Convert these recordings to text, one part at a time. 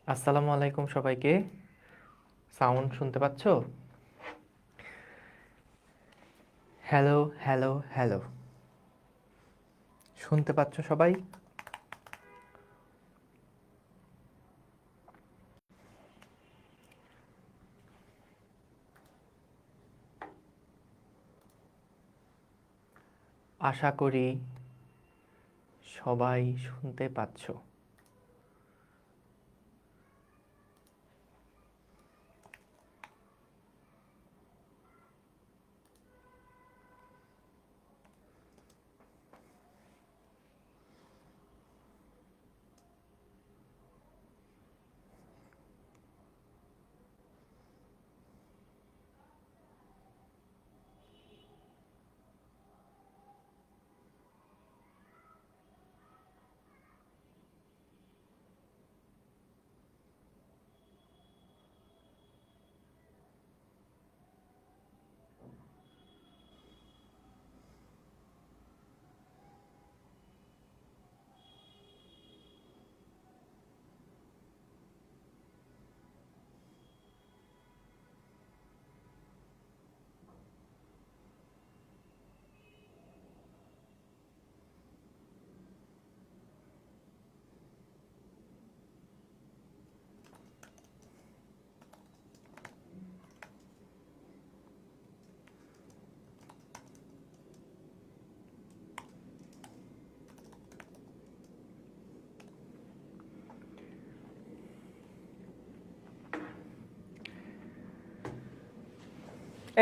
আসসালামু আলাইকুম সবাইকে। সাউন্ড শুনতে পাচ্ছো? হ্যালো হ্যালো হ্যালো, শুনতে পাচ্ছো সবাই? আশা করি সবাই শুনতে পাচ্ছো।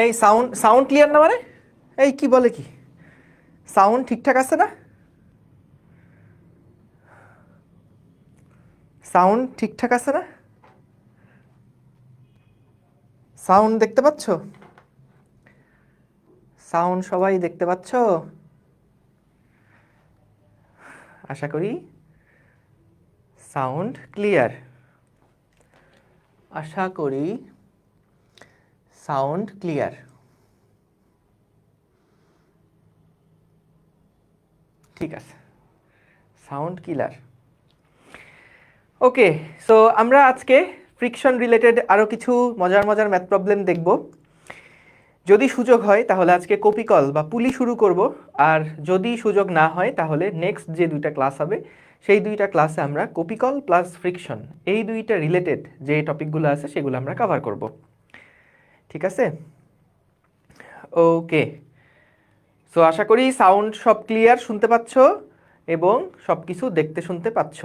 এই সাউন্ড সাউন্ড ক্লিয়ার না? মানে এই কি বলে কি, সাউন্ড ঠিকঠাক আছে না? সাউন্ড ঠিকঠাক আছে না? সাউন্ড দেখতে পাচ্ছো? সাউন্ড সবাই দেখতে পাচ্ছো? আশা করি সাউন্ড ক্লিয়ার। আশা করি সাউন্ড ক্লিয়ার। ঠিক আছে, সাউন্ড ক্লিয়ার। ওকে, সো আমরা আজকে ফ্রিকশন রিলেটেড আরও কিছু মজার মজার ম্যাথ প্রবলেম দেখব। যদি সুযোগ হয় তাহলে আজকে কপিকল বা পুলি শুরু করব, আর যদি সুযোগ না হয় তাহলে নেক্সট যে দুইটা ক্লাস হবে সেই দুইটা ক্লাসে আমরা কপিকল প্লাস ফ্রিকশন এই দুইটা রিলেটেড যে টপিকগুলো আছে সেগুলো আমরা কভার করব। ঠিক আছে? ওকে, সো আশা করি সাউন্ড সব ক্লিয়ার শুনতে পাচ্ছ এবং সব কিছু দেখতে শুনতে পাচ্ছ।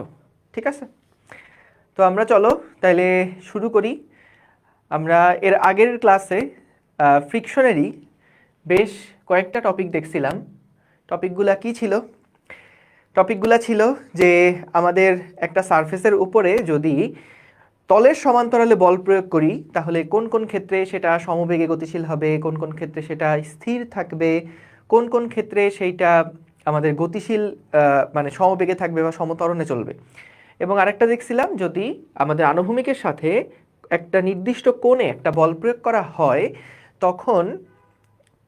ঠিক আছে, তো আমরা চলো তাইলে শুরু করি। আমরা এর আগের ক্লাসে ফ্রিকশনেরই বেশ কয়েকটা টপিক দেখছিলাম। টপিকগুলা কি ছিল? টপিকগুলা ছিল যে আমাদের একটা সারফেসের উপরে যদি তলের সমান্তরালে বল প্রয়োগ করি তাহলে কোন কোন ক্ষেত্রে সেটা সমবেগে গতিশীল হবে, কোন কোন ক্ষেত্রে সেটা স্থির থাকবে, কোন কোন ক্ষেত্রে সেইটা আমাদের গতিশীল মানে সমবেগে থাকবে বা সমত্বরণে চলবে। এবং আরেকটা দেখছিলাম যদি আমাদের আনুভূমিকের সাথে একটা নির্দিষ্ট কোণে একটা বল প্রয়োগ করা হয় তখন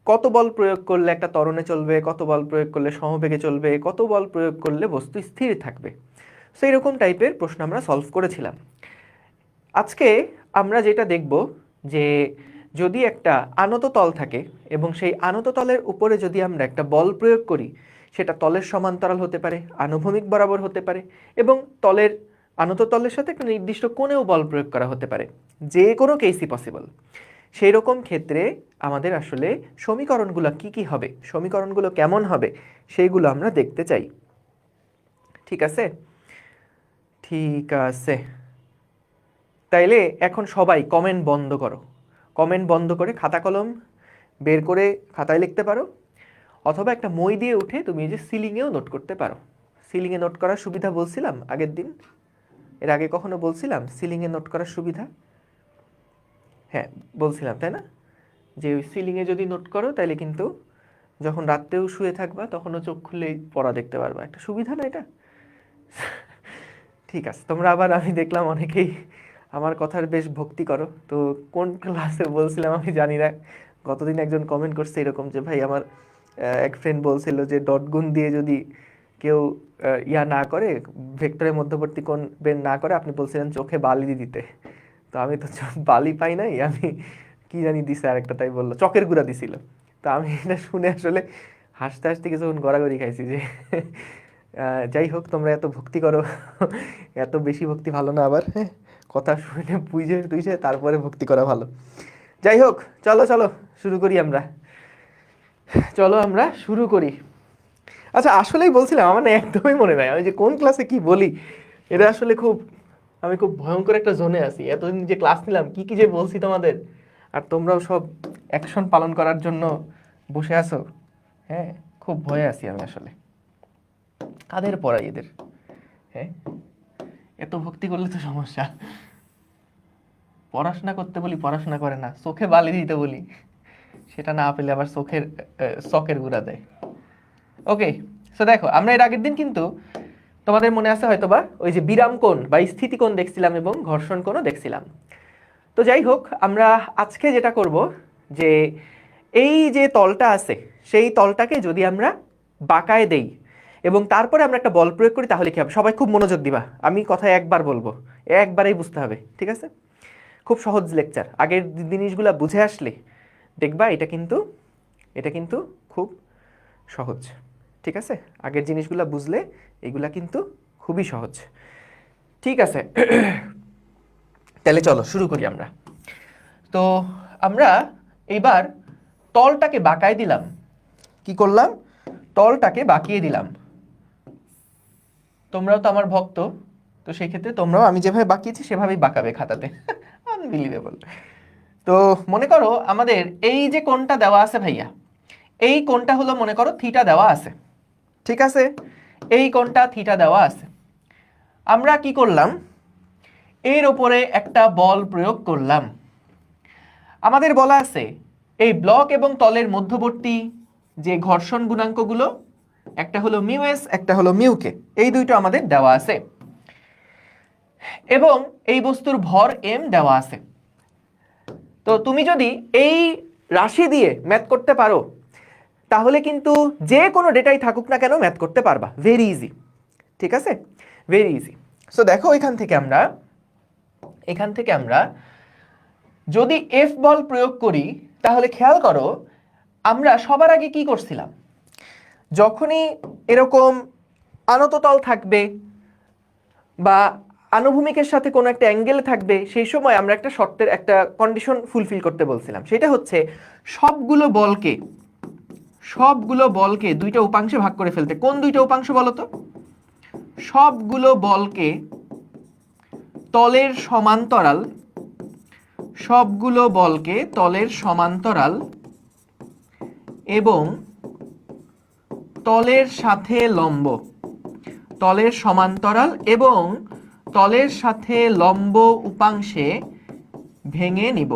কত বল প্রয়োগ করলে একটা ত্বরণে চলবে, কত বল প্রয়োগ করলে সমবেগে চলবে, কত বল প্রয়োগ করলে বস্তু স্থির থাকবে। সো এরকম টাইপের প্রশ্ন আমরা সলভ করেছিলাম। আজকে আমরা যেটা দেখব যে যদি একটা আনত তল থাকে এবং সেই আনত তলের উপরে যদি আমরা একটা বল প্রয়োগ করি, সেটা তলের সমান্তরাল হতে পারে, আনুভূমিক বরাবর হতে পারে এবং তলের আনত তলের সাথে একটা নির্দিষ্ট কোণেও বল প্রয়োগ করা হতে পারে, যে কোনো কেসই পসিবল। সেই রকম ক্ষেত্রে আমাদের আসলে সমীকরণগুলো কি কি হবে, সমীকরণগুলো কেমন হবে, সেইগুলো আমরা দেখতে চাই। ঠিক আছে? ঠিক আছে, তাইলে এখন সবাই কমেন্ট বন্ধ করো। কমেন্ট বন্ধ করে খাতা কলম বের করে খাতায় লিখতে পারো, অথবা একটা মই দিয়ে উঠে তুমি এই যে সিলিংয়েও নোট করতে পারো। সিলিংয়ে নোট করার সুবিধা বলছিলাম আগের দিন, এর আগে কখনো বলছিলাম সিলিংয়ে নোট করার সুবিধা? হ্যাঁ, বলছিলাম তাই না, যে ওই সিলিংয়ে যদি নোট করো তাহলে কিন্তু যখন রাত্রেও শুয়ে থাকবা তখনও চোখ খুলেই পড়া দেখতে পারবা। একটা সুবিধা না এটা? ঠিক আছে, তোমরা আবার আমি দেখলাম অনেকেই আমার কথার বেশ ভক্তি করো। তো কোন ক্লাসে বলছিলাম আমি জানি না, গতদিন একজন কমেন্ট করছে এরকম যে ভাই আমার এক ফ্রেন্ড বলছিল যে ডট গুণ দিয়ে যদি কেউ ইয়া না করে, ভেক্টরের মধ্যবর্তী কোণ বের না করে আপনি বলছিলেন চোখে বালি দিতে। তো আমি তো বালি পাই নাই, আমি কি জানি দিছে আরেকটা, তাই বললো চকের গুঁড়া দিছিল। তো আমি এটা শুনে আসলে হাসতে হাসতে কিছুক্ষণ গড়াগড়ি খাইছি যে যাই হোক, তোমরা এত ভক্তি করো, এত বেশি ভক্তি ভালো না, আবার হ্যাঁ, কথা শুনে বুঝে টুইছে তারপরে ভক্তি করা ভালো। যাই হোক, চলো চলো শুরু করি আমরা, চলো আমরা শুরু করি। আচ্ছা, আসলেই বলছিলাম, আমার না একদমই মনে নাই আমি যে কোন ক্লাসে কি বলি। এটা আসলে আমি খুব ভয়ঙ্কর একটা জোনে আছি। এতদিন যে ক্লাস নিলাম, কি কি যে বলছি তোমাদের, আর তোমরাও সব অ্যাকশন পালন করার জন্য বসে আছো। হ্যাঁ, খুব ভয়ে আছি আমি আসলে। কাদের পড়াই এদের? হ্যাঁ, এত ভক্তি করলে তো সমস্যা। পড়াশোনা করতে বলি পড়াশোনা করে না, চোখে বালি দিতে বলি সেটা না পেলে আবার চকের গুঁড়া দেয়। ওকে, সো দেখো, আমরা এর আগের দিন কিন্তু তোমাদের মনে আছে হয়তোবা ওই যে বিরাম কোণ বা স্থিতিকোণ দেখছিলাম এবং ঘর্ষণ কোণও দেখছিলাম। তো যাই হোক, আমরা আজকে যেটা করব যে এই যে তলটা আছে সেই তলটাকে যদি আমরা বাঁকায় দেই এবং তারপরে আমরা একটা বল প্রয়োগ করি, তাহলে কি হবে? সবাই খুব মনোযোগ দিবা, আমি কথা একবার বলবো, একবারেই বুঝতে হবে, ঠিক আছে? খুব সহজ লেকচার, আগের জিনিসগুলো বুঝে আসলে দেখবা এটা কিন্তু খুব সহজ, ঠিক আছে? আগের জিনিসগুলো বুঝলে এগুলা কিন্তু খুবই সহজ, ঠিক আছে? তাহলে চলো শুরু করি আমরা। তো আমরা এইবার তলটাকে বাঁকায় দিলাম। কি করলাম? তলটাকে বাঁকিয়ে দিলাম। তোমরাও তো আমার ভক্ত, তো সেই ক্ষেত্রে তোমরাও আমি যেভাবে বাঁকিয়েছি সেভাবেই বাঁকাবে খাতাতে। আনবিলিভেবল। তো মনে করো আমাদের এই যে কোণটা দেওয়া আছে ভাইয়া, এই কোণটা হলো মনে করো থিটা দেওয়া আছে, ঠিক আছে? এই কোণটা থিটা দেওয়া আছে। আমরা কি করলাম? এর উপরে একটা বল প্রয়োগ করলাম। আমাদের বলা আছে এই ব্লক এবং তলের মধ্যবর্তী যে ঘর্ষণ গুণাঙ্কগুলো, একটা হলো মিউ এস, একটা হলো মিউ কে, এই দুইটা আমাদের দেওয়া আছে এবং এই বস্তুর ভর এম দেওয়া আছে। তো তুমি যদি এই রাশি দিয়ে ম্যাথ করতে পারো, তাহলে কিন্তু যে কোনো ডেটাই থাকুক না কেন ম্যাথ করতে পারবা, ভেরি ইজি, ঠিক আছে? Very easy. সো দেখো, এখান থেকে আমরা যদি এফ বল প্রয়োগ করি, তাহলে খেয়াল করো আমরা সবার আগে কি করছিলাম? যখনই এরকম আনত তল থাকবে বা আনুভূমিকের সাথে কোনো একটা অ্যাঙ্গেল থাকবে, সেই সময় আমরা একটা শর্তের একটা কন্ডিশন ফুলফিল করতে বলছিলাম। সেটা হচ্ছে সবগুলো বলকে দুইটা উপাংশে ভাগ করে ফেলতে। কোন দুইটা উপাংশ বলো তো? সবগুলো বলকে তলের সমান্তরাল এবং তলের সাথে লম্ব উপাংশে ভেঙে নিব।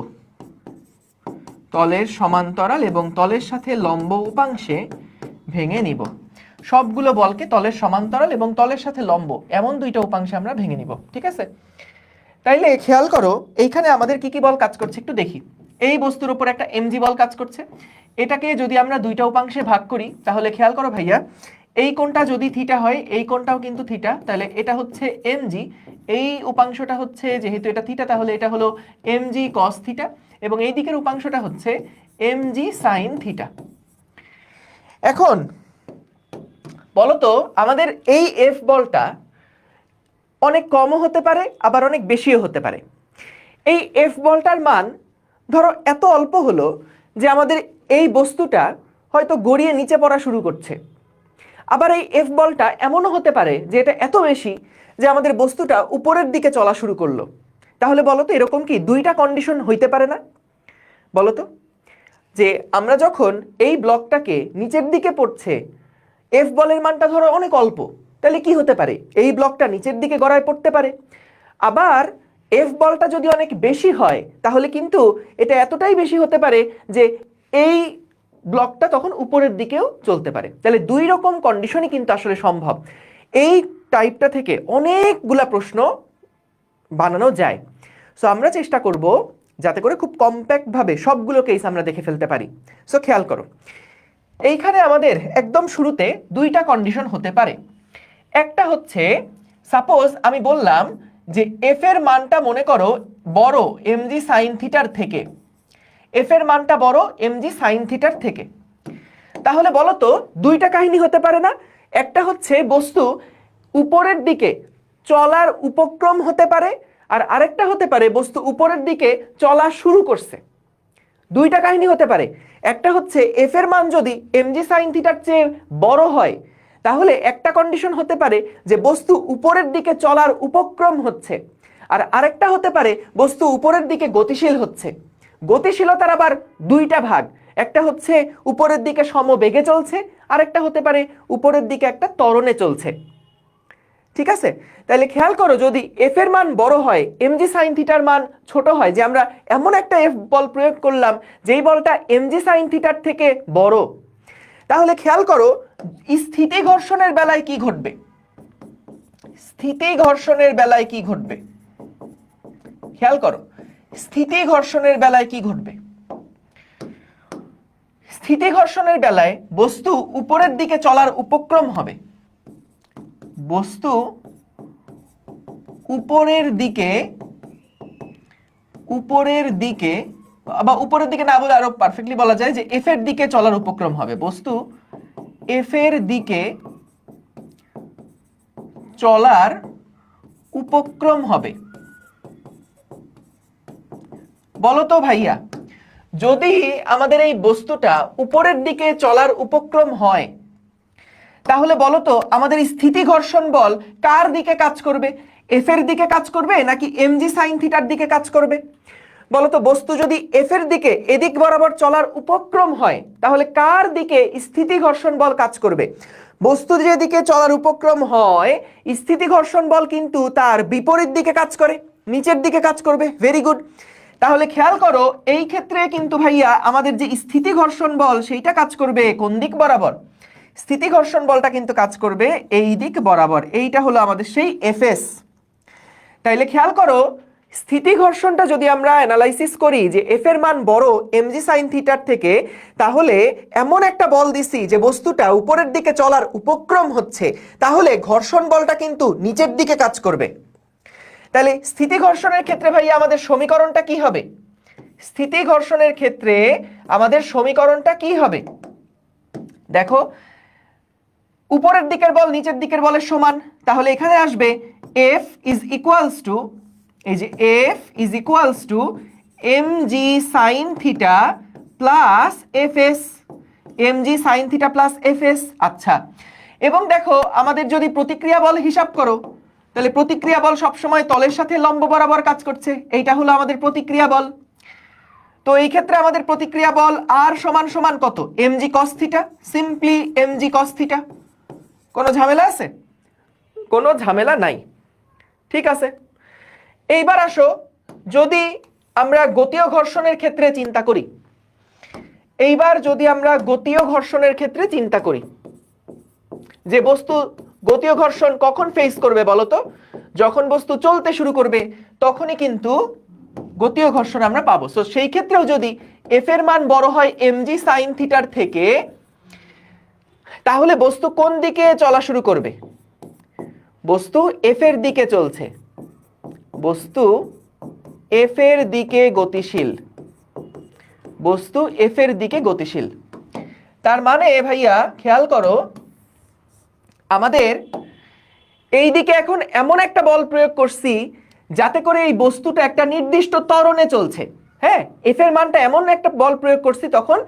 সবগুলো বলকে তলের সমান্তরাল এবং তলের সাথে লম্ব এমন দুইটা উপাংশে আমরা ভেঙে নিব, ঠিক আছে? তাইলে খেয়াল করো এইখানে আমাদের কি কি বল কাজ করছে একটু দেখি। এই বস্তুর উপর একটা এমজি বল কাজ করছে। এটাকে যদি আমরা দুইটা উপাংশে ভাগ করি, তাহলে খেয়াল করো ভাইয়া, এই কোণটা যদি থিটা হয়, এই কোণটাও কিন্তু থিটা, তাহলে এটা হচ্ছে এমজি। এই উপাংশটা হচ্ছে, যেহেতু এটা থিটা, তাহলে এটা হলো এমজি কস থিটা, এবং এই দিকের উপাংশটা হচ্ছে এমজি সাইন থিটা। এখন বলতো আমাদের এই এফ বলটা অনেক কমও হতে পারে, আবার অনেক বেশিও হতে পারে। এই এফ বলটার মান ধরো এত অল্প হলো যে আমাদের এই বস্তুটা হয়তো গড়িয়ে নিচে পড়া শুরু করছে। আবার এই এফ বলটা এমনও হতে পারে যে এটা এত বেশি যে আমাদের বস্তুটা উপরের দিকে চলা শুরু করলো। তাহলে বলতো এরকম কি দুইটা কন্ডিশন হইতে পারে না? বলতো, যে আমরা যখন এই ব্লকটাকে নিচের দিকে পড়ছে, এফ বলের মানটা ধরো অনেক অল্প, তাহলে কি হতে পারে? এই ব্লকটা নিচের দিকে গড়ায় পড়তে পারে। আবার এফ বলটা যদি অনেক বেশি হয়, তাহলে কিন্তু এটা এতটাই বেশি হতে পারে যে এই ব্লকটা তখন উপরের দিকেও চলতে পারে। তাহলে দুই রকম কন্ডিশনই কিন্তু আসলে সম্ভব। এই টাইপটা থেকে অনেকগুলা প্রশ্ন বানানো যায়। সো আমরা চেষ্টা করব যাতে করে খুব কম্প্যাক্ট ভাবে সবগুলো কেস আমরা দেখে ফেলতে পারি। সো খেয়াল করো, এইখানে আমাদের একদম শুরুতে দুইটা কন্ডিশন হতে পারে। একটা হচ্ছে সাপোজ আমি বললাম যে এফ এর মানটা মনে করো বড় এমজি সাইন থিটার থেকে, এফ এর মানটা বড় এমজি সাইন থিটার থেকে। তাহলে বলো তো দুইটা কাহিনী হতে পারে না? একটা হচ্ছে বস্তু উপরের দিকে চলার উপক্রম হতে পারে, আর আরেকটা হতে পারে বস্তু উপরের দিকে চলা শুরু করছে। দুইটা কাহিনী হতে পারে। একটা হচ্ছে এফ এর মান যদি এমজি সাইন থিটার চেয়ে বড় হয়, তাহলে একটা কন্ডিশন হতে পারে যে বস্তু উপরের দিকে চলার উপক্রম হচ্ছে, আর আরেকটা হতে পারে বস্তু উপরের দিকে গতিশীল হচ্ছে। গতিশীলতার আবার দুইটা ভাগ, একটা হচ্ছে উপরের দিকে সমবেগে চলছে, আরেকটা হতে পারে উপরের দিকে একটা ত্বরণে চলছে। ঠিক আছে, তাহলে খেয়াল করো যদি এফ এর মান বড় হয় এমজি সাইন থিটার মান ছোট হয়, যে আমরা এমন একটা এফ বল প্রয়োগ করলাম যেই বলটা এমজি সাইন থিটার থেকে বড়, তাহলে খেয়াল করো স্থিতি ঘর্ষণের বেলায় কি ঘটবে? স্থিতি ঘর্ষণের বেলায় কি ঘটবে? খেয়াল করো স্থিতি ঘর্ষণের বেলায় কি ঘটবে? স্থিতি ঘর্ষণের বেলায় বস্তু উপরের দিকে চলার উপক্রম হবে। বস্তু উপরের দিকে বা উপরের দিকে না বলে আরো পারফেক্টলি বলা যায় যে এফ এর দিকে চলার উপক্রম হবে। বস্তু এফ এর দিকে চলার উপক্রম হবে। বলো তো ভাইয়া, যদি আমাদের এই বস্তুটা উপরের দিকে চলার উপক্রম হয়, তাহলে বলো তো আমাদের স্থিতি ঘর্ষণ বল কার দিকে কাজ করবে? এফ এর দিকে কাজ করবে নাকি এমজি সাইন থিটার দিকে কাজ করবে? বলতো বস্তু যদি এফ এর দিকে এদিক বরাবর চলার উপক্রম হয়, তাহলে কার দিকে স্থিতি ঘর্ষণ বল কাজ করবে? বস্তু যেদিকে চলার উপক্রম হয় স্থিতি ঘর্ষণ বল কিন্তু তার বিপরীত দিকে কাজ করে, নিচের দিকে কাজ করবে। Very good. তাহলে খেয়াল করো এই ক্ষেত্রে কিন্তু ভাইয়া আমাদের যে স্থিতি ঘর্ষণ বল সেইটা কাজ করবে কোন দিক বরাবর? স্থিতি ঘর্ষণ বলটা কিন্তু কাজ করবে এই দিক বরাবর। এইটা হলো আমাদের সেই এফএস। তাইলে খেয়াল করো স্থিতি ঘর্ষণটা যদি আমরা অ্যানালাইসিস করি যে এফ এর মান বড় এমজি সাইন থিটার থেকে, তাহলে এমন একটা বল দিছি যে বস্তুটা উপরের দিকে চলার উপক্রম হচ্ছে, তাহলে ঘর্ষণ বলটা কিন্তু নিচের দিকে কাজ করবে। তাহলে স্থিতি ঘর্ষণের ক্ষেত্রে ভাইয়া আমাদের সমীকরণটা কি হবে? স্থিতি ঘর্ষণের ক্ষেত্রে আমাদের সমীকরণটা কি হবে? দেখো উপরের দিকের বল নিচের দিকের বলের সমান, তাহলে এখানে আসবে F ইজ ইকুয়ালস টু, এই যে F is equals two mg sin theta plus fs, mg sin theta plus fs। আচ্ছা, এবং দেখো আমাদের যদি প্রতিক্রিয়া বল হিসাব করো, তাহলে প্রতিক্রিয়া বল সবসময় তলের সাথে লম্ব বরাবর কাজ করছে, এইটা হলো আমাদের প্রতিক্রিয়া বল। তো এই ক্ষেত্রে আমাদের প্রতিক্রিয়া বল আর সমান সমান কত? mg cos theta, simply mg cos theta. কোনো ঝামেলা আছে? কোনো ঝামেলা নাই। ঠিক আছে, এইবার আসো যদি আমরা গতীয় ঘর্ষণের ক্ষেত্রে চিন্তা করি, এইবার যদি আমরা গতীয় ঘর্ষণের ক্ষেত্রে চিন্তা করি, যে বস্তু গতীয় ঘর্ষণ কখন ফেস করবে বলো তো? যখন বস্তু চলতে শুরু করবে তখনই কিন্তু গতীয় ঘর্ষণ আমরা পাবো। সো সেই ক্ষেত্রেও যদি এফ এর মান বড় হয় এমজি সাইন থিটার থেকে, তাহলে বস্তু কোন দিকে চলা শুরু করবে? বস্তু এফ এর দিকে চলছে, বস্তু এফ এর দিকে গতিশীল, বস্তু এফ এর দিকে গতিশীল। তার মানে ভাইয়া খেয়াল করো আমাদের এই দিকে এখন এমন একটা বল প্রয়োগ করছি যাতে করে এই বস্তুটা একটা নির্দিষ্ট ত্বরণে চলছে। হ্যাঁ, এফ এর মানটা এমন একটা বল প্রয়োগ করছি তখন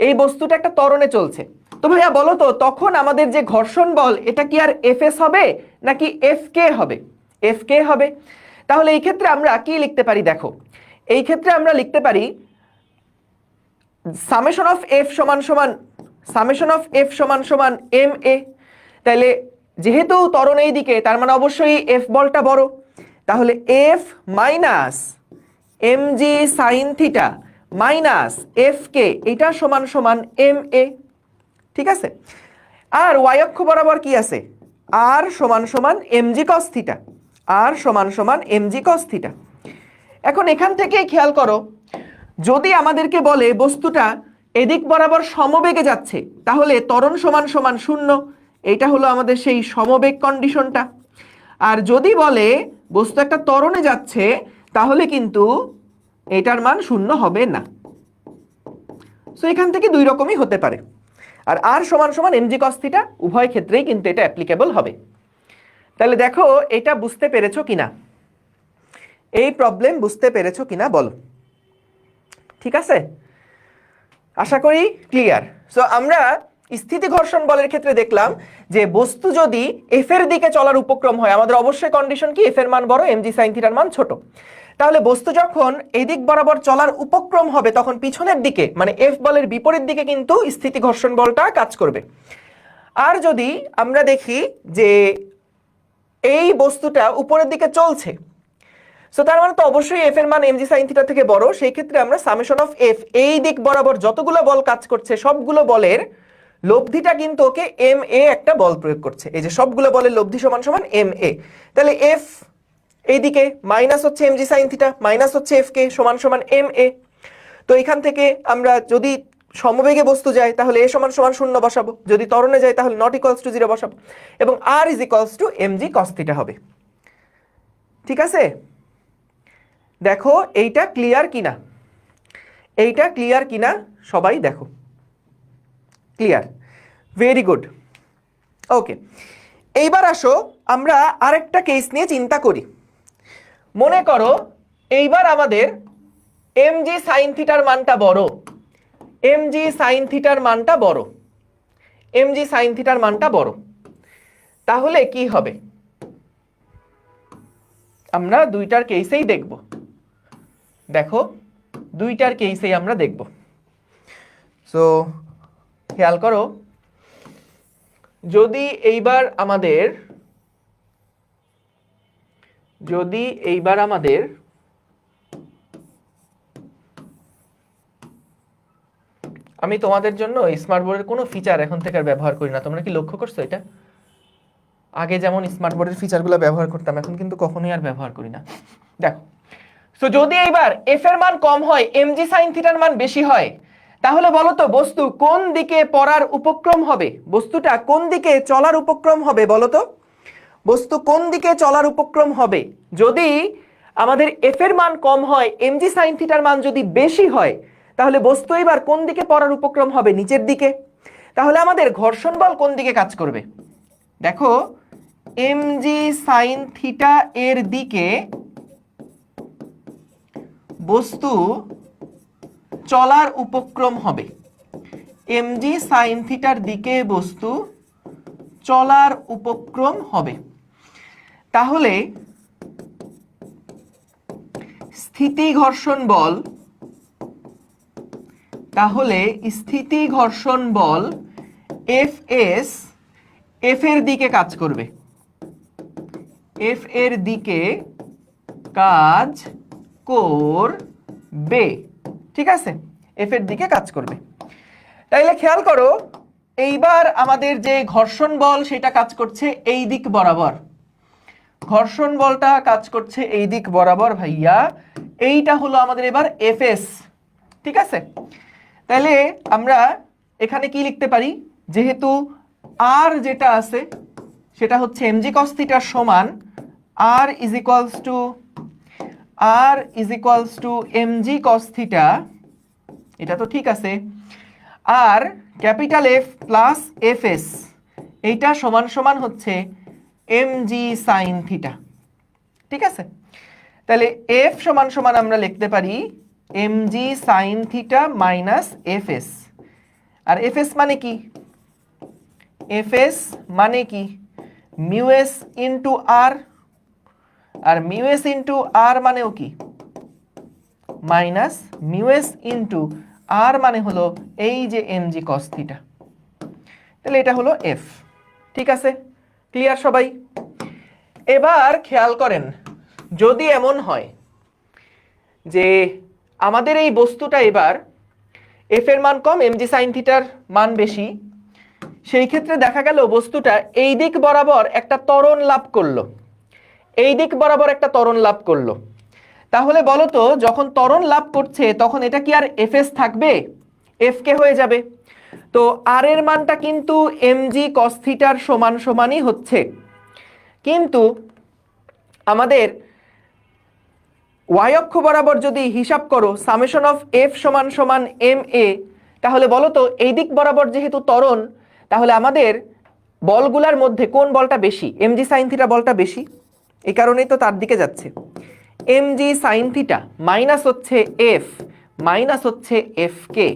এই বস্তুটা একটা ত্বরণে চলছে। তো ভাইয়া বলো তো তখন আমাদের যে ঘর্ষণ বল এটা কি আর এফএস হবে নাকি এফ কে হবে? এফ কে হবে। তাহলে এই ক্ষেত্রে আমরা কি লিখতে পারি? দেখো এই ক্ষেত্রে আমরা লিখতে পারি সামেশন অফ এফ সমান সমান সামেশন অফ এফ সমান সমান এম এ। তাহলে যেহেতু ত্বরণ এই দিকে, তার মানে অবশ্যই এফ বলটা বড়, তাহলে F minus M G sine theta minus F কে, এটা সমান সমান এম এ। ঠিক আছে, আর ওয়াই অক্ষ বরাবর কি আছে? আর সমান সমান এম জি কস থিটা, আর সমান সমান এম জি কস থিটা। এখন এখান থেকে খেয়াল করো যদি আমাদেরকে বলে বস্তুটা এদিক বরাবর সমবেগে যাচ্ছে, তাহলে ত্বরণ সমান সমান শূন্য, এইটা হলো আমাদের সেই সমবেগ কন্ডিশনটা। আর যদি বলে বস্তু একটা ত্বরণে যাচ্ছে, তাহলে কিন্তু এটার মান 0 হবে না। সো এখান থেকে দুই রকমই হতে পারে। আর আর সমান সমান mg cos θ, উভয় ক্ষেত্রেই কিন্তু এটা অ্যাপ্লিকেবল হবে। তাহলে দেখো এটা বুঝতে পেরেছো কিনা, এই প্রবলেম বুঝতে পেরেছো কিনা বলো। ঠিক আছে, আশা করি ক্লিয়ার। সো আমরা স্থিতি ঘর্ষণ বলের ক্ষেত্রে দেখলাম যে বস্তু যদি এফ এর দিকে চলার উপক্রম হয়, আমাদের অবশ্যই কন্ডিশন কি, এফ এর মান বড়, এমজি সাইন থিটার মান ছোট। তাহলে বস্তু যখন এই দিক বরাবর চলার উপক্রম হবে, তখন পিছনের দিকে মানে এফ বলের বিপরীত দিকে কিন্তু স্থিতি ঘর্ষণ বলটা কাজ করবে। আর যদি আমরা দেখি যে এই বস্তুটা উপরের দিকে চলছে, সো তার মানে তো অবশ্যই এফ এর মান এমজি সাইন থিটা থেকে বড়। সেই ক্ষেত্রে আমরা সামেশন অফ এফ, এই দিক বরাবর যতগুলো বল কাজ করছে সবগুলো বলের লব্ধিটা কিন্তু ওকে এম এ একটা বল প্রয়োগ করছে। এই যে সবগুলো বলের লব্ধি সমান সমান এম এ। তাহলে এফ এইদিকে মাইনাস হচ্ছে এমজি সাইন থিটা, মাইনাস হচ্ছে এফ কে সমান সমান এম এ। তো এখান থেকে আমরা যদি সমবেগে বস্তু যায় তাহলে এ সমান সমান 0 বসাবো, যদি ত্বরণে যায় তাহলে নট ইকুয়ালস টু 0 বসাবো, এবং আর is equals to M G cos theta হবে। ঠিক আছে, দেখো এইটা ক্লিয়ার কিনা, এইটা ক্লিয়ার কিনা সবাই দেখো। Clear, very good. ওকে, এইবার আসো আমরা আরেকটা কেস নিয়ে চিন্তা করি। মনে করো এইবার আমাদের এমজি সাইন থিটার মানটা বড়, এমজি সাইন থিটার মানটা বড়, এমজি সাইন থিটার মানটা বড়। তাহলে কি হবে, আমরা দুইটার কেসেই দেখব। দেখো দুইটার কেসেই আমরা দেখব। সো খেয়াল করো, যদি এইবার আমাদের আমি তোমাদের জন্য স্মার্ট বোর্ডের কোনো ফিচার এখন থেকে আর ব্যবহার করি না। তোমরা কি লক্ষ্য করছো এটা? আগে যেমন স্মার্ট বোর্ডের ফিচারগুলো ব্যবহার করতাম, এখন কিন্তু কখনোই আর ব্যবহার করি না। দেখো, সো যদি এইবার এফ এর মান কম হয়, এমজি সাইন থিটার মান বেশি হয়, তাহলে বলো তো বস্তু কোন দিকে পড়ার উপক্রম হবে, বস্তুটা কোন দিকে চলার উপক্রম হবে বলো তো, বস্তু কোন দিকে চলার উপক্রম হবে? যদি আমাদের এফ এর মান কম হয়, এমজি সাইন থিটার মান যদি বেশি হয়, তাহলে বস্তু এবার কোন দিকে পড়ার উপক্রম হবে? নিচের দিকে। তাহলে আমাদের ঘর্ষণ বল কোন দিকে কাজ করবে? দেখো এমজি সাইন থিটা এর দিকে বস্তু চলার উপক্রম হবে, এমজি সাইন থিটার দিকে বস্তু চলার উপক্রম হবে। তাহলে স্থিতি ঘর্ষণ বল, তাহলে স্থিতি ঘর্ষণ বল এফ এস এফ এর দিকে কাজ করবে, এফ এর দিকে কাজ করবে। ঠিক আছে, এফ এর দিকে কাজ করবে। তাইলে খেয়াল করো, এইবার আমাদের যে ঘর্ষণ বল সেটা কাজ করছে এই দিক বরাবর, ঘর্ষণ বলটা কাজ করছে এই দিক বরাবর ভাইয়া। এইটা হলো আমাদের এবার এফএস। ঠিক আছে, তাহলে আমরা এখানে কি লিখতে পারি, যেহেতু আর যেটা আছে সেটা হচ্ছে এমজি কস থিটার সমান R is equals to M G cos theta, এটা তো ঠিক আছে। আর capital F plus F S, এইটা সমান সমান হচ্ছে এমজি সাইন থিটা। ঠিক আছে, তাহলে এফ সমান সমান আমরা লিখতে পারি M G sine theta minus F S. আর এফ এস মানে কি? এফ এস মানে কি? মিউ এস ইন্টু আর, আর মিউ এস ইন্টু আর মানেও কি? Minus mu S into R মানে হলো এই যে এমজি কস থিটা। তাহলে এটা হলো এফ। ঠিক আছে, ক্লিয়ার সবাই? এবার খেয়াল করেন, যদি এমন হয় যে আমাদের এই বস্তুটা এবার এফ এর মান কম, এমজি সাইন থিটার মান বেশি, সেই ক্ষেত্রে দেখা গেল বস্তুটা এই দিক বরাবর একটা ত্বরণ লাভ করলো, এই দিক বরাবর একটা ত্বরণ লাভ করলো। তাহলে বলো তো, যখন ত্বরণ লাভ করছে তখন এটা কি আর এফএস থাকবে? এফ কে হয়ে যাবে। তো আর এর মানটা কিন্তু এমজি কস থিটার সমান সমানই হচ্ছে, কিন্তু আমাদের ওয়াই অক্ষ বরাবর যদি হিসাব করো সামেশন অফ এফ সমান সমান এম এ, তাহলে বলো তো এই দিক বরাবর যেহেতু ত্বরণ, তাহলে আমাদের বলগুলার মধ্যে কোন বলটা বেশি? এমজি সাইন থিটা বলটা বেশি, এই কারণেই তো তার দিকে যাচ্ছে। এমজি সাইন থিটা মাইনাস হচ্ছে এফ মাইনাস হচ্ছে এফ কে,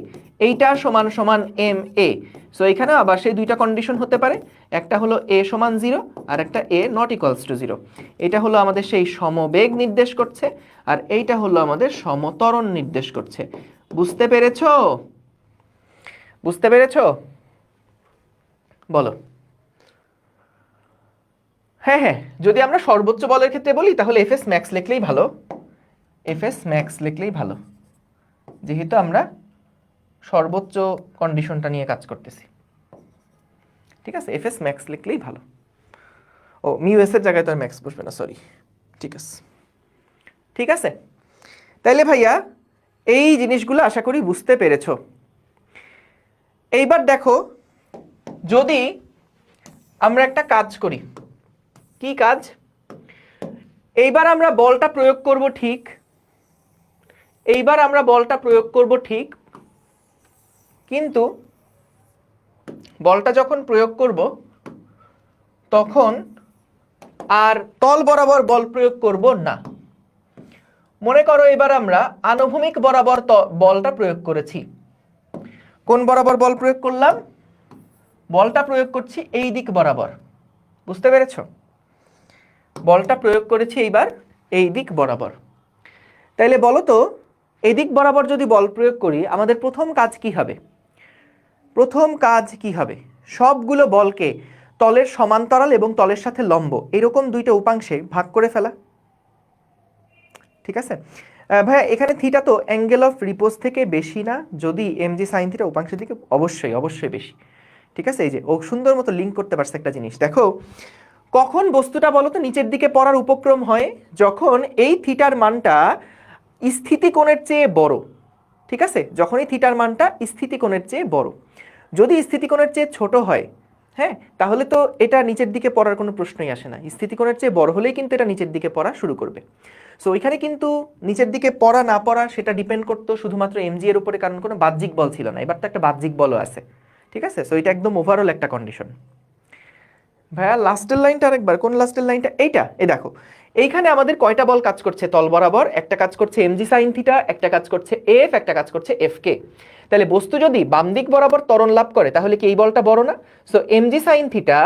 এইটা সমান সমান এম এ। সো এখানে আবার সেই দুইটা কন্ডিশন হতে পারে, একটা হলো এ সমান 0 আর একটা এ নট ইকুয়ালস টু 0। এটা হলো আমাদের সেই সমবেগ নির্দেশ করছে, আর এইটা হলো আমাদের সমত্বরণ নির্দেশ করছে। বুঝতে পেরেছো? বুঝতে পেরেছো? বলো। হ্যাঁ হ্যাঁ, যদি আমরা সর্বোচ্চ বলের ক্ষেত্রে বলি তাহলে এফএস ম্যাক্স লিখলেই ভালো, এফএস ম্যাক্স লিখলেই ভালো, যেহেতু আমরা সর্বোচ্চ কন্ডিশনটা নিয়ে কাজ করতেছি। ঠিক আছে, এফএস ম্যাক্স লিখলেই ভালো। ও মিউ এস এর জায়গায় তো আর ম্যাক্স বসবে না, সরি। ঠিক আছে, ঠিক আছে। তাইলে ভাইয়া এই জিনিসগুলো আশা করি বুঝতে পেরেছো। এইবার দেখো, যদি আমরা একটা কাজ করি, কি কাজ? এইবার আমরা বলটা প্রয়োগ করব ঠিক, এইবার আমরা বলটা প্রয়োগ করব ঠিক, কিন্তু বলটা যখন প্রয়োগ করব তখন আর তল বরাবর বল প্রয়োগ করব না। মনে করো এবার আমরা আনুভূমিক বরাবর বলটা প্রয়োগ করেছি। কোন বরাবর বল প্রয়োগ করলাম? বলটা প্রয়োগ করছি এই দিক বরাবর। বুঝতে পেরেছো? বলটা প্রয়োগ করেছি এইবার এই দিক বরাবর। তাইলে বলো তো, এই দিক বরাবর যদি বল প্রয়োগ করি আমাদের প্রথম কাজ কি হবে? প্রথম কাজ কি হবে? সবগুলো বলকে তলের সমান্তরাল এবং তলের সাথে লম্ব এরকম দুইটা উপাংশে ভাগ করে ফেলা। ঠিক আছে ভাইয়া, এখানে থিটা তো অ্যাঙ্গেল অফ রিপোজ থেকে বেশি না? যদি এমজি সাইন থিটা উপাংশের দিকে, অবশ্যই অবশ্যই বেশি। ঠিক আছে, এই যে ও সুন্দর মতো লিঙ্ক করতে পারছে একটা জিনিস। দেখো কখন বস্তুটা বলো তো নিচের দিকে পড়ার উপক্রম হয়? যখন এই থিটার মানটা স্থিতিকোণের চেয়ে বড়। ঠিক আছে, যখন এই থিটার মানটা স্থিতিকোণের চেয়ে বড়। যদি স্থিতিকোণের চেয়ে ছোট হয়, হ্যাঁ, তাহলে তো এটা নিচের দিকে পড়ার কোনো প্রশ্নই আসে না। স্থিতিকোণের চেয়ে বড় হলেই কিন্তু এটা নিচের দিকে পড়া শুরু করবে। সো ওইখানে কিন্তু নিচের দিকে পড়া না পড়া সেটা ডিপেন্ড করতো শুধুমাত্র এমজি এর উপরে, কারণ কোনো বাহ্যিক বল ছিল না। এবার তো একটা বাহ্যিক বলও আছে। ঠিক আছে, সো এটা একদম ওভারঅল একটা কন্ডিশন। ভাইয়া লাস্টের লাইনটা আরেকবার, কোন লাস্টের লাইনটা? এইটা, এই দেখো এইখানে আমাদের কয়টা বল কাজ করছে তল বরাবর? একটা কাজ করছে এমজি সাইন থিটা, একটা কাজ করছে এফ, একটা কাজ করছে এফ কে। তাহলে বস্তু যদি বাম দিক বরাবর ত্বরণ লাভ করে তাহলে কি এই বলটা বড় না? সো এমজি সাইন থিটা,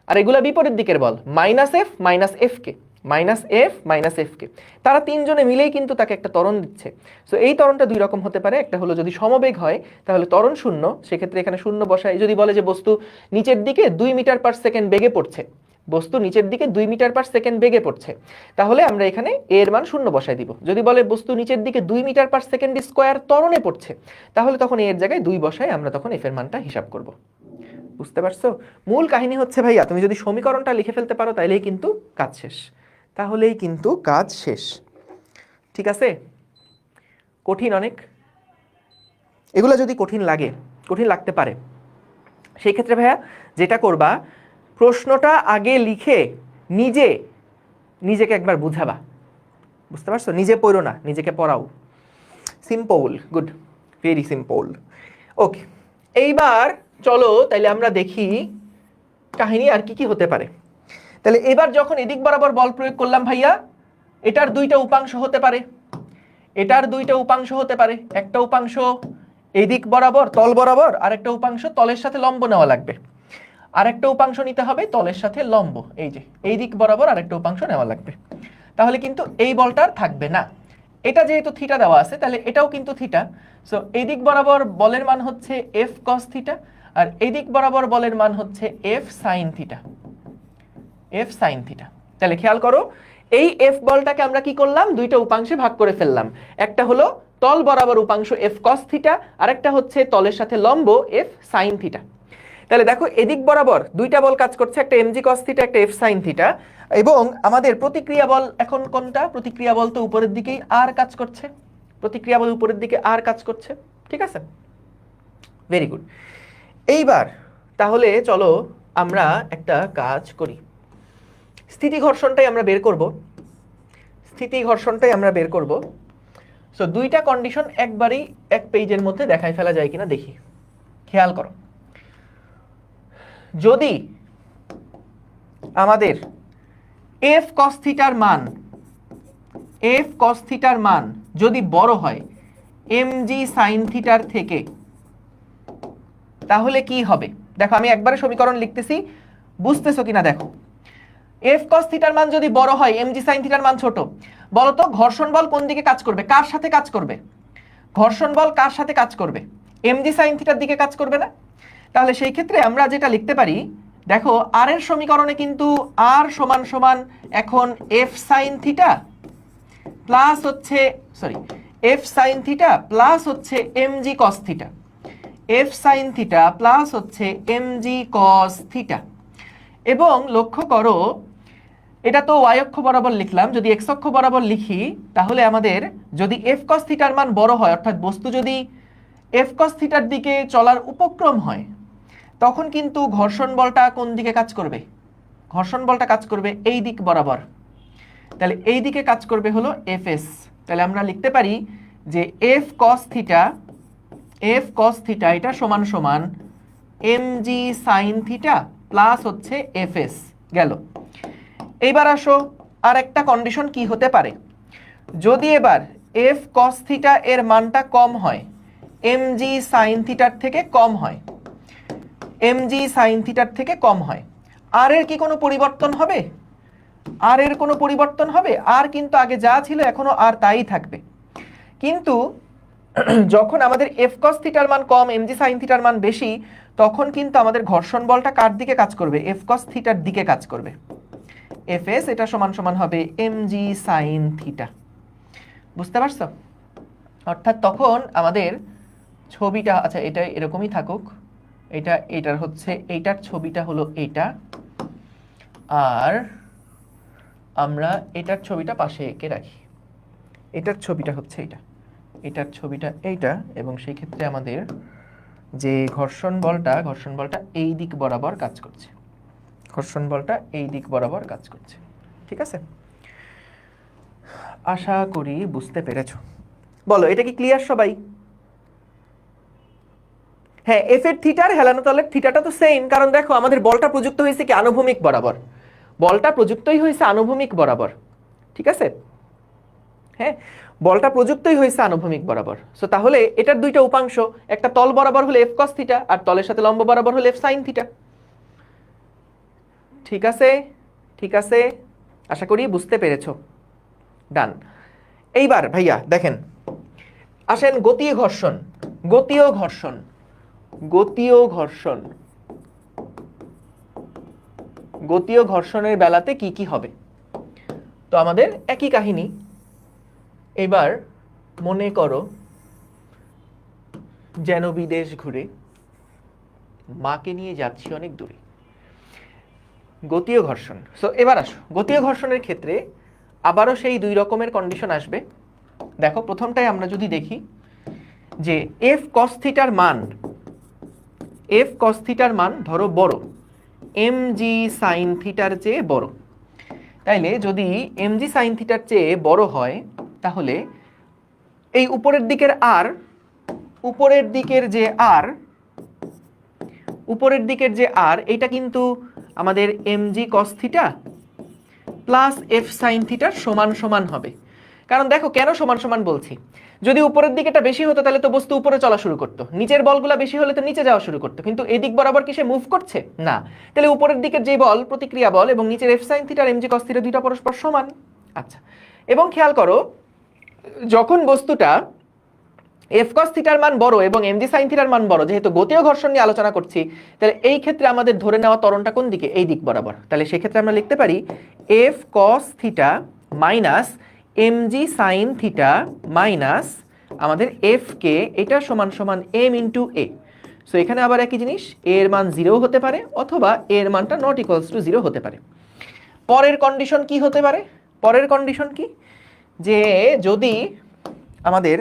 আর এগুলা বিপরীত দিকের বল, মাইনাস এফ মাইনাস এফ কে, মাইনাস এফ মাইনাস এফ কে, তারা তিনজনে মিলেই কিন্তু তাকে একটা ত্বরণ দিচ্ছে। সো এই ত্বরণটা দুই রকম হতে পারে। একটা হলো যদি সমবেগ হয় তাহলে ত্বরণ শূন্য, সেক্ষেত্রে এখানে শূন্য বসায়। যদি বলে যে বস্তু নিচের দিকে 2 মিটার পার সেকেন্ড বেগে পড়ছে, বস্তু নিচের দিকে 2 মিটার পার সেকেন্ড বেগে পড়ছে, তাহলে আমরা এখানে এর মান শূন্য বসাই দিব। যদি বলে বস্তু নিচের দিকে 2 মিটার পার সেকেন্ড স্কোয়ার ত্বরণে পড়ছে, তাহলে তখন এর জায়গায় 2 বসাই আমরা তখন এফ এর মানটা হিসাব করব। বুঝতে পারছো? মূল কাহিনী হচ্ছে ভাইয়া, তুমি যদি সমীকরণটা লিখে ফেলতে পারো তাহলেই কিন্তু কাজ শেষ, তাহলেই কিন্তু কাজ শেষ। ঠিক আছে? কঠিন অনেক, এগুলো যদি কঠিন লাগে, কঠিন লাগতে পারে, সেই ক্ষেত্রে ভাইয়া যেটা করবা, প্রশ্নটা আগে লিখে নিজেকে একবার বুঝাবা। বুঝতে পারছো? নিজে পড়ো না, নিজেকে পড়াও। Simple, good, very simple. Okay, এইবার চলো তাইলে আমরা দেখি কাহিনী আর কি কি হতে পারে। তাহলে এবার যখন এদিক বরাবর বল প্রয়োগ করলাম ভাইয়া, এটার দুইটা উপাংশ হতে পারে, এটার দুইটা উপাংশ হতে পারে। একটা উপাংশ এদিক বরাবর তল বরাবর, আর একটা উপাংশ তলের সাথে লম্ব নেওয়া লাগবে। আরেকটা উপাংশ নিতে হবে তলের সাথে লম্ব, এই যে এই দিক বরাবর আরেকটা উপাংশ নেওয়া লাগবে। তাহলে কিন্তু এই বলটা থাকবে না। এটা যেহেতু থিটা দেওয়া আছে তাহলে এটাও কিন্তু থিটা। সো এই দিক বরাবর বলের মান হচ্ছে এফ কস থিটা, আর এই দিক বরাবর বলের মান হচ্ছে F sine theta, F sine theta. তাহলে খেয়াল করো, এই এফ বলটাকে আমরা কি করলাম? দুইটা উপাংশে ভাগ করে ফেললাম। একটা হলো তল বরাবর উপাংশ এফ কস থিটা, আর একটা হচ্ছে তলের সাথে লম্ব এফ সাইন থিটা। তাহলে দেখো এদিক বরাবর দুইটা বল কাজ করছে, একটা এমজি কস থিটা, একটা এফ সাইন থিটা। এবং আমাদের প্রতিক্রিয়া বল এখন কোনটা? প্রতিক্রিয়া বল তো উপরের দিকেই আর কাজ করছে, প্রতিক্রিয়া বল উপরের দিকে আর কাজ করছে। ঠিক আছে, ভেরি গুড। এইবার তাহলে চলো আমরা একটা কাজ করি, স্থিতি ঘর্ষণটাই আমরা বের করব। স্থিতি ঘর্ষণটাই আমরা বের করব। সো দুইটা কন্ডিশন একবারই এক পেজের মধ্যে দেখাই ফেলা যায় কিনা দেখি। খেয়াল করো, যদি আমাদের এফ কস থিটার মান যদি বড় হয় এমজি সাইন থিটার থেকে, তাহলে কি হবে? দেখো আমি একবারে সমীকরণ লিখতেছি, বুঝতেছো কিনা দেখো। এফ কস থিটার মান যদি বড় হয় এমজি সাইন থিটার মান ছোট, বলতো ঘর্ষণ বল কোন দিকে কাজ করবে, কার সাথে কাজ করবে? ঘর্ষণ বল কার সাথে কাজ করবে? এমজি সাইন থিটার দিকে কাজ করবে না? তাহলে সেই ক্ষেত্রে আমরা যেটা লিখতে পারি, দেখো আর এর সমীকরণে কিন্তু আর সমান সমান এখন এফ সাইন থিটা প্লাস হচ্ছে এফ সাইন থিটা প্লাস হচ্ছে MG cos theta, F sign theta plus হচ্ছে এমজি কস থিটা। এবং লক্ষ্য করো, এটা তো ওয়াই অক্ষ বরাবর লিখলাম, যদি এক্স অক্ষ বরাবর লিখি তাহলে আমাদের যদি এফ কস থিটার মান বড় হয়, অর্থাৎ বস্তু যদি এফ কস থিটার দিকে চলার উপক্রম হয়, তখন কিন্তু ঘর্ষণ বলটা কোন দিকে কাজ করবে? ঘর্ষণ বলটা কাজ করবে এই দিক বরাবর। তাহলে এই দিকে কাজ করবে হলো এফ এস। তাহলে আমরা লিখতে পারি যে এফ কস থিটা এটা সমান সমান এমজি সাইন থিটা প্লাস হচ্ছে এফ এস গেল। এইবার আসো আর একটা কন্ডিশন কি হতে পারে, যদি এবার এফ কস থিটা এর মানটা কম হয়, এমজি সাইন থিটার থেকে কম হয়, এমজি সাইন থিটার থেকে কম হয়, আর এর কি কোনো পরিবর্তন হবে? আর এর কোনো পরিবর্তন হবে? আর কিন্তু আগে যা ছিল এখনো আর তাই থাকবে। কিন্তু যখন আমাদের এফ কস থিটার মান কম, এমজি সাইন থিটার মান বেশি, তখন কিন্তু আমাদের ঘর্ষণ বলটা কার দিকে কাজ করবে? এফ কস থিটার দিকে কাজ করবে। এফ এস এটা সমান সমান হবে এমজি সাইন থিটা। বুঝতে পারছো? অর্থাৎ তখন আমাদের ছবিটা, আচ্ছা এটা এরকমই থাকুক, এটার হচ্ছে এইটার ছবিটা হলো এইটা, আর আমরা এটার ছবিটা পাশে এঁকে রাখি। এটার ছবিটা হচ্ছে এইটা, এটার ছবিটা এইটা, এবং সেই ক্ষেত্রে আমাদের যে ঘর্ষণ বলটা এই দিক বরাবর কাজ করছে, ঘর্ষণ বলটা এই দিক বরাবর কাজ করছে। ঠিক আছে, আশা করি বুঝতে পেরেছো। বলো এটা কি ক্লিয়ার সবাই? হ্যাঁ, এফ এর থিটার হেলানো তলের থিটাটা তো সেম, কারণ দেখো আমাদের বলটা প্রযুক্ত হয়েছে কি আনুভূমিক বরাবর, বলটা প্রযুক্তই হয়েছে আনুভূমিক বরাবর। ঠিক আছে, হ্যাঁ বলটা প্রযুক্তই হয়েছে আনুভূমিক বরাবর। সো তাহলে এটার দুইটা উপাংশ, একটা তল বরাবর হলে এফ কস থিটা, আর তলের সাথে লম্ব বরাবর হলে এফ সাইন থিটা। ঠিক আছে, ঠিক আছে, আশা করি বুঝতে পেরেছো। ডান। এইবার ভাইয়া দেখেন, আসেন গতীয় ঘর্ষণ। গতীয় ঘর্ষণ, গতীয় ঘর্ষণ, গতীয় ঘর্ষণের বেলাতে কি কি হবে? তো আমাদের একই কাহিনী। এবার মনে করো যেন বিদেশ ঘুরে মাকে নিয়ে যাচ্ছি অনেক দূরে। গতীয় ঘর্ষণ। সো এবার আসো, গতীয় ঘর্ষণের ক্ষেত্রে আবারও সেই দুই রকমের কন্ডিশন আসবে। দেখো প্রথমটাই আমরা যদি দেখি যে এফ কস থিটার মান ধরো বড়, এমজি সাইন থিটার চেয়ে বড়। তাইলে যদি এমজি সাইন থিটার চেয়ে বড় হয়, তাহলে এই উপরের দিকের যে আর এটা কিন্তু আমাদের MG cos theta plus F sine থিটার সমান সমান হবে। কারণ দেখো কেন সমান সমান বলছি, যদি উপরের দিকেটা বেশি হতো তাহলে তো বস্তু উপরে চলা শুরু করতো, নিচের বলগুলা বেশি হলে তো নিচে যাওয়া শুরু করতো, কিন্তু এদিক বরাবর কি সে মুভ করছে না? তাহলে উপরের দিকের যে বল প্রতিক্রিয়া বল এবং নিচের এফ সাইন থিটা আর এমজি কস থিটা দুইটা পরস্পর সমান। আচ্ছা, এবং খেয়াল করো যখন বস্তুটা এফ কস থিটার মান বড় এবং এমজি সাইন থিটার মান বড়, যেহেতু গতীয় ঘর্ষণ নিয়ে আলোচনা করছি, তাহলে এই ক্ষেত্রে আমাদের ধরে নেওয়া ত্বরণটা কোন দিকে? এই দিক বরাবর। তাহলে সেই ক্ষেত্রে আমরা লিখতে পারি F cos theta minus M G sine theta minus আমাদের এফ কে, এটা সমান সমান এম ইন্টু এ। সো এখানে আবার একই জিনিস, এ এর মান 0 হতে পারে অথবা এ এর মানটা নট ইকুয়ালস টু 0 হতে পারে। পরের কন্ডিশন কি হতে পারে? পরের কন্ডিশন কি, যে যদি আমাদের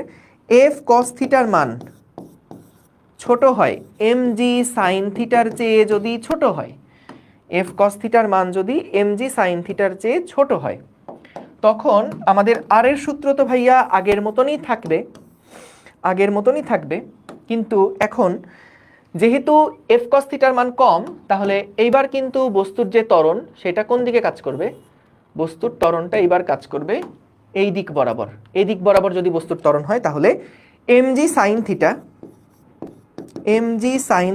এফ কস থিটার মান ছোট হয় mg sin থিটার চেয়ে যদি ছোট হয়, f cos থিটার মান যদি mg sin থিটার চেয়ে ছোট হয়, তখন আমাদের আর এর সূত্র তো ভাইয়া আগের মতনই থাকবে, কিন্তু এখন যেহেতু f cos থিটার মান কম, তাহলে এইবার কিন্তু বস্তুর যে ত্বরণ সেটা কোন দিকে কাজ করবে? বস্তুর ত্বরণটা এবার কাজ করবে এই দিক বরাবর। এই দিক বরাবর যদি বস্তুর ত্বরণ হয়, তাহলে mg sin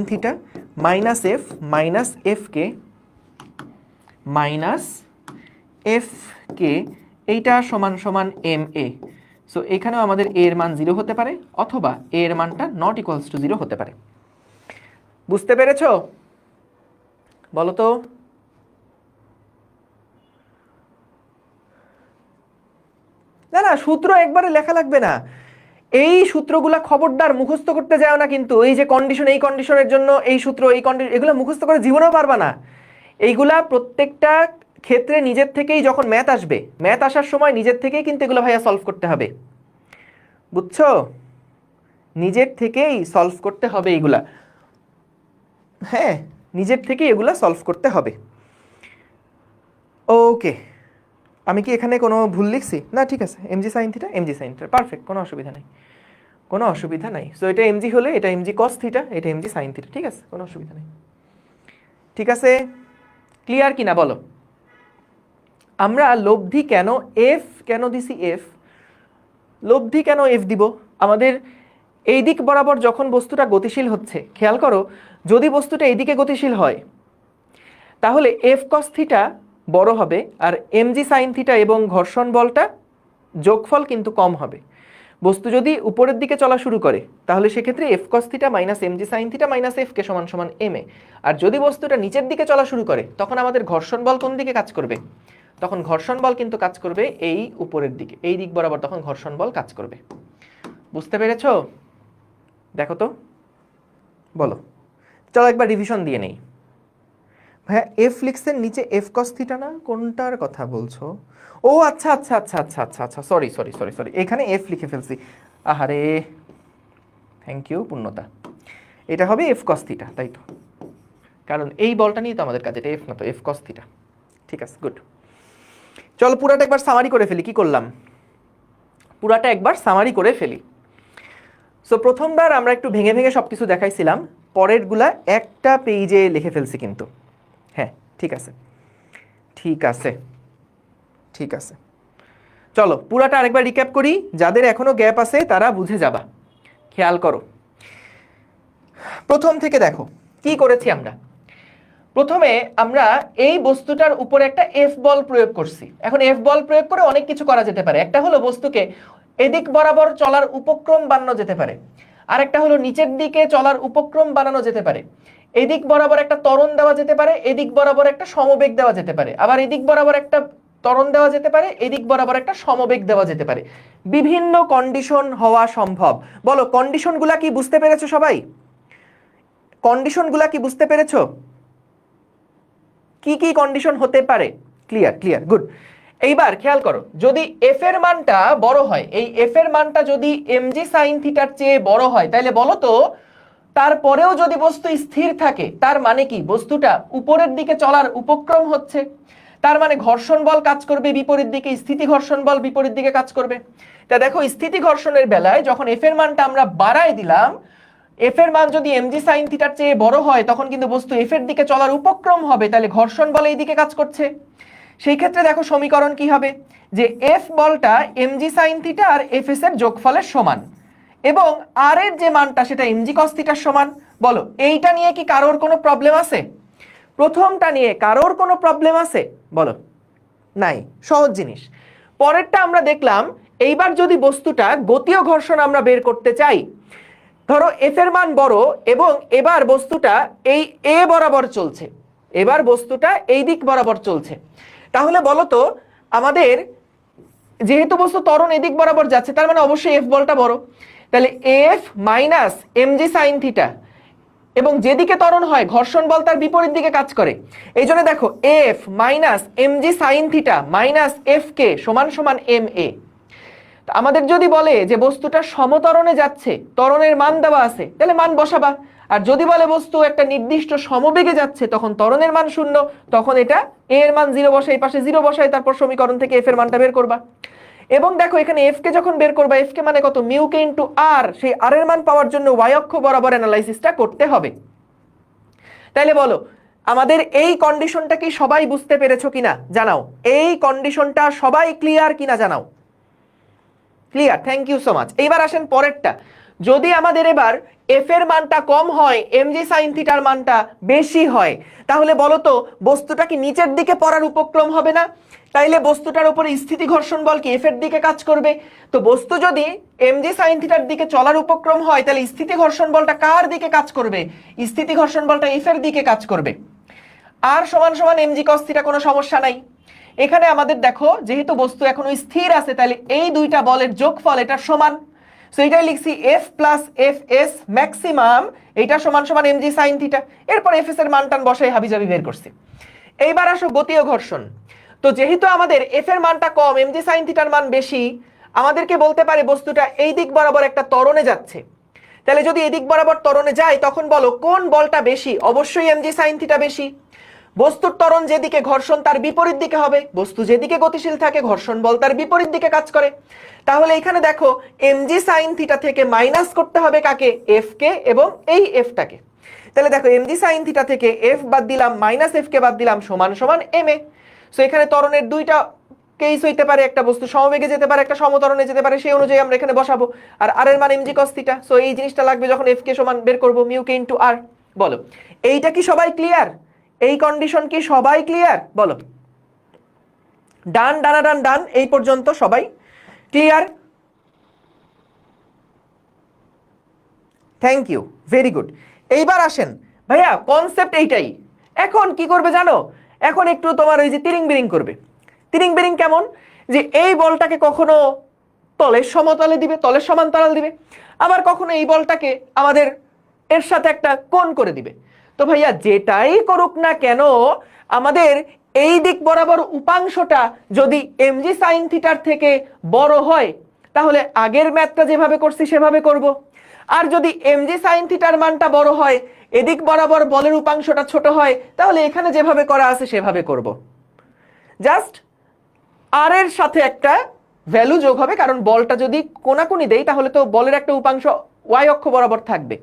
theta minus f কে মাইনাস f কে এইটা সমান সমান ma। সো এখানেও আমাদের a এর মান 0 হতে পারে, অথবা a এর মানটা নট ইকুয়ালস টু 0 হতে পারে। বুঝতে পেরেছো? বলো তো। না সূত্র একবারে লেখা লাগবে না, এই সূত্রগুলা খবরদার মুখস্থ করতে যাও না, কিন্তু এই যে কন্ডিশন, এই কন্ডিশনের জন্য এই সূত্র, এই কন্ডিশন, এগুলো মুখস্থ করে জীবনেও পারবা না। এইগুলা প্রত্যেকটা ক্ষেত্রে নিজের থেকেই, যখন ম্যাথ আসবে, ম্যাথ আসার সময় নিজের থেকেই কিন্তু এগুলো ভাইয়া সলভ করতে হবে, বুঝছো? নিজের থেকেই সলভ করতে হবে এইগুলা, হ্যাঁ, নিজের থেকেই এগুলা সলভ করতে হবে। ওকে, আমি কি এখানে কোনো ভুল লিখছি? না, ঠিক আছে, mg sin থিটা পারফেক্ট, কোনো অসুবিধা নাই। সো এটা mg হলে এটা mg cos থিটা, এটা mg sin থিটা, ঠিক আছে, কোনো অসুবিধা নেই। ঠিক আছে, ক্লিয়ার কিনা বলো? আমরা লব্ধি কেন দিছি লব্ধি কেন f দিব? আমাদের এই দিক বরাবর যখন বস্তুটা গতিশীল হচ্ছে, খেয়াল করো, যদি বস্তুটা এইদিকে গতিশীল হয়, তাহলে f cos থিটা বড় হবে, আর mg sin থিটা এবং ঘর্ষণ বলটা যোগফল কিন্তু কম হবে। বস্তু যদি উপরের দিকে চলা শুরু করে, তাহলে সেক্ষেত্রে f cos theta minus mg sin theta minus f কে সমান সমান ma। আর যদি বস্তুটা নিচের দিকে চলা শুরু করে, তখন আমাদের ঘর্ষণ বল কোন দিকে কাজ করবে? তখন ঘর্ষণ বল কিন্তু কাজ করবে এই উপরের দিকে, এই দিক বরাবর তখন ঘর্ষণ বল কাজ করবে। বুঝতে পেরেছো? দেখো তো, বলো। চলো একবার রিভিশন দিয়ে নেই। ভাইয়া f লিখছেন নিচে f cos থিটা না, কোনটার কথা বলছো? ও আচ্ছা, সরি, এখানে f লিখে ফেলছি, আহারে, থ্যাংক ইউ পূর্ণতা। এটা হবে f cos থিটা, তাই তো? কারণ এই বলটা নিয়ে তো আমাদের কাজ, এটা f না তো, f cos থিটা। ঠিক আছে, গুড। চলো পুরাটা একবার সামারি করে ফেলি। কি করলাম? পুরাটা একবার সামারি করে ফেলি। সো প্রথমবার আমরা একটু ভেঙে ভেঙে সবকিছু দেখাইছিলাম, পরেরগুলা একটা পেজে লিখে ফেলছি কিন্তু। হ্যাঁ, ঠিক আছে। চলো পুরাটা আরেকবার রিক্যাপ করি, যাদের এখনো গ্যাপ আছে তারা বুঝে যাবা। খেয়াল করো, প্রথম থেকে দেখো কি করেছি আমরা। প্রথমে আমরা এই বস্তুটার উপরে একটা এফ বল প্রয়োগ করছি। এখন এফ বল প্রয়োগ করে অনেক কিছু করা যেতে পারে। একটা হলো বস্তুকে এদিক বরাবর চলার উপক্রম বানানো যেতে পারে, আর একটা হলো নিচের দিকে চলার উপক্রম বানানো যেতে পারে। এদিক বরাবর একটা ত্বরণ দেওয়া যেতে পারে, এদিক বরাবর একটা সমবেগ দেওয়া যেতে পারে, আবার এদিক বরাবর একটা ত্বরণ দেওয়া যেতে পারে, এদিক বরাবর একটা সমবেগ দেওয়া যেতে পারে। বিভিন্ন কন্ডিশন হওয়া সম্ভব। বলো, কন্ডিশনগুলা কি বুঝতে পেরেছো সবাই? কন্ডিশনগুলা কি বুঝতে পেরেছো? কি কি কন্ডিশন হতে পারে? Clear, good. এইবার খেয়াল করো, যদি এফ এর মানটা বড় হয়, এই এফ এর মানটা যদি এমজি সাইন থিটার চেয়ে বড় হয়, তাহলে বলো তো, তারপরেও যদি বস্তু স্থির থাকে, তার মানে কি? বস্তুটা উপরের দিকে চলার উপক্রম হচ্ছে, তার মানে ঘর্ষণ বল কাজ করবে বিপরীত দিকে, স্থিতি ঘর্ষণ বল বিপরীত দিকে কাজ করবে। তা দেখো, স্থিতি ঘর্ষণের বেলায় যখন এফ এর মানটা আমরা বাড়ায় দিলাম, এফ এর মান যদি এমজি সাইন থিটার চেয়ে বড় হয়, তখন কিন্তু বস্তু এফ এর দিকে চলার উপক্রম হবে, তাহলে ঘর্ষণ বল এই দিকে কাজ করছে। সেই ক্ষেত্রে দেখো সমীকরণ কি হবে, যে এফ বলটা এমজি সাইন থিটা আর এফ এস এর যোগফলের সমান, এবং আর এর যে মানটা সেটা এমজি কস থিটার সমান। বলো, এইটা নিয়ে কি কারোর কোনো প্রবলেম আছে? প্রথমটা নিয়ে কারোর কোনো প্রবলেম আছে? বলো, নাই, সহজ জিনিস। পরেরটা আমরা দেখলাম, এইবার যদি বস্তুটা গতীয় ঘর্ষণ আমরা বের করতে চাই, ধরো এফ এর মান বড় এবং এবার বস্তুটা এই এ বরাবর চলছে, এবার বস্তুটা এই দিক বরাবর চলছে, তাহলে বলো তো, আমাদের যেহেতু বস্তু ত্বরণ এদিক বরাবর যাচ্ছে, তার মানে অবশ্যই এফ বলটা বড়, তাহলে F minus M G sine theta, এবং যেদিকে ত্বরণ হয় ঘর্ষণ বল তার বিপরীত দিকে কাজ করে। এই জন্য দেখো, F minus M G sine theta minus F কে সমান সমান এম এ। তো আমাদের যদি বলে যে বস্তুটা সমতরণে যাচ্ছে, ত্বরণের মান দেওয়া আছে, তাহলে মান বসাবা। আর যদি বলে বস্তু একটা নির্দিষ্ট সমবেগে যাচ্ছে, তখন ত্বরণের মান 0, তখন এটা a এর মান 0 বসাই, পাশে 0 বসাই, তারপর সমীকরণ থেকে f এর মানটা বের করবা। এবং দেখো এখানে f কে যখন বের করবা, f কে মানে কত, মিউ কে ইনটু r, সেই r এর মান পাওয়ার জন্য y অক্ষ বরাবর অ্যানালাইসিসটা করতে হবে। তাইলে বলো আমাদের এই কন্ডিশনটা কি সবাই বুঝতে পেরেছো কিনা জানাও, এই কন্ডিশনটা সবাই ক্লিয়ার কিনা জানাও। Clear, thank you so much. এইবার আসেন পরেরটা। যদি আমাদের এবার f এর মানটা কম হয়, mg sin থিটার মানটা বেশি হয়, তাহলে বলো তো বস্তুটা কি নিচের দিকে পড়ার উপক্রম হবে না? তাইলে বস্তুটার উপরে স্থিতি ঘর্ষণ বল কি f এর দিকে কাজ করবে? তো বস্তু যদি mg sin থিটার দিকে চলার উপক্রম হয়, তাহলে স্থিতি ঘর্ষণ বলটা কার দিকে কাজ করবে? স্থিতি ঘর্ষণ বলটা f এর দিকে কাজ করবে। আর সমান সমান mg cos থিটা, কোনো সমস্যা নাই। এখানে আমাদের দেখো যেহেতু বস্তু এখনো স্থির আছে, তাহলে এই দুইটা বলের যোগফল এটা সমান। সো এটাই লিখছি f প্লাস fs ম্যাক্সিমাম, এটা সমান সমান mg sin থিটা। এরপর fs এর মান টান বসাই হাবিজাবি বের করছি। এইবার আসো গতীয় ঘর্ষণ। তো যেহেতু আমাদের f এর মানটা কম, mg sin থিটার মান বেশি, আমাদেরকে বলতে পারে বস্তুটা এই দিক বরাবর একটা ত্বরণে যাচ্ছে। তাহলে যদি এদিক বরাবর ত্বরণে যায়, তখন বলো কোন বলটা বেশি? অবশ্যই mg sin থিটা বেশি। বস্তুর ত্বরণ যেদিকে, ঘর্ষণ তার বিপরীত দিকে হবে। বস্তু যেদিকে গতিশীল থাকে, ঘর্ষণ বল তার বিপরীত দিকে কাজ করে। তাহলে এখানে দেখো mg sin থিটা থেকে মাইনাস করতে হবে কাকে? f কে এবং এই f টাকে। তাহলে দেখো mg sin থিটা থেকে f বাদ দিলাম, মাইনাস f কে বাদ দিলাম, সমান সমান ma। সো এখানে ত্বরণের দুইটা কেস হইতে পারে, একটা বস্তু সমবেগে যেতে পারে, একটা সমত্বরণে যেতে পারে, সেই অনুযায়ী আমরা এখানে বসাবো। আর r এর মান mg cos থিটা। সো এই জিনিসটা লাগবে যখন f কে সমান বের করব মিউ কে ইনটু r। বলো এইটা কি সবাই ক্লিয়ার? এই কন্ডিশন কি সবাই ক্লিয়ার? বলো ডান, ডানা ডান, ডান, এই পর্যন্ত সবাই clear? Thank you, very good. এইবার আসেন ভাইয়া, কনসেপ্ট এইটাই। এখন কি করবে জানো? এখন একটু তোমার ওই যে তিরিং বিরিং করবে। তিরিং বিরিং কেমন? যে এই বলটাকে কখনো তলের সমতলে দিবে, তলের সমান্তরাল দিবে, আবার কখনো এই বলটাকে আমাদের এর সাথে একটা কোণ করে দিবে। তো ভাইয়া যেটাই করুক না কেন, আমাদের এই দিক বরাবর উপাংশটা যদি mg sin থিটার থেকে বড় হয়, তাহলে আগের ম্যাথটা যেভাবে করছি সেভাবে করব। আর যদি mg sin থিটার মানটা বড় হয়, এদিক বরাবর বলের উপাংশটা ছোট হয়, তাহলে এখানে যেভাবে করা আছে সেভাবে করব। জাস্ট আর এর সাথে একটা ভ্যালু যোগ হবে, কারণ বলটা যদি কোনাকুনি দেই, তাহলে তো বলের একটা উপাংশ y অক্ষ বরাবর থাকবে।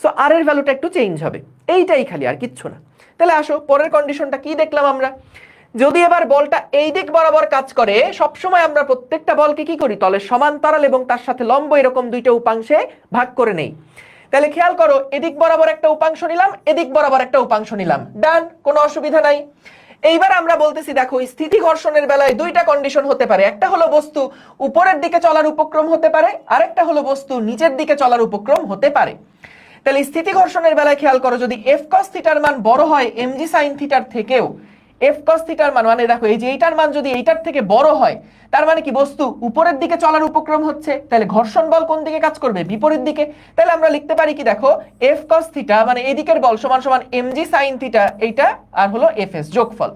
সো আর এর ভ্যালুটা একটু চেঞ্জ হবে, এইটাই খালি, আর কিচ্ছু না। তাহলে আসো পরের কন্ডিশনটা কি দেখলাম আমরা। যদি এবার বলটা এই দিক বরাবর কাজ করে, সবসময় আমরা প্রত্যেকটা বলকে কি করি? তলের সমান্তরাল এবং তার সাথে লম্ব এরকম দুইটা উপাংশে ভাগ করে নেই। তাহলে খেয়াল করো, এদিক বরাবর একটা উপাংশ নিলাম, এদিক বরাবর একটা উপাংশ নিলাম, ডান, কোনো অসুবিধা নাই। এইবার আমরা বলতেছি দেখো স্থিতি ঘর্ষণের বেলায় দুইটা কন্ডিশন হতে পারে। একটা হলো বস্তু উপরের দিকে চলার উপক্রম হতে পারে, আরেকটা হলো বস্তু নিচের দিকে চলার উপক্রম হতে পারে। তাহলে স্থিতি ঘর্ষণের বেলায় খেয়াল করো, যদি f cos থিটার মান বড় হয় mg sin থিটার থেকেও, f cos থিটার মান মানে দেখো এই যে এইটার মান যদি এইটার থেকে বড় হয়, তার মানে কি বস্তু উপরের দিকে চলার উপক্রম হচ্ছে, তাহলে ঘর্ষণ বল কোন দিকে কাজ করবে? বিপরীত দিকে। তাহলে আমরা লিখতে পারি কি দেখো, f cos থিটা মানে এদিকের বল সমান সমান mg sin থিটা, এইটা আর হলো fs যোগফল।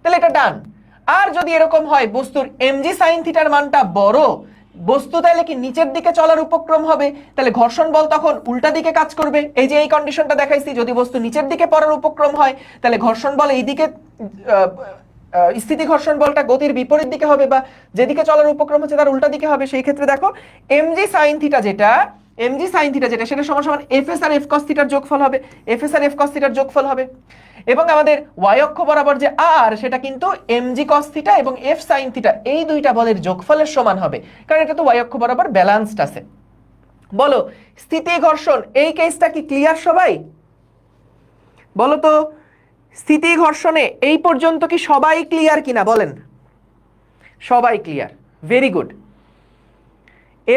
তাহলে এটা ডান। আর যদি এরকম হয় বস্তুর mg sin থিটার মানটা বড়, বস্তু তাহলে কি নিচের দিকে চলার উপক্রম হবে, তাহলে ঘর্ষণ বল তখন উল্টা দিকে কাজ করবে। এই যে এই কন্ডিশনটা দেখাইছি, যদি বস্তু নিচের দিকে পড়ার উপক্রম হয়, তাহলে ঘর্ষণ বল এই দিকে, স্থিতি ঘর্ষণ বলটা গতির বিপরীত দিকে হবে, বা যেদিকে চলার উপক্রম হচ্ছে তার উল্টা দিকে হবে। সেই ক্ষেত্রে দেখো mg sin থিটা যেটা, mg sin থিটা যেটা, সেটা সমান সমান fs আর f cos থিটার যোগফল হবে, fs আর f cos থিটার যোগফল হবে। এবং আমাদের y অক্ষ বরাবর যে r, সেটা কিন্তু mg cos থিটা এবং f sin থিটা, এই দুইটা বলের যোগফলের সমান হবে, কারণ এটা তো y অক্ষ বরাবর ব্যালেন্সড আছে। বলো স্থিতি ঘর্ষণ এই কেসটা কি ক্লিয়ার সবাই? বলো তো স্থিতি ঘর্ষণে এই পর্যন্ত কি সবাই ক্লিয়ার কিনা বলেন? সবাই clear, very good.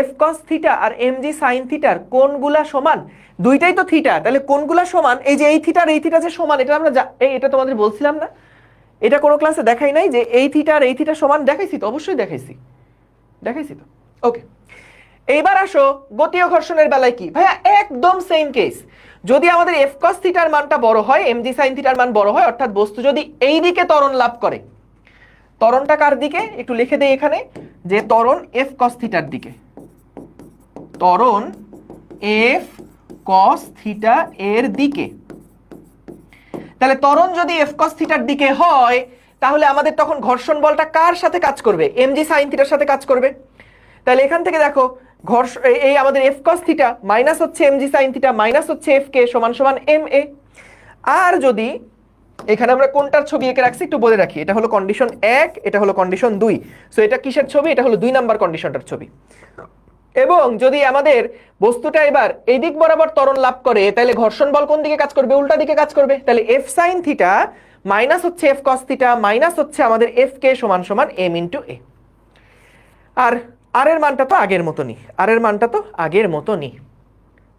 f cos theta আর mg sin থিটার কোণগুলা সমান, দুইটাই তো থিটা, তাহলে কোণগুলা সমান। এই যে এই থিটা আর এই থিটা যে সমান, এটা আমরা এটা তোমাদের বলছিলাম না? এটা কোনো ক্লাসে দেখাই নাই যে এই থিটা আর এই থিটা সমান? দেখাইছি তো, অবশ্যই দেখাইছি, দেখাইছি তো। ওকে, এইবার আসো গতীয় ঘর্ষণের বেলায় কি ভাইয়া, একদম সেম কেস। যদি আমাদের f cos থিটার মানটা বড় হয়, mg sin থিটার মান বড় হয়, অর্থাৎ বস্তু যদি এই দিকে ত্বরণ লাভ করে, ত্বরণটা কার দিকে একটু লিখে দেই এখানে, যে ত্বরণ এফ কস থিটার দিকে, ত্বরণ এফ কস থিটা এর দিকে। তাহলে ত্বরণ যদি এফ কস থিটার দিকে হয় তাহলে আমাদের তখন ঘর্ষণ বলটা কার সাথে কাজ করবে? এমজি সাইন থিটার সাথে কাজ করবে। তাহলে এখান থেকে দেখো এই আমাদের এফ কস থিটা মাইনাস হচ্ছে এমজি সাইন থিটা মাইনাস হচ্ছে এফ কে সমান সমান এম এ। আর যদি এখানে আমরা কোনটার ছবি এঁকে রাখছি একটু বলে রাখি, এটা হলো কন্ডিশন 1, এটা হলো কন্ডিশন 2। সো এটা কিসের ছবি? এটা হলো 2 নাম্বার কন্ডিশনটার ছবি। এবং যদি আমাদের বস্তুটা এবার এই দিক বরাবর ত্বরণ লাভ করে তাহলে ঘর্ষণ বল কোন দিকে কাজ করবে? উল্টা দিকে কাজ করবে। তাহলে এফ সাইন থিটা মাইনাস হচ্ছে এফ কস থিটা মাইনাস হচ্ছে আমাদের এফ কে সমান সমান এম ইন্টু এ। আর আর এর মানটা তো আগের মতনই, আর এর মানটা তো আগের মতনই।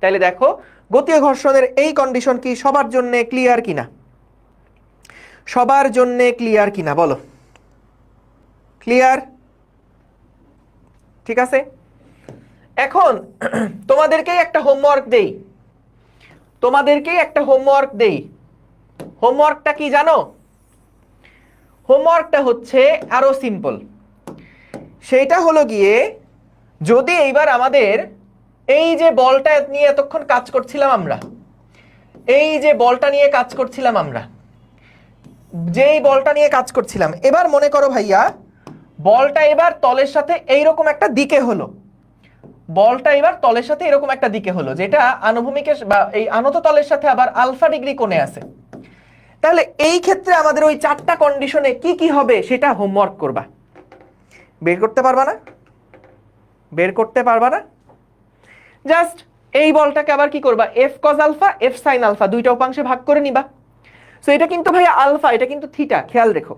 তাহলে দেখো গতীয় ঘর্ষণের এই কন্ডিশন কি সবার জন্য ক্লিয়ার কিনা? সবার জন্য ক্লিয়ার কিনা বলো? ক্লিয়ার? ঠিক আছে। এখন তোমাদেরকেই একটা হোমওয়ার্ক দেই, হোমওয়ার্কটা কি জানো? হোমওয়ার্কটা হচ্ছে আরো সিম্পল। সেইটা হলো গিয়ে যদি এইবার আমাদের এই যে বলটা নিয়ে এতক্ষণ কাজ করছিলাম আমরা, এই যে বলটা নিয়ে কাজ করছিলাম আমরা, যেই বলটা নিয়ে কাজ করছিলাম, এবার মনে করো ভাইয়া বলটা এবার তলের সাথে এইরকম একটা দিকে হলো, বলটা এবার তলের সাথে এরকম একটা দিকে হলো যেটা আনুভূমিকের বা এই আনত তলের সাথে আবার আলফা ডিগ্রি কোণে আছে। তাহলে এই ক্ষেত্রে আমাদের ওই 4টা কন্ডিশনে কি কি হবে সেটা হোমওয়ার্ক করবা। বের করতে পারবা না? বের করতে পারবা না? জাস্ট এই বলটাকে আবার কি করবা? F cos alpha F sine alpha দুইটা উপাংশে ভাগ করে নিবা। সো এটা কিন্তু ভাইয়া আলফা, এটা কিন্তু থিটা, খেয়াল রেখো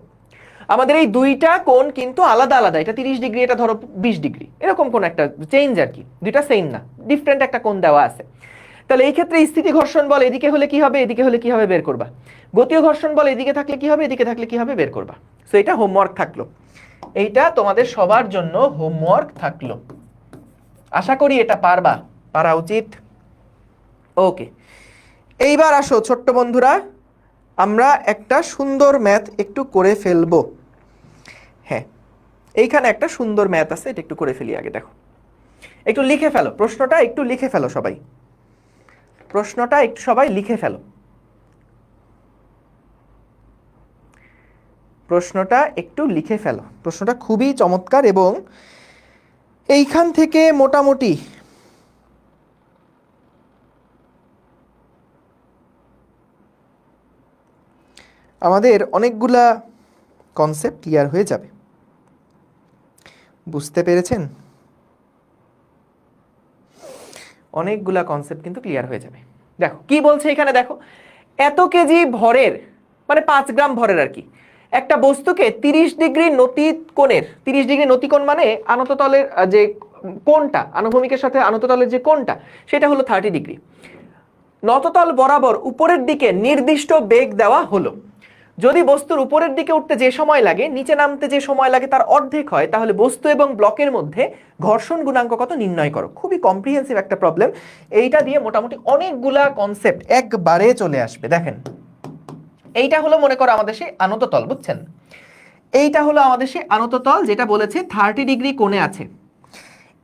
আমাদের এই দুইটা কোণ কিন্তু আলাদা আলাদা। এটা 30 ডিগ্রি, এটা ধরো 20 ডিগ্রি, এরকম কোন একটা চেঞ্জ আর কি, দুইটা সেম না, ডিফারেন্ট একটা কোণ দেওয়া আছে। তাহলে এই ক্ষেত্রে স্থিতি ঘর্ষণ বল এদিকে হলে কি হবে, এদিকে হলে কি হবে বের করবা। গতীয় ঘর্ষণ বল এদিকে থাকলে কি হবে, এদিকে থাকলে কি হবে বের করবা। সো এটা হোমওয়ার্ক থাকলো, এইটা তোমাদের সবার জন্য হোমওয়ার্ক থাকলো। আশা করি এটা পারবা, পারা উচিত। ওকে, এইবার আসো ছোট্ট বন্ধুরা, আমরা একটা সুন্দর ম্যাথ একটু করে ফেলবো। হ্যাঁ, এইখানে একটা সুন্দর ম্যাথ আছে, এটা একটু করে ফেলি আগে। দেখো একটু লিখে ফেলো প্রশ্নটা, একটু লিখে ফেলো সবাই, প্রশ্নটা একটু সবাই লিখে ফেলো, প্রশ্নটা একটু লিখে ফেলো। প্রশ্নটা খুবই চমৎকার এবং এইখান থেকে মোটামুটি আমাদের অনেকগুলা কনসেপ্ট ক্লিয়ার হয়ে যাবে। বুঝতে পেরেছেন? অনেকগুলা কনসেপ্ট কিন্তু ক্লিয়ার হয়ে যাবে। দেখো কি বলছে এখানে, দেখো এত কেজি ভরের মানে 5 গ্রাম ভরের আর কি একটা বস্তুকে 30 ডিগ্রি নতিকোণের, 30 ডিগ্রি নতিকোণ মানে আনততলের যে কোণটা, আনুভূমিকের সাথে আনততলের যে কোণটা সেটা হলো 30 ডিগ্রি, নততল বরাবর উপরের দিকে নির্দিষ্ট বেগ দেওয়া হলো। যদি বস্তুর উপরের দিকে উঠতে যে সময় লাগে নিচে নামতে যে সময় লাগে তার অর্ধেক হয়, তাহলে বস্তু এবং ব্লকের মধ্যে ঘর্ষণ গুণাঙ্ক কত নির্ণয় করো। খুবই কম্প্রিহেন্সিভ একটা প্রবলেম, এইটা দিয়ে মোটামুটি অনেকগুলা কনসেপ্ট একবারে চলে আসবে। দেখেন এইটা হলো মনে করো আমাদের সেই আনত তল, বুঝছেন? এইটা হলো আমাদের সেই আনত তল যেটা বলেছে 30 ডিগ্রি কোণে আছে।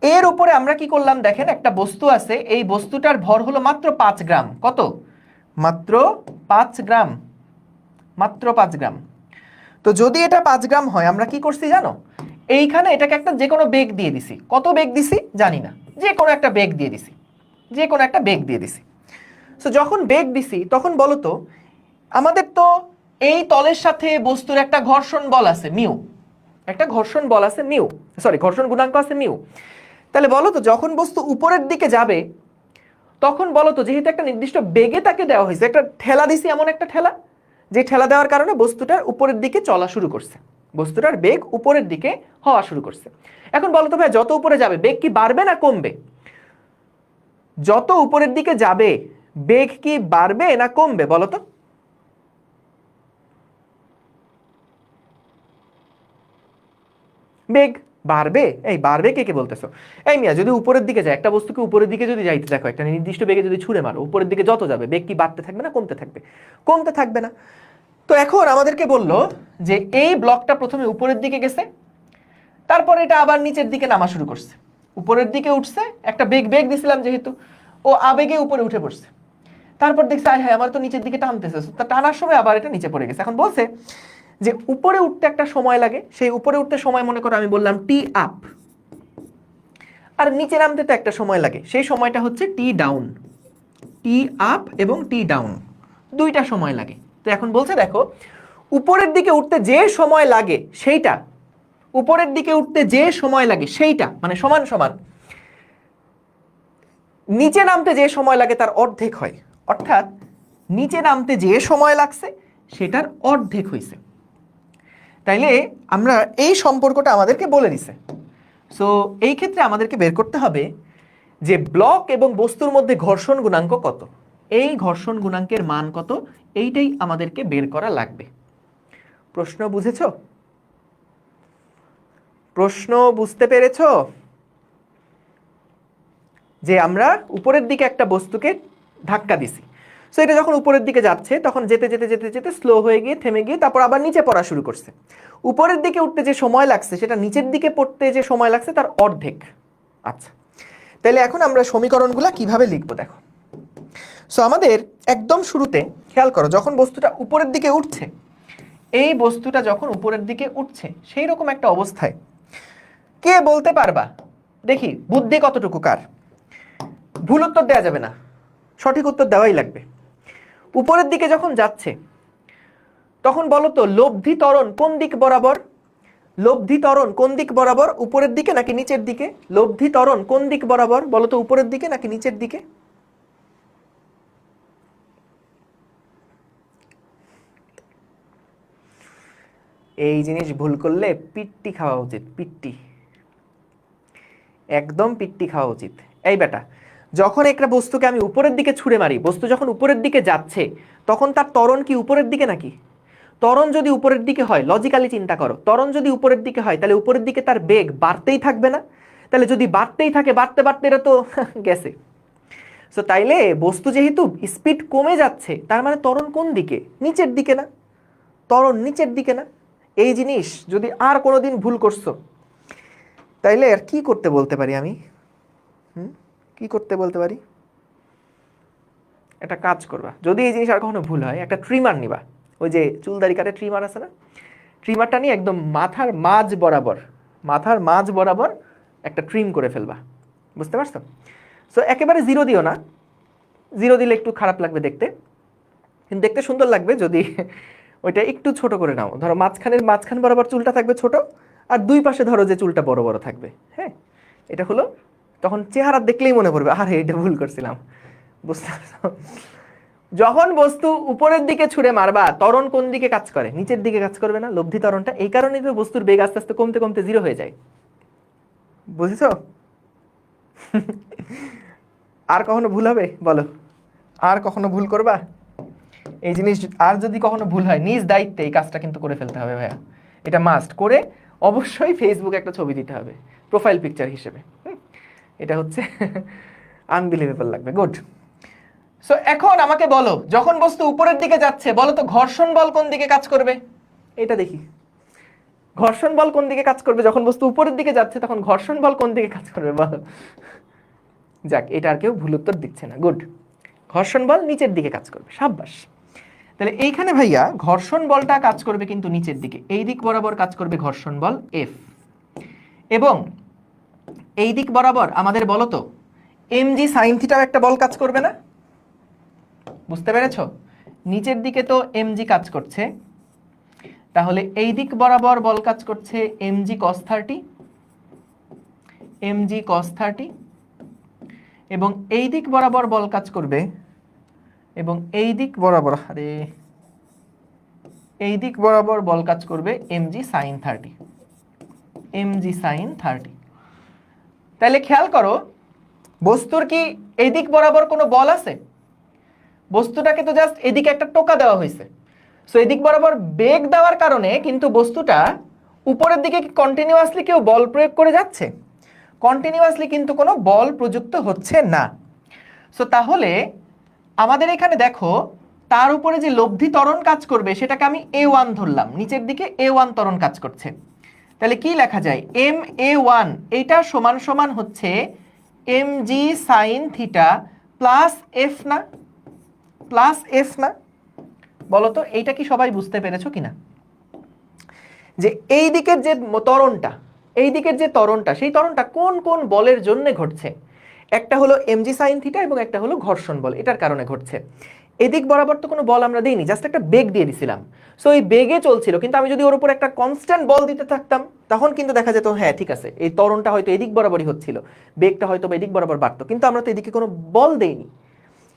এর উপরে আমরা কি করলাম দেখেন, একটা বস্তু আছে, এই বস্তুটার ভর হলো মাত্র 5 গ্রাম। কত? মাত্র 5 গ্রাম, মাত্র 5 গ্রাম। তো যদি এটা 5 গ্রাম হয় আমরা কি করছি জানো, এইখানে এটাকে একটা যে কোনো বেগ দিয়ে দিছি। কত বেগ দিছি জানি না, যে কোনো একটা বেগ দিয়ে দিছি, যে কোনো একটা বেগ দিয়ে দিছি। সো যখন বেগ দিছি তখন বলো তো আমাদের তো এই তলের সাথে বস্তুর একটা ঘর্ষণ বল আছে মিউ, একটা ঘর্ষণ বল আছে মিউ, সরি ঘর্ষণ গুণাঙ্ক আছে মিউ। তাহলে বলো তো যখন বস্তু উপরের দিকে যাবে তখন বলো তো যেহেতু একটা নির্দিষ্ট বেগে তাকে দেওয়া হয়েছে, একটা ঠেলা দিছি, এমন একটা ঠেলা যে ঠেলা দেওয়ার কারণে বস্তুটার উপরের দিকে চলা শুরু করছে, বস্তুটার বেগ উপরের দিকে হওয়া শুরু করছে। এখন বলো তো ভাই যত উপরে যাবে বেগ কি বাড়বে না কমবে? যত উপরের দিকে যাবে বেগ কি বাড়বে না কমবে বলো তো? বেগ বাড়বে। এই বাড়বে কে কে বলতেছো? এই মিয়া যদি উপরের দিকে যায়, একটা বস্তুকে উপরের দিকে যদি যাইতে দেখো, একটা নির্দিষ্ট বেগে যদি ছুঁড়ে মারো, উপরের দিকে যত যাবে বেগ কি বাড়তে থাকবে না কমতে থাকবে? কমতে থাকবে না। তো এখন আমাদেরকে বললো যে এই ব্লকটা প্রথমে উপরের দিকে গেছে, তারপর এটা আবার নিচের দিকে নামা শুরু করছে, উপরের দিকে উঠছে, একটা বেগ দিছিলাম যেহেতু, ও আবেগে উপরে উঠে পড়ছে। তারপর দেখছে আয় হায় আমার তো নিচের দিকে টানতেছে, তা টানার সময় আবার এটা নিচে পড়ে গেছে। এখন বলছে যে উপরে উঠতে একটা সময় লাগে, সেই উপরে উঠতে সময় মনে করো আমি বললাম টি আপ, আর নিচে নামতে তো একটা সময় লাগে, সেই সময়টা হচ্ছে টি ডাউন। টি আপ এবং টি ডাউন দুইটা সময় লাগে। তো এখন বলছে দেখো উপরের দিকে উঠতে যে সময় লাগে সেইটা, উপরের দিকে উঠতে যে সময় লাগে সেইটা মানে সমান সমান নিচে নামতে যে সময় লাগে তার অর্ধেক হয়। অর্থাৎ নিচে নামতে যে সময় লাগছে সেটার অর্ধেক হয়েছে। তাইলে আমরা এই সম্পর্কটা আমাদেরকে বলে দিছে। সো এই ক্ষেত্রে আমাদেরকে বের করতে হবে যে ব্লক এবং বস্তুর মধ্যে ঘর্ষণ গুণাঙ্ক কত, এই ঘর্ষণ গুণাঙ্কের মান কত, এইটাই আমাদেরকে বের করা লাগবে। প্রশ্ন বুঝেছো? প্রশ্ন বুঝতে পেরেছো? যে আমরা উপরের দিকে একটা বস্তুকে ধাক্কা দিছি, সো এটা যখন উপরের দিকে যাচ্ছে তখন যেতে যেতে যেতে যেতে স্লো হয়ে গিয়ে থেমে গিয়ে তারপর আবার নিচে পড়া শুরু করছে। উপরের দিকে উঠতে যে সময় লাগছে সেটা নিচের দিকে পড়তে যে সময় লাগছে তার অর্ধেক। আচ্ছা, তাহলে এখন আমরা সমীকরণগুলো কিভাবে লিখবো দেখো। সো আমাদের একদম শুরুতে খেয়াল করো, যখন বস্তুটা উপরের দিকে উঠছে, এই বস্তুটা যখন উপরের দিকে উঠছে সেই রকম একটা অবস্থায় কে বলতে পারবা, দেখি বুদ্ধি কতটুকু কার, ভুল উত্তর দেওয়া যাবে না, সঠিক উত্তর দেওয়াই লাগবে। উপরের দিকে যখন যাচ্ছে তখন বলো তো লব্ধি ত্বরণ কোন দিক বরাবর, লব্ধি ত্বরণ কোন দিক বরাবর, উপরের দিকে নাকি নিচের দিকে? লব্ধি ত্বরণ কোন দিক বরাবর বলো তো, উপরের দিকে নাকি নিচের দিকে? এই জিনিস ভুল করলে পিট্টি খাওয়া উচিত, পিট্টি, একদম পিট্টি খাওয়া উচিত। এই বেটা, যখন একটা বস্তুকে আমি উপরের দিকে ছুঁড়ে মারি, বস্তু যখন উপরের দিকে যাচ্ছে তখন তার ত্বরণ কি উপরের দিকে নাকি? ত্বরণ যদি উপরের দিকে হয়, লজিক্যালি চিন্তা করো, ত্বরণ যদি উপরের দিকে হয় তাহলে উপরের দিকে তার বেগ বাড়তেই থাকবে না? তাহলে যদি বাড়তেই থাকে, বাড়তে বাড়তে এটা তো গেছে। সো তাইলে বস্তু যেহেতু স্পিড কমে যাচ্ছে তার মানে ত্বরণ কোন দিকে? নিচের দিকে না? ত্বরণ নিচের দিকে না? এই জিনিস যদি আর কোনোদিন ভুল করছো তাইলে আর কি করতে বলতে পারি আমি? কি করতে বলতে পারি? একটা কাজ করবা, যদি এই জিনিস আর কখনো ভুল হয়, একটা ট্রিমার নিবা, ওই যে চুলদারি কাটে ট্রিমার আছে না, ট্রিমারটা নিয়ে একদম মাথার মাঝ বরাবর একটা ট্রিম করে ফেলবা। বুঝতে পারছো? সো একেবারে জিরো দিও না, জিরো দিলে একটু খারাপ লাগবে দেখতে, কিন্তু দেখতে সুন্দর লাগবে যদি ওইটা একটু ছোট করে নাও। ধরো মাঝখান বরাবর চুলটা থাকবে ছোট, আর দুই পাশে ধরো যে চুলটা বড় বড় থাকবে। হ্যাঁ, এটা হলো তখন চেহারা দেখলেই মনে পড়বে আরে এটা ভুল করছিলাম। বুঝতে পারছো? যখন বস্তু উপরের দিকে ছুঁড়ে মারবা ত্বরণ কোন দিকে কাজ করে? নিচের দিকে কাজ করবে না লব্ধি ত্বরণটা? এই কারণেই তো বস্তুর বেগ আস্তে আস্তে কমতে কমতে জিরো হয়ে যায়। বুঝেছো? আর কখনো ভুল হবে বলো? আর কখনো ভুল করবা? এই জিনিস আর যদি কখনো ভুল হয় নিজ দায়িত্বে এই কাজটা কিন্তু করে ফেলতে হবে ভাইয়া, এটা মাস্ট করে অবশ্যই ফেসবুকে একটা ছবি দিতে হবে প্রোফাইল পিকচার হিসেবে। এটা হচ্ছে আনবিলিভেবল লাগবে। গুড। সো এখন আমাকে বলো, যখন বস্তু উপরের দিকে যাচ্ছে বলো তো ঘর্ষণ বল কোন দিকে কাজ করবে? এটা দেখি, ঘর্ষণ বল কোন দিকে কাজ করবে? যখন বস্তু উপরের দিকে যাচ্ছে তখন ঘর্ষণ বল কোন দিকে কাজ করবে বলো? যাক, এটা আর কেউ ভুল উত্তর দিচ্ছে না। গুড, ঘর্ষণ বল নিচের দিকে কাজ করবে, সাব্বাস। তাহলে এইখানে ভাইয়া ঘর্ষণ বলটা কাজ করবে কিন্তু নিচের দিকে, এই দিক বরাবর কাজ করবে ঘর্ষণ বল এফ, এবং এই দিক বরাবর আমাদের বলো তো এমজি সাইন থিটাও একটা বল কাজ করবে না? বুঝতে পেরেছো? নিচের দিকে তো এমজি কাজ করছে, তাহলে এই দিক বরাবর বল কাজ করছে এমজি কস 30, এমজি কস 30, এবং এই দিক বরাবর বল কাজ করবে, এবং এই দিক বরাবর এই দিক বরাবর বল কাজ করবে এমজি সাইন 30, এমজি সাইন 30। তাহলে খেয়াল করো বস্তুর কি এই দিক বরাবর কোনো বল আছে? বস্তুটাকে তো জাস্ট এদিকে একটা টোকা দেওয়া হয়েছে, সো এদিক বরাবর বেগ দেওয়ার কারণে কিন্তু বস্তুটা উপরের দিকে কন্টিনিউয়াসলি কেউ বল প্রয়োগ করে যাচ্ছে? কন্টিনিউয়াসলি কিন্তু কোনো বল প্রযুক্ত হচ্ছে না। সো তাহলে আমাদের এখানে দেখো তার উপরে যে লব্ধি ত্বরণ কাজ করবে সেটাকে আমি A1 ধরলাম, নিচের দিকে A1 ত্বরণ কাজ করছে। তাহলে কি লেখা যায়, এম এ ওয়ান এইটা সমান সমান হচ্ছে M G sine theta plus F না, প্লাস এফ না? বলো তো এইটা কি সবাই বুঝতে পেরেছো কিনা, যে এই দিকের যে ত্বরণটা, এই দিকের যে ত্বরণটা, সেই ত্বরণটা কোন কোন বলের জন্য ঘটছে? একটা হলো এমজি সাইন থিটা এবং একটা হলো ঘর্ষণ বল, এটার কারণে ঘটছে। এদিক বরাবর তো কোনো বল আমরা দিইনি, জাস্ট একটা বেগ দিয়ে দিছিলাম। সো এই বেগে চলছিল, কিন্তু আমি যদি ওর উপর একটা কনস্ট্যান্ট বল দিতে থাকতাম তখন কিন্তু দেখা যেত হ্যাঁ ঠিক আছে, এই ত্বরণটা হয়তো এদিক বরাবরই হচ্ছিল, বেগটা হয়তো বা এদিক বরাবর বাড়তো, কিন্তু আমরা তো এদিকে কোনো বল দেইনি,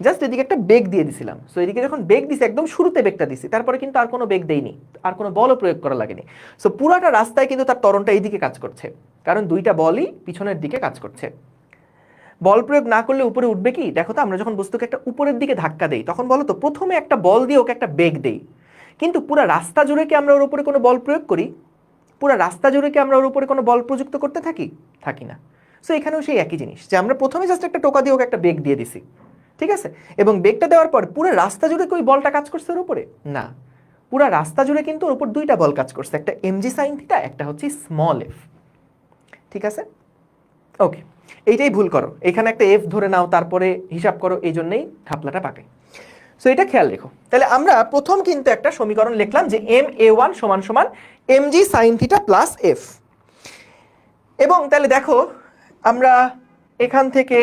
জাস্ট এদিকে একটা বেগ দিয়ে দিছিলাম। সো এদিকে যখন বেগ দিছি, একদম শুরুতে বেগটা দিছি, তারপরে কিন্তু আর কোনো বেগ দেইনি, আর কোনো বলও প্রয়োগ করা লাগেনি। সো পুরাটা রাস্তায় কিন্তু তার ত্বরণটা এইদিকে কাজ করছে, কারণ দুইটা বলই পিছনের দিকে কাজ করছে। বল প্রয়োগ না করলে উপরে উঠবে কি? দেখো তো, আমরা যখন বস্তুকে একটা উপরের দিকে ধাক্কা দেই, তখন বলো তো প্রথমে একটা বল দিয়ে ওকে একটা বেগ দেই, কিন্তু পুরো রাস্তা জুড়ে কি আমরা ওর উপরে কোনো বল প্রয়োগ করি? পুরো রাস্তা জুড়ে কি আমরা ওর উপরে কোনো বল প্রযুক্ত করতে থাকি না। সো এখানেও সেই একই জিনিস, যে আমরা প্রথমে জাস্ট একটা টোকা দিয়ে ওকে একটা বেগ দিয়ে দিছি, ঠিক আছে, এবং বেগটা দেওয়ার পর পুরো রাস্তা জুড়ে কি ওই বলটা কাজ করছে ওর উপরে? না, পুরো রাস্তা জুড়ে কিন্তু ওর উপর দুইটা বল কাজ করছে, একটা এমজি সাইন থিটা, একটা হচ্ছে স্মল এফ। ঠিক আছে, ওকে, এইটাই ভুল করো, এখানে একটা এফ ধরে নাও, তারপরে হিসাব করো, এই জন্যই ঘাপলাটা পাকে। সো এটা খেয়াল রেখো। তাহলে আমরা প্রথম কিন্তু একটা সমীকরণ লিখলাম যে এম এ ওয়ান সমান সমান M G sine theta plus F, এবং তাহলে দেখো আমরা এখান থেকে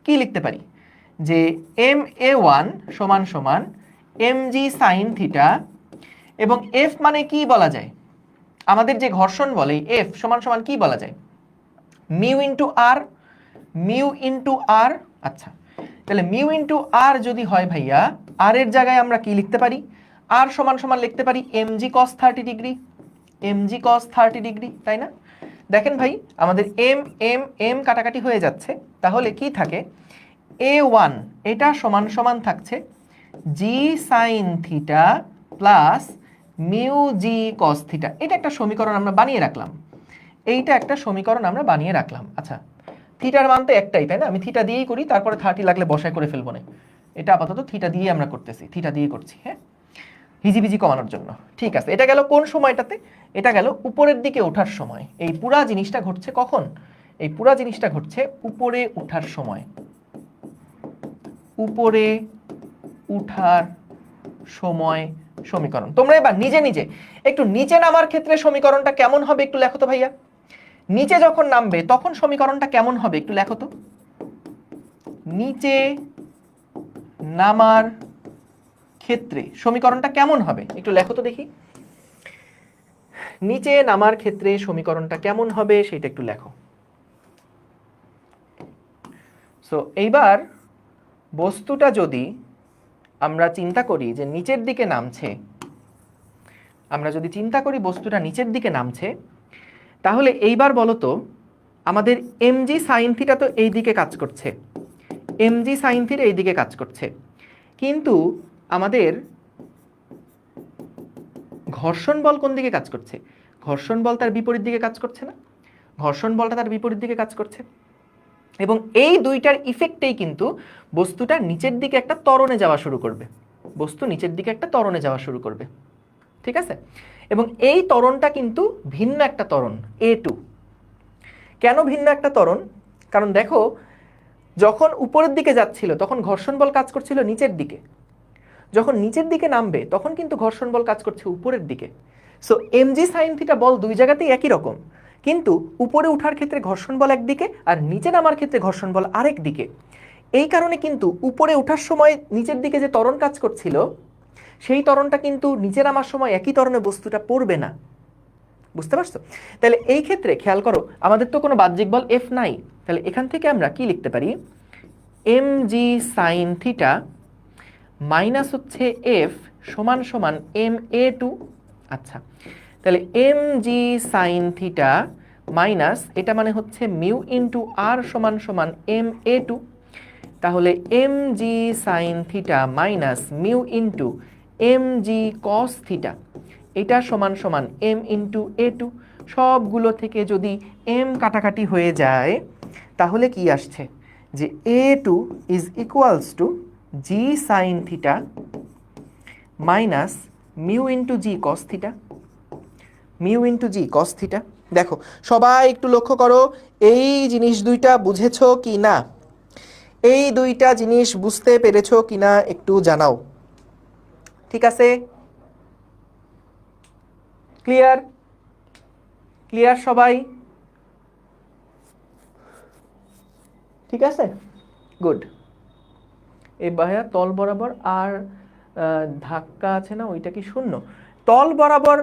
কি লিখতে পারি, যে এম এ ওয়ান সমান সমান এম জি সাইন থিটা, এবং এফ মানে কি বলা যায়, আমাদের যে ঘর্ষণ বলে এফ সমান সমান কি বলা যায়, মিউ ইন্টু আর, মিউ ইন্টু আর। আচ্ছা, তাহলে মিউ ইন্টু আর যদি হয় ভাইয়া, আর এর জায়গায় আমরা কি লিখতে পারি, আর সমান সমান লিখতে পারি এমজি কস 30 ডিগ্রি, এমজি কস 30 ডিগ্রি, তাই না? দেখেন ভাই, আমাদের এম এম এম কাটাকাটি হয়ে যাচ্ছে, তাহলে কি থাকে, এ ওয়ান এটা সমান সমান থাকছে G sine theta plus mu G cos theta. এটা একটা সমীকরণ আমরা বানিয়ে রাখলাম, এইটা একটা সমীকরণ আমরা বানিয়ে রাখলাম। আচ্ছা, থিটার মান তো একটাই, তাই না? আমি থিটা দিয়েই করি, তারপরে 30 লাগলে বসায় করে ফেলবো না, এটা আপাতত থিটা দিয়ে আমরা করতেছি, থিটা দিয়ে করছি, হ্যাঁ, হিজিবিজি কমানোর জন্য। ঠিক আছে, এটা গেল কোন সময়টাতে, এটা গেল উপরের দিকে ওঠার সময়। এই পুরা জিনিসটা ঘটছে কখন, এই পুরা জিনিসটা ঘটছে উপরে উঠার সময়, উপরে উঠার সময় সমীকরণ। তোমরা এবার নিজে নিজে একটু নিচে নামার ক্ষেত্রে সমীকরণটা কেমন হবে একটু লেখো তো ভাইয়া, নিচে যখন নামবে তখন সমীকরণটা কেমন হবে একটু লেখো তো, নিচে নামার ক্ষেত্রে সমীকরণটা কেমন হবে একটু লেখো তো দেখি, নিচে নামার ক্ষেত্রে সমীকরণটা কেমন হবে সেটা একটু লেখো। সো এইবার বস্তুটা যদি আমরা চিন্তা করি যে নিচের দিকে নামছে, আমরা যদি চিন্তা করি বস্তুটা নিচের দিকে নামছে, তাহলে এইবার বলো তো, আমাদের এমজি সাইন থিটা তো এই দিকে কাজ করছে, এমজি সাইন থিটা এই দিকে কাজ করছে, কিন্তু আমাদের ঘর্ষণ বল কোন দিকে কাজ করছে? ঘর্ষণ বল তার বিপরীত দিকে কাজ করছে না? ঘর্ষণ বলটা তার বিপরীত দিকে কাজ করছে, এবং এই দুইটার ইফেক্টেই কিন্তু বস্তুটা নিচের দিকে একটা ত্বরণে যাওয়া শুরু করবে, বস্তু নিচের দিকে একটা ত্বরণে যাওয়া শুরু করবে, ঠিক আছে? এবং এই ত্বরণটা কিন্তু ভিন্ন একটা ত্বরণ, A2। কেন ভিন্ন একটা ত্বরণ? কারণ দেখো, যখন উপরের দিকে যাচ্ছিল তখন ঘর্ষণ বল কাজ করছিল নিচের দিকে, যখন নিচের দিকে নামবে তখন কিন্তু ঘর্ষণ বল কাজ করছে উপরের দিকে। সো এমজি সাইন থিটা বল দুই জায়গাতেই একই রকম, কিন্তু উপরে ওঠার ক্ষেত্রে ঘর্ষণ বল একদিকে আর নিচে নামার ক্ষেত্রে ঘর্ষণ বল আরেক দিকে। এই কারণে কিন্তু উপরে ওঠার সময় নিচের দিকে যে ত্বরণ কাজ করছিল, সেই ত্বরণটা কিন্তু নিচে নামার সময় একই ত্বরণে বস্তুটা পড়বে না। বুঝতে পারছো? তাহলে এই ক্ষেত্রে খেয়াল করো, আমাদের তো কোনো বাহ্যিক বল এফ নাই, তাহলে এখান থেকে আমরা কি লিখতে পারি, M G sine theta minus হচ্ছে এফ সমান সমান এম এ টু। আচ্ছা, তাহলে M G sine theta minus এটা মানে হচ্ছে মিউ ইন্টু আর সমান সমান এম এ টু, তাহলে M G sine theta minus mu into M G cos theta, এটা সমান সমান এম ইন্টু এ টু। সবগুলো থেকে যদি এম কাটাকাটি হয়ে যায়, তাহলে কি আসছে, যে A two is equals to G sine theta minus mu into G cos theta, mu into G cos theta. দেখো সবাই একটু লক্ষ্য করো, এই জিনিস দুইটা বুঝেছো কি না, এই দুইটা জিনিস বুঝতে পেরেছো কি না একটু জানাও। ঠিক আছে, ক্লিয়ার? ক্লিয়ার সবাই? ঠিক আছে, গুড। এই ভাইয়া তল বরাবর আর ধাক্কা আছে না, ওইটা কি শূন্য? তল বরাবর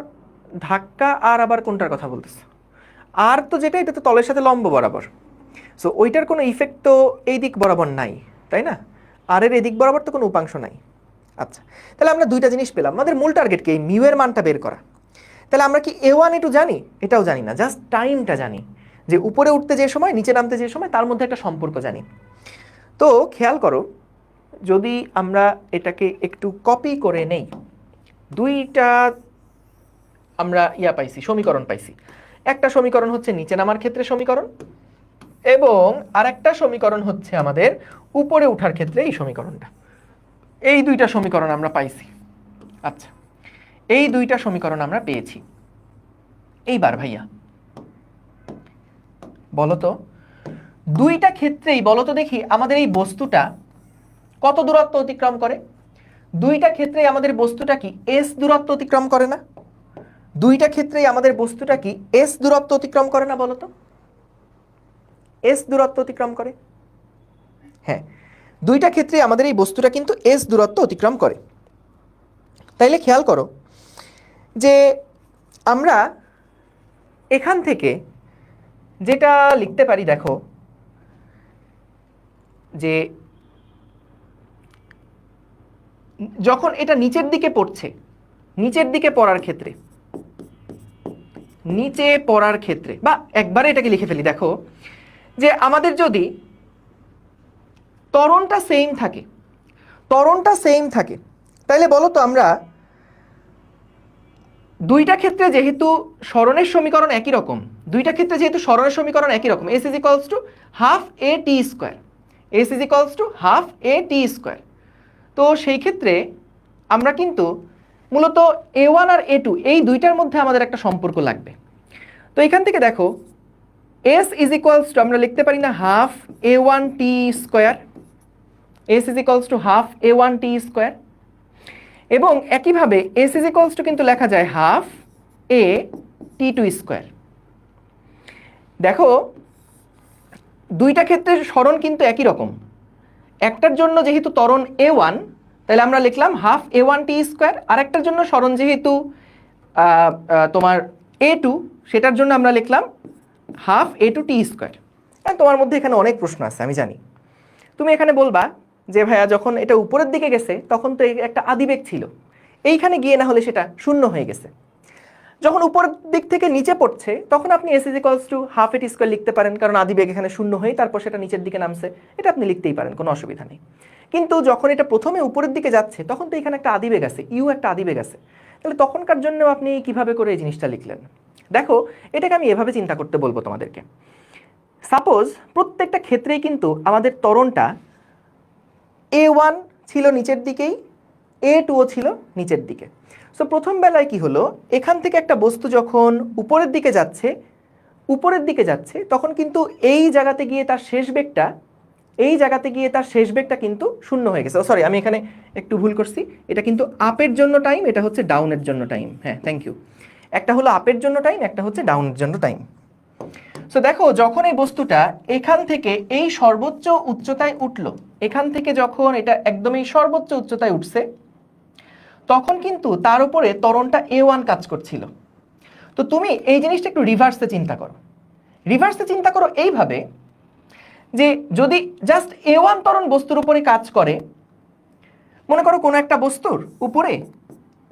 ধাক্কা আর আবার কোনটার কথা বলতেছে? আর তো যেটা, এটা তো তলের সাথে লম্ব বরাবর, সো ওইটার কোনো ইফেক্ট তো এই দিক বরাবর নাই, তাই না? আর এর এদিক বরাবর তো কোনো উপাংশ নাই। আচ্ছা, তাহলে আমরা দুইটা জিনিস পেলাম। আমাদের মূল টার্গেট কি? এই মিউ এর মানটা বের করা। তাহলে আমরা কি a1 a2 জানি? এটাও জানি না, জাস্ট টাইমটা জানি, যে উপরে উঠতে যে সময় নিচে নামতে যে সময় তার মধ্যে একটা সম্পর্ক জানি। তো খেয়াল করো, যদি আমরা এটাকে একটু কপি করে নেই, দুইটা আমরা পাইছি, সমীকরণ পাইছি। একটা সমীকরণ হচ্ছে নিচে নামার ক্ষেত্রে সমীকরণ, এবং আরেকটা সমীকরণ হচ্ছে আমাদের উপরে ওঠার ক্ষেত্রে এই সমীকরণটা। এই দুইটা সমীকরণ আমরা পাইছি। আচ্ছা, এই দুইটা সমীকরণ আমরা পেয়েছি। এইবার ভাইয়া বলতো, দুইটা ক্ষেত্রেই বলতো দেখি আমাদের এই বস্তুটা কত দূরত্ব অতিক্রম করে? দুইটা ক্ষেত্রেই আমাদের বস্তুটা কি এস দূরত্ব অতিক্রম করে না? দুইটা ক্ষেত্রেই আমাদের বস্তুটা কি এস দূরত্ব অতিক্রম করে না বলতো? এস দূরত্ব অতিক্রম করে। হ্যাঁ, দুইটা ক্ষেত্রেই আমাদের এই বস্তুটা কিন্তু এস দূরত্ব অতিক্রম করে। তাইলে খেয়াল করো যে আমরা এখান থেকে যেটা লিখতে পারি, দেখো যে যখন এটা নিচের দিকে পড়ছে, নিচের দিকে পড়ার ক্ষেত্রে, নিচে পড়ার ক্ষেত্রে, বা একবারে এটাকে লিখে ফেলি, দেখো যে আমাদের যদি ত্বরণটা সেম থাকে, ত্বরণটা সেম থাকে, তাহলে বলো তো আমরা দুইটা ক্ষেত্রে যেহেতু সরণের সমীকরণ একই রকম, দুইটা ক্ষেত্রে যেহেতু সরণের সমীকরণ একই রকম, s = হাফ এ টি স্কোয়ার, s = হাফ এ টি স্কোয়ার, তো সেই ক্ষেত্রে আমরা কিন্তু মূলত a1 আর a2 এই দুইটার মধ্যে আমাদের একটা সম্পর্ক লাগবে। তো এখান থেকে দেখো s = আমরা লিখতে পারি না হাফ a1 টি স্কোয়ার, s = হাফ a1 টি স্কোয়ার, এবং একইভাবে s = কিন্তু লেখা যায় হাফ এ টি টু স্কোয়ার। দেখো দুইটা ক্ষেত্রে সরণ কিন্তু একই রকম, একটার জন্য যেহেতু ত্বরণ a1, তাহলে আমরা লিখলাম হাফ a1 টি স্কোয়ার, আরেকটার জন্য সরণ যেহেতু তোমার a2, সেটার জন্য আমরা লিখলাম হাফ a2 টি স্কোয়ার। তোমার মধ্যে এখানে অনেক প্রশ্ন আছে আমি জানি, তুমি এখানে বলবা যে ভাইয়া যখন এটা উপরের দিকে গেছে তখন তো একটা আদিবেগ ছিল, এইখানে গিয়ে না হলে সেটা শূন্য হয়ে গেছে। যখন উপরের দিক থেকে নিচে পড়ছে তখন আপনি s = হাফ এ টি স্কোয়ার লিখতে পারেন, কারণ আদিবেগ এখানে শূন্য হয়ে তারপর সেটা নিচের দিকে নামছে, এটা আপনি লিখতেই পারেন, কোনো অসুবিধা নেই। কিন্তু যখন এটা প্রথমে উপরের দিকে যাচ্ছে তখন তো এখানে একটা আদিবেগ আছে, ইউ একটা আদিবেগ আছে, তাহলে তখনকার জন্য আপনি কিভাবে করে এই জিনিসটা লিখলেন? দেখো এটাকে আমি এভাবে চিন্তা করতে বলবো তোমাদেরকে। সাপোজ প্রত্যেকটা ক্ষেত্রেই কিন্তু আমাদের ত্বরণটা a1 ছিল নিচের দিকেই, a2ও ছিল নিচের দিকে। সো প্রথম বেলায় কি হলো, এখান থেকে একটা বস্তু যখন উপরের দিকে যাচ্ছে, উপরের দিকে যাচ্ছে তখন কিন্তু এই জায়গাতে গিয়ে তার শেষ বেগটা, এই জায়গাতে গিয়ে তার শেষ বেগটা কিন্তু শূন্য হয়ে গেছে। সরি, আমি এখানে একটু ভুল করছি, এটা কিন্তু আপের জন্য টাইম, এটা হচ্ছে ডাউনের জন্য টাইম। হ্যাঁ, থ্যাংক ইউ। একটা হলো আপের জন্য টাইম, একটা হচ্ছে ডাউনের জন্য টাইম। সো দেখো যখন এই বস্তুটা এখান থেকে এই সর্বোচ্চ উচ্চতায় উঠলো, এখান থেকে যখন এটা একদম এই সর্বোচ্চ উচ্চতায় উঠছে, তখন কিন্তু তার উপরে ত্বরণটা a1 কাজ করছিল। তো তুমি এই জিনিসটা একটু রিভার্সে চিন্তা করো, রিভার্সে চিন্তা করো এইভাবে যে যদি জাস্ট a1 ত্বরণ বস্তুর উপরে কাজ করে, মনে করো কোনো একটা বস্তুর উপরে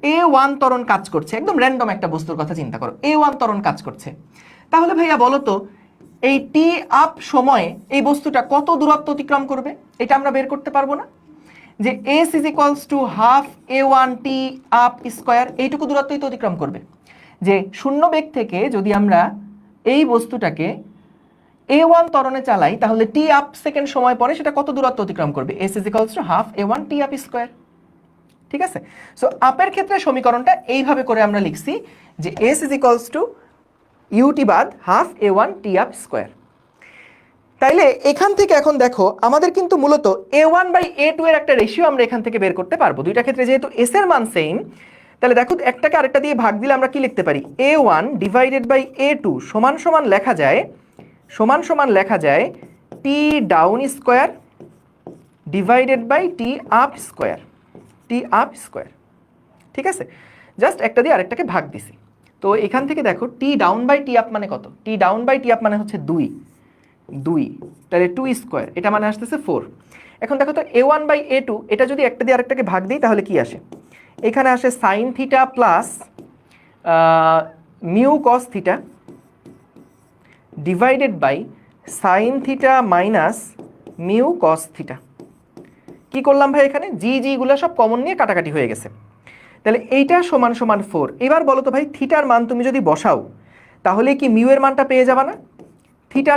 a1 ত্বরণ কাজ করছে, একদম র্যান্ডম একটা বস্তুর কথা চিন্তা করো, a1 ত্বরণ কাজ করছে, তাহলে ভাইয়া বলো তো এই টি আপ সময়ে এই বস্তুটা কত দূরত্ব অতিক্রম করবে? এটা আমরা বের করতে পারবো না যে s = হাফ a1 টি আপ স্কোয়ার, এইটুকু দূরত্বই তো অতিক্রম করবে। যে শূন্য বেগ থেকে যদি আমরা এই বস্তুটাকে a1 ত্বরণে চালাই তাহলে টি আপ সেকেন্ড সময় পরে সেটা কত দূরত্ব অতিক্রম করবে? s = হাফ a1 টি আপ স্কোয়ার। ঠিক আছে, সো আপের ক্ষেত্রে সমীকরণটা এইভাবে করে আমরা লিখছি যে s ইউটি বাদ হাফ A1 টি আপ স্কোয়ার। তাইলে এখান থেকে এখন দেখো আমাদের কিন্তু মূলত A1/A2 এর একটা রেশিও আমরা এখান থেকে বের করতে পারবো। দুইটা ক্ষেত্রে যেহেতু এস এর মান সেম, তাহলে দেখো একটাকে আরেকটা দিয়ে ভাগ দিলে আমরা কি লিখতে পারি, A1 ডিভাইডেড বাই A2 সমান সমান লেখা যায় T down square divided by T up square. ঠিক আছে, জাস্ট একটা দিয়ে আরেকটাকে ভাগ দিছি। তো এখান থেকে দেখো টি ডাউন বাই টি আপ মানে কত, টি ডাউন বাই টি আপ মানে হচ্ছে 2, তাহলে 2 স্কোয়ার, এটা মানে আসতেছে 4। এখন দেখো তো A1/A2 এটা যদি একটা দিয়ে আরেকটাকে ভাগ দিই তাহলে কি আসে, এখানে আসে sine theta plus mu cos theta divided by sine theta minus mu cos theta. কি করলাম ভাই, এখানে জি গুলো সব কমন নিয়ে কাটাকাটি হয়ে গেছে। তাহলে এইটা সমান সমান 4। এবার বলো তো ভাই, থিটার মান তুমি যদি বসাও তাহলে কি মিউ এর মানটা পেয়ে যাবা না? থিটা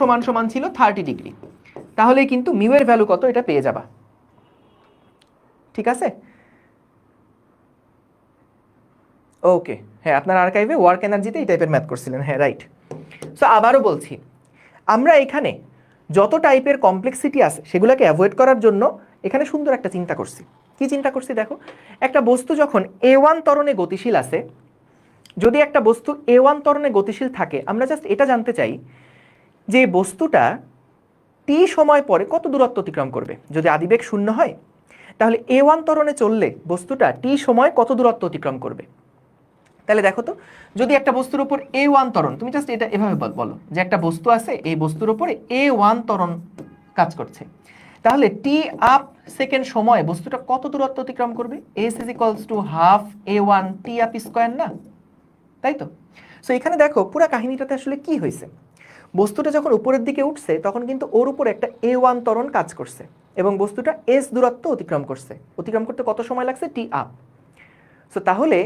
সমান সমান ছিল 30 ডিগ্রি, তাহলে কিন্তু মিউ এর ভ্যালু কত এটা পেয়ে যাবা। ঠিক আছে, ওকে। হ্যাঁ, আপনার আর্কাইভে ওয়ার্ক এনার্জিতে এই টাইপের ম্যাথ করছিলেন, হ্যাঁ রাইট। সো আবারও বলছি, আমরা এখানে যত টাইপের কমপ্লেক্সিটি আছে সেগুলোকে অ্যাভয়েড করার জন্য এখানে সুন্দর একটা চিন্তা করছি। কি চিন্তা করছি দেখো, একটা বস্তু যখন A1 ত্বরণে গতিশীল আছে, যদি একটা বস্তু A1 ত্বরণে গতিশীল থাকে, আমরা জাস্ট এটা জানতে চাই যে বস্তুটা টি সময় পরে কত দূরত্ব অতিক্রম করবে। যদি আদিবেগ 0 হয় তাহলে A1 ত্বরণে চললে বস্তুটা টি সময় কত দূরত্ব অতিক্রম করবে। তাহলে দেখো তো, যদি একটা বস্তুর উপর A1 ত্বরণ, তুমি জাস্ট এটা এভাবে বলো যে একটা বস্তু আছে, এই বস্তুর উপরে A1 ত্বরণ কাজ করছে, তাহলে টি আপ সেকেন্ড সময়ে বস্তুটা কত দূরত্ব অতিক্রম করবে। S = হাফ A1 টি আপ স্কোয়ার না, তাই তো? সো এখানে দেখো পুরো কাহিনীটাতে আসলে কি হয়েছে, বস্তুটা যখন উপরের দিকে উঠছে তখন কিন্তু ওর উপর একটা A1 ত্বরণ কাজ করছে এবং বস্তুটা S দূরত্ব অতিক্রম করতে কত সময় লাগছে, টি আপ। সো তাহলে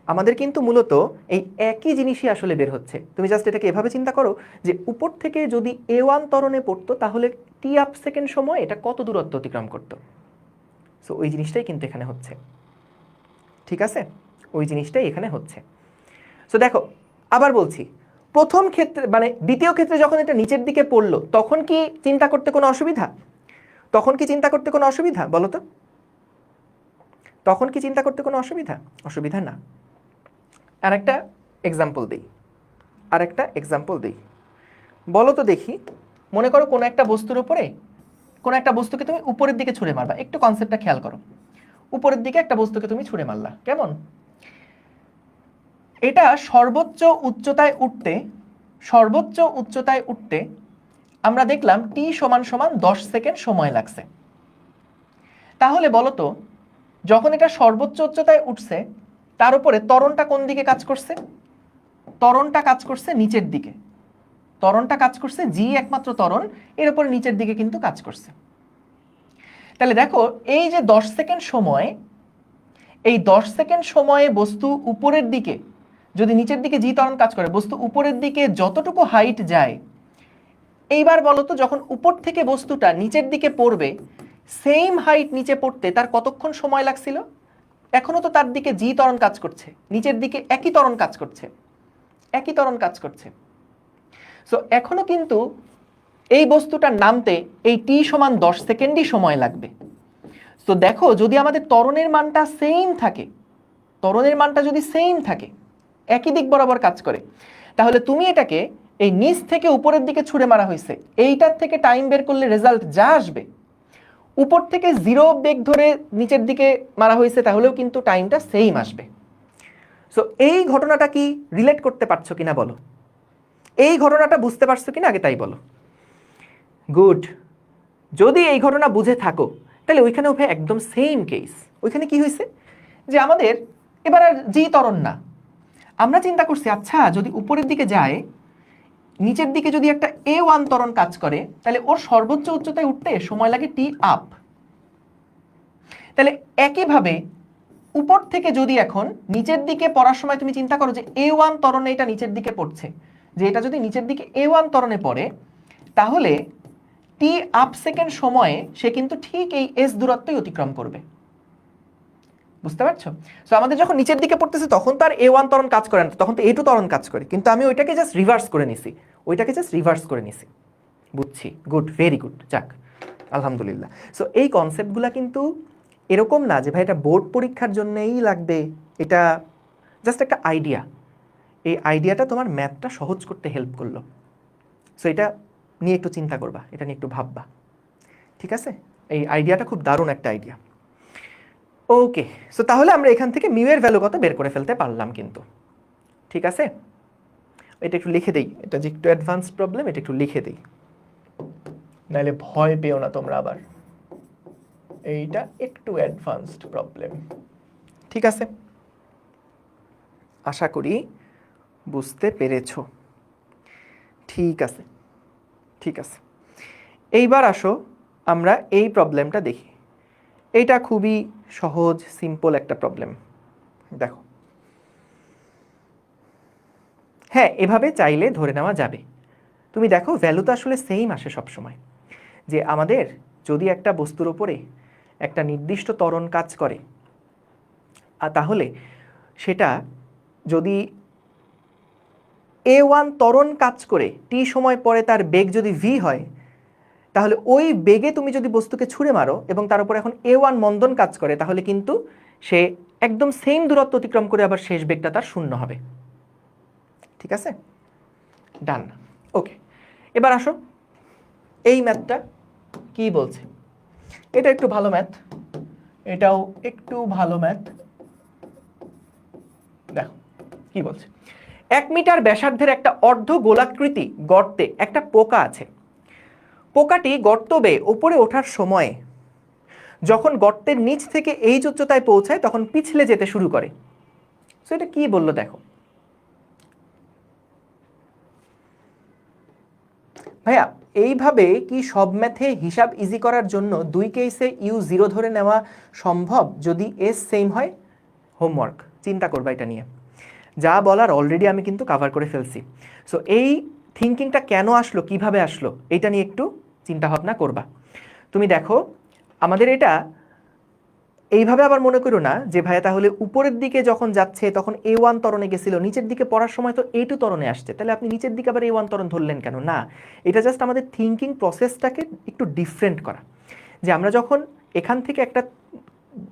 আমাদের কিন্তু মূলত এই একই জিনিসই আসলে বের হচ্ছে। তুমি জাস্ট এটাকে এভাবে চিন্তা করো যে উপর থেকে যদি A1 ত্বরণে পড়তো তাহলে টি আপ সেকেন্ড সময় এটা কত দূরত্ব অতিক্রম করতো। সো ওই জিনিসটাই কিন্তু এখানে হচ্ছে। ঠিক আছে, ওই জিনিসটাই এখানে হচ্ছে। সো দেখো আবার বলছি, প্রথম ক্ষেত্রে মানে দ্বিতীয় ক্ষেত্রে যখন এটা নিচের দিকে পড়লো তখন কি চিন্তা করতে কোনো অসুবিধা? বলো তো, তখন কি চিন্তা করতে কোনো অসুবিধা না। আরেকটা এক্সাম্পল দেই, বলো তো দেখি, মনে করো কোনো একটা বস্তুর উপরে, কোনো একটা বস্তুকে তুমি উপরের দিকে ছুঁড়ে মারবা। একটু কনসেপ্টটা খেয়াল করো, উপরের দিকে একটা বস্তুকে তুমি ছুঁড়ে মারলা, কেমন? এটা সর্বোচ্চ উচ্চতায় উঠতে আমরা দেখলাম টি সমান 10 সেকেন্ড সময় লাগছে। তাহলে বলো তো, যখন এটা সর্বোচ্চ উচ্চতায় উঠছে তার উপরে ত্বরণটা কোন দিকে কাজ করছে? ত্বরণটা কাজ করছে নিচের দিকে, জি একমাত্র ত্বরণ, এর উপরে নিচের দিকে কিন্তু কাজ করছে। তাহলে দেখো এই যে 10 সেকেন্ড সময়, এই 10 সেকেন্ড সময়ে বস্তু উপরের দিকে, যদি নিচের দিকে জি ত্বরণ কাজ করে, বস্তু উপরের দিকে যতটুকু হাইট যায়, এইবার বলো তো যখন উপর থেকে বস্তুটা নিচের দিকে পড়বে, সেম হাইট নিচে পড়তে তার কতক্ষণ সময় লাগছিল? এখনো তো তার দিকে জি ত্বরণ কাজ করছে, নিচের দিকে একই ত্বরণ কাজ করছে। সো এখনো কিন্তু এই বস্তুটার নামতে এই টি সমান 10 সেকেন্ডই সময় লাগবে। তো দেখো যদি আমাদের ত্বরণের মানটা যদি সেম থাকে, একই দিক বরাবর কাজ করে, তাহলে তুমি এটাকে এই নিচ থেকে উপরের দিকে ছুঁড়ে মারা হয়েছে, এইটার থেকে টাইম বের করলে রেজাল্ট যা আসবে, উপর থেকে 0 বেগ ধরে নিচের দিকে মারা হয়েছে তাহলেও কিন্তু টাইমটা সেম আসবে। সো এই ঘটনাটা কি রিলেট করতে পারছো কিনা বলো, এই ঘটনাটা বুঝতে পারছো কিনা আগে তাই বলো। গুড, যদি এই ঘটনা বুঝে থাকো তাহলে ওইখানেও ভাই একদম সেম কেস। ওইখানে কি হয়েছে যে আমাদের এবার আর জি ত্বরণ না, আমরা চিন্তা করছি আচ্ছা যদি উপরের দিকে যায়, নিচের দিকে যদি একটা A1 ত্বরণ কাজ করে, তাহলে ওর সর্বোচ্চ উচ্চতায় উঠতে সময় লাগে টি আপ। তাহলে একইভাবে উপর থেকে যদি এখন নিচের দিকে পড়ার সময় তুমি চিন্তা করো যে A1 ত্বরণে এটা নিচের দিকে পড়ছে, যে এটা যদি নিচের দিকে A1 ত্বরণে পড়ে তাহলে টি আপ সেকেন্ড সময়ে সে কিন্তু ঠিক এই S দূরত্বই অতিক্রম করবে। বুঝতে পারছো? সো আমাদের যখন নিচের দিকে পড়তেছে তখন তো আর A1 ত্বরণ কাজ করে না, তখন তো A2 ত্বরণ কাজ করে, কিন্তু আমি ওইটাকে জাস্ট রিভার্স করে নিছি, বুঝছি, গুড, ভেরি গুড, যাক আলহামদুলিল্লাহ। সো এই কনসেপ্টগুলো কিন্তু এরকম না যে ভাই এটা বোর্ড পরীক্ষার জন্যই লাগবে, এটা জাস্ট একটা আইডিয়া। এই আইডিয়াটা তোমার ম্যাথটা সহজ করতে হেল্প করলো। সো এটা নিয়ে একটু চিন্তা করবা, এটা নিয়ে একটু ভাববা, ঠিক আছে? এই আইডিয়াটা খুব দারুণ একটা আইডিয়া। ওকে, সো তাহলে আমরা এখান থেকে মিউ এর ভ্যালু কত বের করে ফেলতে পারলাম কিন্তু, ঠিক আছে? এটা একটু লিখে দেই, এটা যে একটু অ্যাডভান্স প্রবলেম, এটা একটু লিখে দেই, নাহলে ভয় পেও না তোমরা আবার। এইটা একটু অ্যাডভান্সড প্রবলেম, ঠিক আছে? আশা করি বুঝতে পেরেছো। ঠিক আছে, ঠিক আছে। এইবার আসো আমরা এই প্রবলেমটা দেখি। এইটা খুবই সহজ সিম্পল একটা প্রবলেম। দেখো, হ্যাঁ এভাবে চাইলে ধরে নেওয়া যাবে। তুমি দেখো ভ্যালু তো আসলে সেম আসে সবসময়, যে আমাদের যদি একটা বস্তুর ওপরে একটা নির্দিষ্ট ত্বরণ কাজ করে, তাহলে সেটা যদি A1 ত্বরণ কাজ করে t সময় পরে তার বেগ যদি v হয়, তাহলে ওই বেগে তুমি যদি বস্তুকে ছুঁড়ে মারো এবং তার উপর এখন A1 মন্দন কাজ করে, তাহলে কিন্তু সে একদম সেম দূরত্ব অতিক্রম করে আবার শেষ বেগটা তার শূন্য হবে, ঠিক আছে? ডান, ওকে। এবার আসো এই ম্যাথটা কি বলছে। এটা একটু ভালো ম্যাথ, এটাও একটু ভালো ম্যাথ। দেখো কি বলছে। 1 মিটার ব্যাসার্ধের একটা অর্ধ গোলাকৃতি গর্তে একটা পোকা আছে। পোকাটি গর্ত বেয়ে উপরে ওঠার সময়ে যখন গর্তের নিচ থেকে এই উচ্চতায় পৌঁছায় তখন পিছলে যেতে শুরু করে। সো এটা কি বললো দেখো ভাইয়া, এইভাবে কি সব ম্যাথে হিসাব ইজি করার জন্য 2 কেসে u0 ধরে নেওয়া সম্ভব যদি s সেম হয়? হোমওয়ার্ক চিন্তা করবা এটা নিয়ে, যা বলার অলরেডি আমি কিন্তু কভার করে ফেলছি। সো এই থিঙ্কিংটা কেন আসলো, কিভাবে আসলো, এটা নিয়ে একটু চিন্তা ভাবনা করবা। তুমি দেখো আমাদের এটা এইভাবে আবার মনে করো না যে ভাইয়া তাহলে উপরের দিকে যখন যাচ্ছে তখন A1 ত্বরণে গেছিল, নিচের দিকে পড়ার সময় তো A2 ত্বরণে আসছে, তাহলে আপনি নিচের দিকে আবার A1 ত্বরণ ধরলেন কেন? না, এটা জাস্ট আমাদের থিঙ্কিং প্রসেসটাকে একটু ডিফারেন্ট করা, যে আমরা যখন এখান থেকে একটা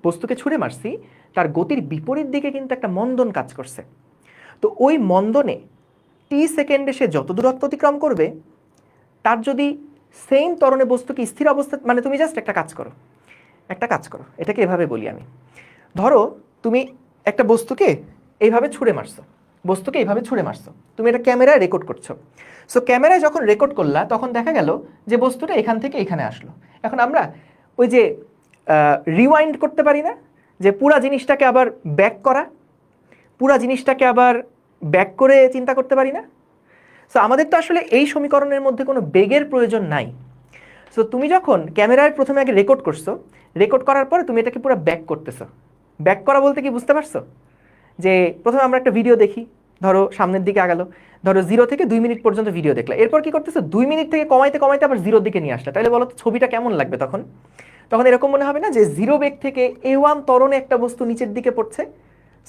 বস্তুকে ছুঁড়ে মারছি তার গতির বিপরীত দিকে কিন্তু একটা মন্দন কাজ করছে। তো ওই মন্দনে t সেকেন্ডে সে যত দূরত্ব অতিক্রম করবে তার যদি সেম ত্বরণে বস্তুকে স্থির অবস্থা, মানে তুমি জাস্ট একটা কাজ করো, এটাকে এভাবে বলি আমি। ধরো তুমি একটা বস্তুকে এইভাবে ছুঁড়ে মারছো, তুমি এটা ক্যামেরায় রেকর্ড করছো। সো ক্যামেরায় যখন রেকর্ড করলা তখন দেখা গেল যে বস্তুটা এখান থেকে এখানে আসলো। এখন আমরা ওই যে রিওয়াইন্ড করতে পারি না, যে পুরা জিনিসটাকে আবার ব্যাক করে চিন্তা করতে পারি না? সো আমাদের তো আসলে এই সমীকরণের মধ্যে কোনো বেগের প্রয়োজন নাই। সো তুমি যখন ক্যামেরায় প্রথমে আগে রেকর্ড করছো, রেকর্ড করার পরে তুমি এটাকে পুরো ব্যাক করতেছো। ব্যাক করা বলতে কি বুঝতে পারছো? যে প্রথমে আমরা একটা ভিডিও দেখি, ধরো সামনের দিকে আগালো, ধরো 0 থেকে 2 মিনিট পর্যন্ত ভিডিও দেখলা, এরপর কি করতেছো 2 মিনিট থেকে কমাইতে কমাইতে আবার 0 দিকে নিয়ে আসলে, তাহলে বলো তো ছবিটা কেমন লাগবে তখন? তখন এরকম মনে হবে না যে 0 বেগ থেকে A1 ত্বরণে একটা বস্তু নিচের দিকে পড়ছে?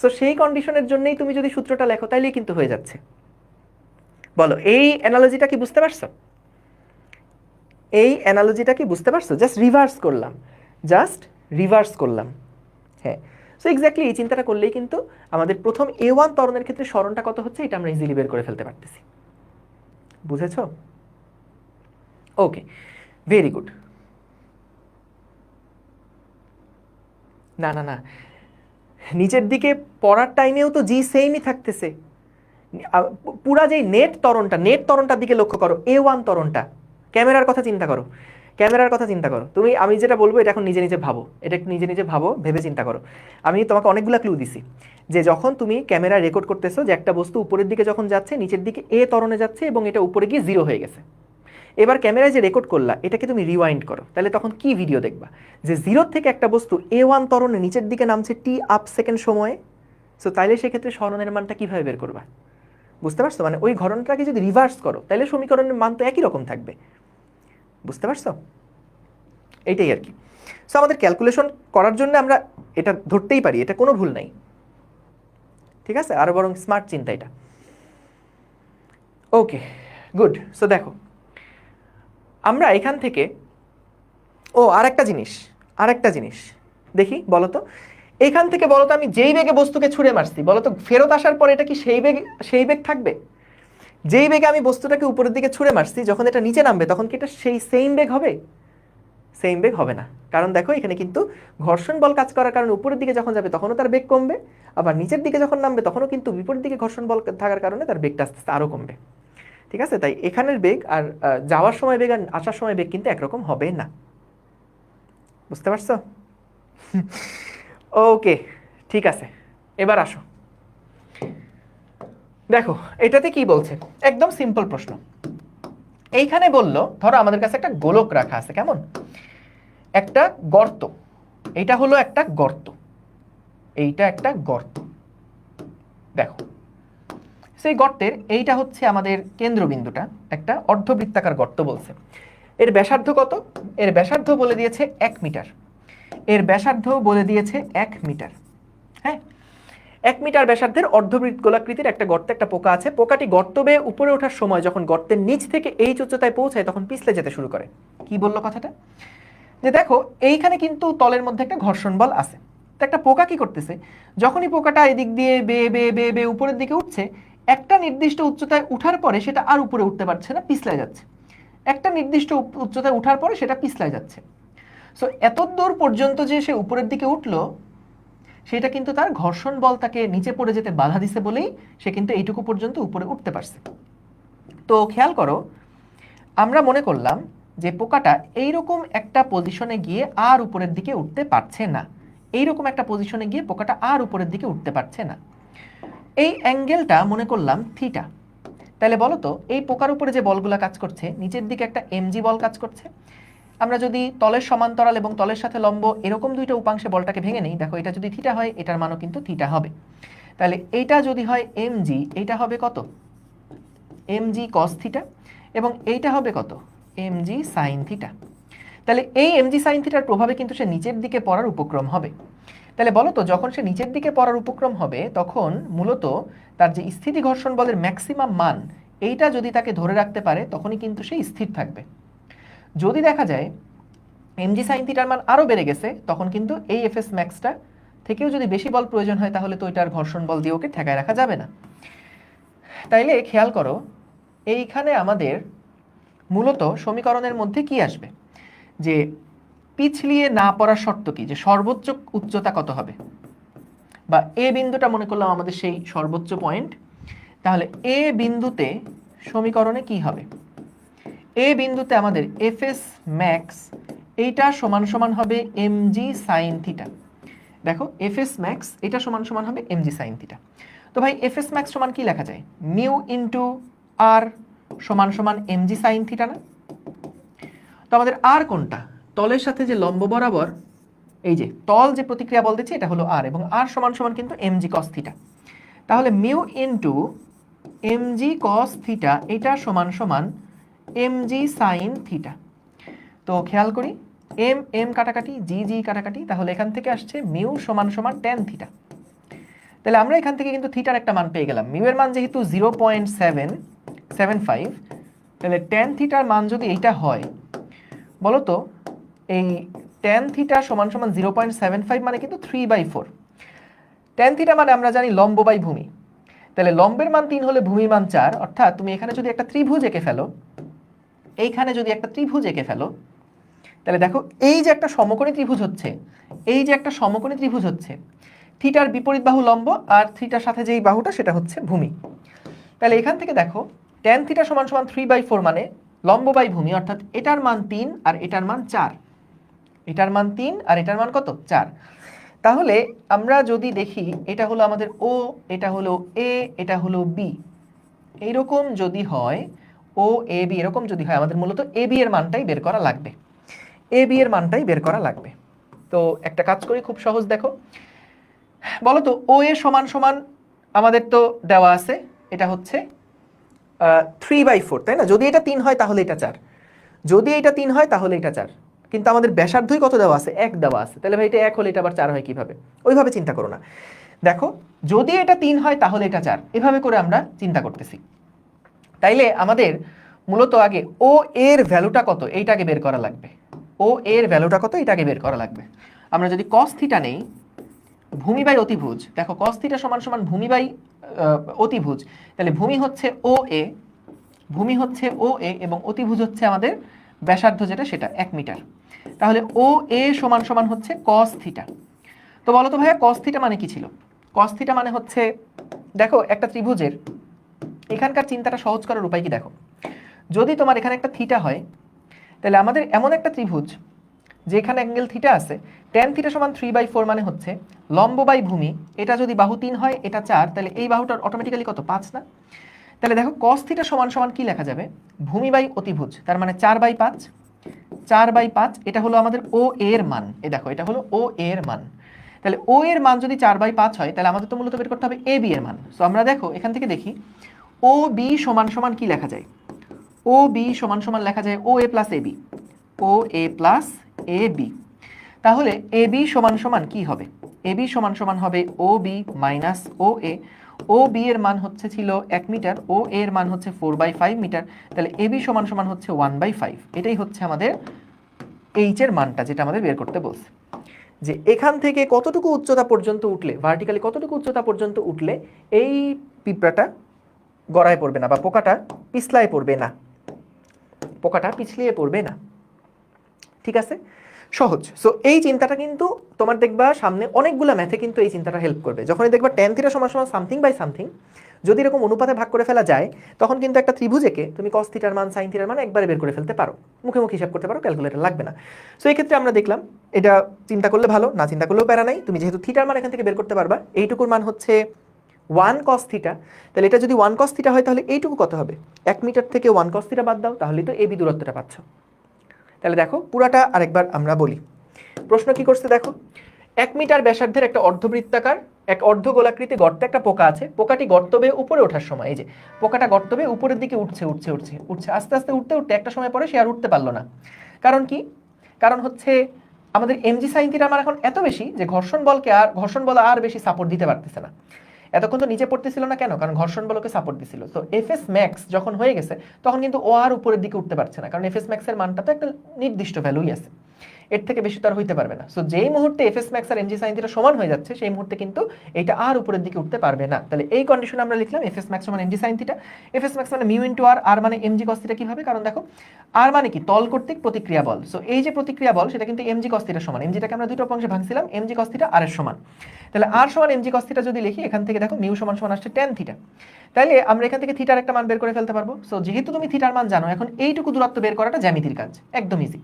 সো সেই কন্ডিশনের জন্যই তুমি যদি সূত্রটা লেখো তাইলেই কিন্তু হয়ে যাচ্ছে। বলো এই অ্যানালজিটা কি বুঝতে পারছো? জাস্ট রিভার্স করলাম, হ্যাঁ। সো এক্স্যাক্টলি এই চিন্তাটা করলেই কিন্তু আমাদের প্রথম A1 ত্বরণের ক্ষেত্রে সরণটা কত হচ্ছে এটা আমরা ইজিলি বের করে ফেলতে পারতেছি। বুঝেছো? ওকে, ভেরি গুড। না না না, নিচের দিকে পড়ার টাইমেও তো জি সেমই থাকতেছে। পুরা যেই নেট ত্বরণটার দিকে লক্ষ্য করো, A1 ত্বরণটা, ক্যামেরার কথা চিন্তা করো তুমি। আমি যেটা বলবো এটা এখন নিজে নিজে ভাবো, ভেবে চিন্তা করো। আমি তোমাকে অনেকগুলো ক্লু দিছি যে যখন তুমি ক্যামেরা রেকর্ড করতেছো যে একটা বস্তু উপরের দিকে যখন যাচ্ছে নিচের দিকে A ত্বরণে যাচ্ছে এবং এটা উপরে গিয়ে 0 হয়ে গেছে। এবার ক্যামেরায় যে রেকর্ড করলা এটাকে তুমি রিওয়াইন্ড করো, তাহলে তখন কি ভিডিও দেখবা? যে 0 থেকে একটা বস্তু A1 ত্বরণে নিচের দিকে নামছে t আপ সেকেন্ড সময়ে। সো তাইলে সেক্ষেত্রে সরণের মানটা কিভাবে বের করবা? বুঝতে পারছো? মানে ওই ঘটনাটাকে যদি রিভার্স করো তাহলে সমীকরণের মান তো একই রকম থাকবে। বুঝতে পারছো? এইটাই আর কি। সো আমাদের ক্যালকুলেশন করার জন্য আমরা এটা ধরতেই পারি, এটা কোনো ভুল নাই, ঠিক আছে, আরো বরং স্মার্ট চিন্তা এটা। ওকে, গুড। সো দেখো আমরা এখান থেকে, ও আরেকটা জিনিস দেখি, বলো তো এইখান থেকে বলো তো আমি যেই বেগে বস্তুকে ছুঁড়ে মারছি, বলো তো ফেরত আসার পর এটা কি সেই বেগ থাকবে? যেই বেগে আমি বস্তুটাকে উপরের দিকে ছুঁড়ে মারছি, যখন এটা নিচে নামবে তখন কি এটা সেই সেম বেগ হবে? সেম বেগ হবে না, কারণ দেখো এখানে কিন্তু ঘর্ষণ বল কাজ করার কারণে উপরের দিকে যখন যাবে তখনও তার বেগ কমবে, আবার নিচের দিকে যখন নামবে তখনও কিন্তু বিপরীত দিকে ঘর্ষণ বল থাকার কারণে তার বেগটা আস্তে আস্তে আরও কমবে, ঠিক আছে? তাই এখানের বেগ আর যাওয়ার সময় বেগ আর আসার সময় বেগ কিন্তু একরকম হবে না, বুঝতে পারছো? ওকে, ঠিক আছে, এবার আসো দেখো এটাতে কি বলছে, একদম সিম্পল প্রশ্ন। এইখানে বললো ধরো আমাদের কাছে একটা গোলক রাখা আছে, কেমন একটা গর্ত, এইটা হলো একটা গর্ত, এইটা একটা গর্ত, দেখো সেই গর্তের এইটা হচ্ছে আমাদের কেন্দ্রবিন্দুটা, একটা অর্ধবৃত্তাকার গর্ত বলছে। এর ব্যাসার্ধ কত? এর ব্যাসার্ধ বলে দিয়েছে 1 মিটার, এর ব্যাসার্ধ বলে দিয়েছে 1 মিটার। হ্যাঁ, 1 মিটার ব্যাসার্ধের অর্ধবৃত্ত গোলাকৃতির একটা গর্তে একটা পোকা আছে। পোকাটি গর্ত বেয়ে উপরে ওঠার সময় যখন গর্তের নিচ থেকে এই উচ্চতায় পৌঁছায় তখন পিছলে যেতে শুরু করে। কি বললো কথাটা? যে দেখো এইখানে কিন্তু তলের মধ্যে একটা ঘর্ষণ বল আছে। তো একটা পোকা কি করতেছে, যখনই পোকাটা এদিক দিয়ে বেয়ে বেয়ে বেয়ে বেয়ে উপরের দিকে উঠছে, একটা নির্দিষ্ট উচ্চতায় উঠার পরে সেটা আর উপরে উঠতে পারছে না, পিছলে যাচ্ছে। একটা নির্দিষ্ট উচ্চতায় উঠার পরে সেটা পিছলে যাচ্ছে। সো এত দূর পর্যন্ত যে সে উপরের দিকে উঠলো, সেটা কিন্তু তার ঘর্ষণ বল তাকে নিচে পড়ে যেতে বাধা দিছে বলেই সে কিন্তু এইটুকু পর্যন্ত উপরে উঠতে পারছে। তো খেয়াল করো, আমরা মনে করলাম যে পোকাটা এইরকম একটা পজিশনে গিয়ে আর উপরের দিকে উঠতে পারছে না, এইরকম একটা পজিশনে গিয়ে পোকাটা আর উপরের দিকে উঠতে পারছে না। এই অ্যাঙ্গেলটা মনে করলাম থিটা। তাহলে বলো তো এই পোকার উপরে যে বলগুলা কাজ করছে, নিচের দিকে একটা এমজি বল কাজ করছে। আমরা যদি তলের সমান্তরাল এবং তলের সাথে লম্ব এরকম দুইটা উপাংশে বলটাকে ভেঙে নেই, দেখো এটা যদি থিটা হয় এটার মানও কিন্তু থিটা হবে। তাহলে এইটা যদি হয় এমজি, এইটা হবে কত? এমজি কস থিটা, এবং এইটা হবে কত? MG sine theta. তাহলে এই এমজি সাইন থিটার প্রভাবে কিন্তু সে নিচের দিকে পড়ার উপক্রম হবে। তাহলে বলো তো যখন সে নিচের দিকে পড়ার উপক্রম হবে তখন মূলত তার যে স্থিতি ঘর্ষণ বলের ম্যাক্সিমাম মান, এইটা যদি তাকে ধরে রাখতে পারে তখনই কিন্তু সে স্থির থাকবে। যদি দেখা যায় এমজি সাইন থিটার মান আরও বেড়ে গেছে, তখন কিন্তু এই এফএস ম্যাক্সটা থেকেও যদি বেশি বল প্রয়োজন হয় তাহলে তো এটার ঘর্ষণ বল দিয়ে ওকে ঠেকায় রাখা যাবে না। তাইলে খেয়াল করো এইখানে আমাদের মূলত সমীকরণের মধ্যে কি আসবে, যে পিছলিয়ে না পড়ার শর্ত কি, যে সর্বোচ্চ উচ্চতা কত হবে, বা এ বিন্দুটা মনে করলাম আমাদের সেই সর্বোচ্চ পয়েন্ট। তাহলে এ বিন্দুতে সমীকরণে কি হবে, এ বিন্দুতে আমাদের এফএস ম্যাক্স এইটা সমান সমান হবে এমজি সাইন থিটা। দেখো এফএস ম্যাক্স এটা সমান সমান হবে এমজি সাইন থিটা। তো ভাই এফএস ম্যাক্স সমান কি লেখা যায়, মিউ ইন্টু আর সমান সমান এমজি সাইন থিটা না? তো আমাদের আর কোনটা, তলের সাথে যে লম্ব বরাবর এই যে তল যে প্রতিক্রিয়া বল দিচ্ছে এটা হলো আর, এবং আর সমান সমান কিন্তু এমজি কস থিটা। তাহলে mu into MG cos theta এটা সমান সমান এমজি সাইন থিটা। তো খেয়াল করি এম এম কাটাকাটি, জি জি কাটাকাটি, তাহলে এখান থেকে আসছে মিউ সমান সমান ট্যান থিটা। তাহলে আমরা এখান থেকে কিন্তু থিটার একটা মান পেয়ে গেলাম। মিউ এর মান যেহেতু 0.775, তাহলে ট্যান থিটার মান যদি এইটা হয়, বলো তো এই ট্যান থিটা সমান সমান 0.75 মানে কিন্তু 3/4। ট্যান থিটা মানে আমরা জানি লম্ব বাই ভূমি। তাহলে লম্বের মান 3 হলে ভূমির মান 4, অর্থাৎ তুমি এখানে যদি একটা ত্রিভুজ এঁকে ফেলো, এইখানে যদি একটা ত্রিভুজ এঁকে ফেলো, তাহলে দেখো এই যে একটা সমকোণী ত্রিভুজ হচ্ছে, এই যে একটা সমকোণী ত্রিভুজ হচ্ছে, থিটার বিপরীত বাহু লম্ব আর থিটার সাথে যেই বাহুটা সেটা হচ্ছে ভূমি। তাহলে এখান থেকে দেখো ট্যান থিটা সমান সমান 3/4 মানে লম্ব বাই ভূমি, অর্থাৎ এটার মান 3 আর এটার মান 4, এটার মান 3 আর এটার মান কত 4। তাহলে আমরা যদি দেখি এটা হলো আমাদের ও, এটা হলো এ, এটা হলো বি, এইরকম যদি হয় ও এ বি এরকম যদি হয়, আমাদের মূলত এ বি এর মানটাই বের করা লাগবে, এ বি এর মানটাই বের করা লাগবে। তো একটা কাজ করি খুব সহজ, দেখো বলো তো ও এ সমান সমান আমাদের তো দেওয়া আছে এটা হচ্ছে 3/4, তাই না? যদি এটা 3 হয় তাহলে এটা 4, যদি এটা 3 হয় তাহলে এটা 4। কিন্তু আমাদের ব্যাসার্ধই কত দেওয়া আছে, 1 দেওয়া আছে। তাহলে ভাই এটা 1 হলে এটা আবার 4 হয় কিভাবে? ওইভাবে চিন্তা করো না। দেখো যদি এটা 3 হয় তাহলে এটা 4, এভাবে করে আমরা চিন্তা করতেছি। তাইলে আমাদের মূলত আগে ও এর ভ্যালুটা কত এইটা আগে বের করা লাগবে। ও এর ভ্যালুটা কত এটা আগে বের করা লাগবে। আমরা যদি cos থিটা নেই, ভূমি বাই অতিভুজ, দেখো cos থিটা সমান সমান ভূমি বাই অতিভুজ, তাহলে ভূমি হচ্ছে ও এ, ভূমি হচ্ছে ও এ এবং অতিভুজ হচ্ছে আমাদের ব্যাসার্ধ যেটা সেটা 1 মিটার। তাহলে ও এ সমান সমান হচ্ছে cos থিটা। তো বলো তো ভাইয়া cos থিটা মানে কি ছিল? cos থিটা মানে হচ্ছে, দেখো একটা ত্রিভুজের এখানকার চিন্তাটা সহজ করার উপায় কি দেখো, যদি তোমার এখানে একটা থিটা হয় তাহলে আমাদের এমন একটা ত্রিভুজ যেখানে অ্যাঙ্গেল থিটা আছে, tan থিটা সমান 3/4 মানে হচ্ছে লম্ব বাই ভূমি, এটা যদি বাহু 3 হয় এটা 4, তাহলে এই বাহুটার অটোমেটিক্যালি কত 5 না? তাহলে দেখো cos থিটা সমান সমান কি লেখা যাবে, ভূমি বাই অতিভুজ, তার মানে 4/5, 4/5 এটা হলো আমাদের ও এর মান। এই দেখো এটা হলো ও এর মান। তাহলে ও এর মান যদি 4/5 হয় তাহলে আমাদের তো মূলত বের করতে হবে এ বি এর মান। সো আমরা দেখো এখান থেকে দেখি ও বি সমান সমান কি লেখা যায়, ও বি সমান সমান লেখা যায় ও এ plus A B, O A plus A B. তাহলে এ বি সমান সমান কি হবে, এ বি সমান সমান হবে ও বি মাইনাস ও এ। ও বি এর মান হচ্ছে ছিল 1 মিটার, ও এর মান হচ্ছে 4/5 মিটার, তাহলে এ বি সমান সমান হচ্ছে 1/5। এটাই হচ্ছে আমাদের এইচ এর মানটা যেটা আমাদের বের করতে বলছে, যে এখান থেকে কতটুকু উচ্চতা পর্যন্ত উঠলে, ভার্টিক্যালি কতটুকু উচ্চতা পর্যন্ত উঠলে এই পিঁপড়াটা গড়ায় পড়বে না বা পোকাটা পিছলায় পড়বে না, পোকাটা পিছলিয়ে পড়বে না। ঠিক আছে, সহজ। সো এই চিন্তাটা কিন্তু তোমার দেখবা সামনে অনেকগুলো ম্যাথে কিন্তু এই চিন্তাটা হেল্প করবে। যখনই দেখবা tan থিটা সমান সমান সামথিং বাই সামথিং যদি এরকম অনুপাতে ভাগ করে ফেলা যায়, তখন কিন্তু একটা ত্রিভুজেকে তুমি cos থিটার মান sin থিটার মান একবারে বের করে ফেলতে পারো, মুখে মুখে হিসাব করতে পারো, ক্যালকুলেটর লাগবে না। সো এই ক্ষেত্রে আমরা দেখলাম এটা চিন্তা করলে ভালো, না চিন্তা করলেও প্যারা নাই, তুমি যেহেতু থিটার মান এখান থেকে বের করতে পারবা, এইটুকুর মান হচ্ছে 1 cos থিটা। তাহলে এটা যদি 1 cos থিটা হয় তাহলে এইটুকু কত হবে, 1 মিটার থেকে 1 cos থিটা বাদ দাও, তাহলেই তো এবি দূরত্বটা পাচ্ছ। তাহলে দেখো পুরাটা আরেকবার আমরা বলি, প্রশ্ন কি করছে দেখো, 1 মিটার ব্যাসার্ধের একটা অর্ধবৃত্তাকার এক অর্ধগোলাকৃতি গর্তে একটা পোকা আছে, পোকাটি গর্ত বেয়ে উপরে ওঠার সময়, এই যে পোকাটা গর্ত বেয়ে উপরের দিকে উঠছে উঠছে উঠছে উঠছে, আস্তে আস্তে উঠতে উঠতে একটা সময় পরে সে আর উঠতে পারলো না। কারণ কি, কারণ হচ্ছে আমাদের এমজি সাইন থিটার মান এখন এত বেশি যে ঘর্ষণ বল আর বেশি সাপোর্ট দিতে পারতেছে না। এতক্ষণ তো নিচে পড়তেছিল না, কেন? কারণ ঘর্ষণ বলকে সাপোর্ট দিছিল। তো এফএস ম্যাক্স যখন হয়ে গেছে তখন কিন্তু ও আর উপরের দিকে উঠতে পারছে না, কারণ এফএস ম্যাক্সের মানটা তো একটা নির্দিষ্ট ভ্যালুই আছে, এর থেকে বেশি তো আর হইতে পারবে না। সো যেই মুহূর্তে এফএস ম্যাক্স আর এমজি সাইন থিটা সমান হয়ে যাচ্ছে সেই মুহূর্তে কিন্তু এটা আর উপরের দিকে উঠতে পারবে না। তাহলে এই কন্ডিশনে আমরা লিখলাম এফএস ম্যাক্স সমান MG sine theta. FS max মানে মিউ ইনটু আর, আর মানে এমজি কস থিটা। কিভাবে? কারণ দেখো আর মানে কি তল কর্তৃক প্রতিক্রিয়া বল। সো এই যে প্রতিক্রিয়া বল সেটা কিন্তু এমজি কস থিটার সমান, এমজিটাকে আমরা দুটো অংশে ভাঙছিলাম, এমজি কস থিটা আর এর সমান। তাহলে আর সমান এমজি কস থিটা যদি লিখি, এখান থেকে দেখো মিউ সমান সমান আসছে ট্যান থিটা। তাইলে আমরা এখান থেকে থিটার একটা মান বের করে ফেলতে পারবো। সো যেহেতু তুমি থিটার মান জানো, এখন এইটুকু দূরত্ব বের করাটা জ্যামিতির কাজ, একদম ইজি।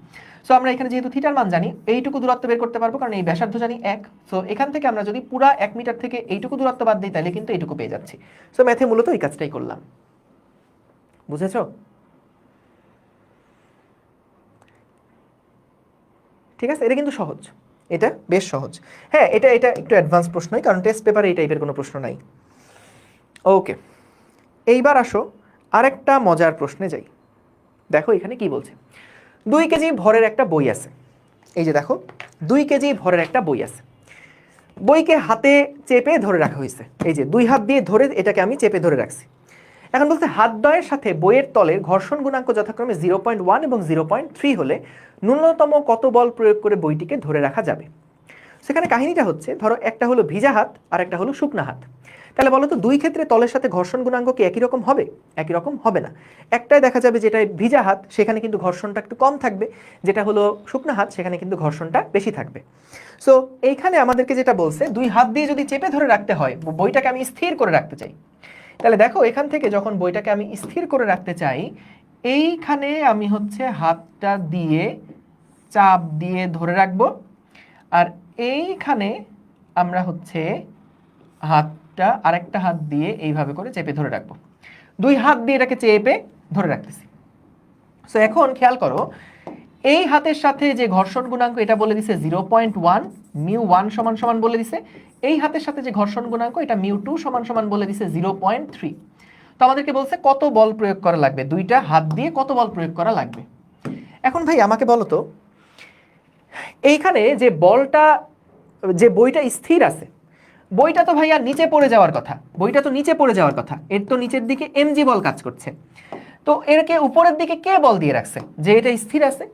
সো আমরা এখানে যেহেতু থিটার মান জানি, এইটুকু দূরত্ব বের করতে পারবো, কারণ এই ব্যাসার্ধ জানি 1। সো এখান থেকে আমরা যদি পুরা 1 মিটার থেকে এইটুকু দূরত্ব বাদ দিই তাহলে কিন্তু এইটুকু পেয়ে যাচ্ছি। সো ম্যাথে মূলত এই কাজটাই করলাম, বুঝেছো? ঠিক আছে, এটা কিন্তু সহজ, এটা বেশ সহজ। হ্যাঁ, এটা এটা একটু অ্যাডভান্স প্রশ্নই, কারণ টেস্ট পেপারে এই টাইপের কোনো প্রশ্ন নাই। ওকে, এইবার আসো আরেকটা মজার প্রশ্নে যাই। দেখো এখানে কি বলছে, 2 কেজি ভরের একটা বই আছে। এই যে দেখো 2 কেজি ভরের একটা বই আছে, বইকে হাতে চেপে ধরে রাখা হয়েছে। এই যে 2 হাত দিয়ে ধরে এটাকে আমি চেপে ধরে রাখছি। এখন বলতে হাত দ্বয়ের সাথে বইয়ের তলের ঘর্ষণ গুণাঙ্ক যথাক্রমে 0.1 এবং 0.3 হলে ন্যূনতম কত বল প্রয়োগ করে বইটিকে ধরে রাখা যাবে। সেখানে কাহিনীটা হচ্ছে, ধরো একটা হলো ভিজা হাত আর একটা হলো শুকনা হাত। তাহলে বলো তো দুই ক্ষেত্রে তলের সাথে ঘর্ষণ গুণাঙ্ক কি একই রকম হবে? একই রকম হবে না। একটাই দেখা যাবে যেটা ভিজা হাত সেখানে কিন্তু ঘর্ষণটা একটু কম থাকবে, যেটা হলো শুকনা হাত সেখানে কিন্তু ঘর্ষণটা বেশি থাকবে। সো এইখানে আমাদেরকে যেটা বলছে, 2 হাত দিয়ে যদি চেপে ধরে রাখতে হয়, বইটাকে আমি স্থির করে রাখতে চাই, তাহলে দেখো এখান থেকে যখন বইটাকে আমি স্থির করে রাখতে চাই, এইখানে আমি হচ্ছে হাতটা দিয়ে চাপ দিয়ে ধরে রাখবো, আর এইখানে আমরা হচ্ছে হাতটা আরেকটা হাত দিয়ে এইভাবে করে চেপে ধরে রাখবো। 2 হাত দিয়ে এটাকে চেপে ধরে রাখতেছি। সো এখন খেয়াল করো, এই হাতের সাথে যে ঘর্ষণ গুণাঙ্ক এটা বলে দিছে 0.1, মিউ 1 সমান সমান বলে দিছে। এই হাতের সাথে যে ঘর্ষণ গুণাঙ্ক এটা মিউ 2 সমান সমান বলে দিছে 0.3। তো আমাদেরকে বলছে কত বল প্রয়োগ করা লাগবে, দুইটা হাত দিয়ে কত বল প্রয়োগ করা লাগবে। এখন ভাই আমাকে বলো তো, এইখানে যে বলটা, যে বইটা স্থির আছে, বইটা তো ভাইয়া নিচে পড়ে যাওয়ার কথা, বইটা তো নিচে পড়ে যাওয়ার কথা, এর তো নিচের দিকে এমজি বল কাজ করছে। তো এরকে উপরের দিকে কে বল দিয়ে রাখছে? যে এটা স্থির আছে,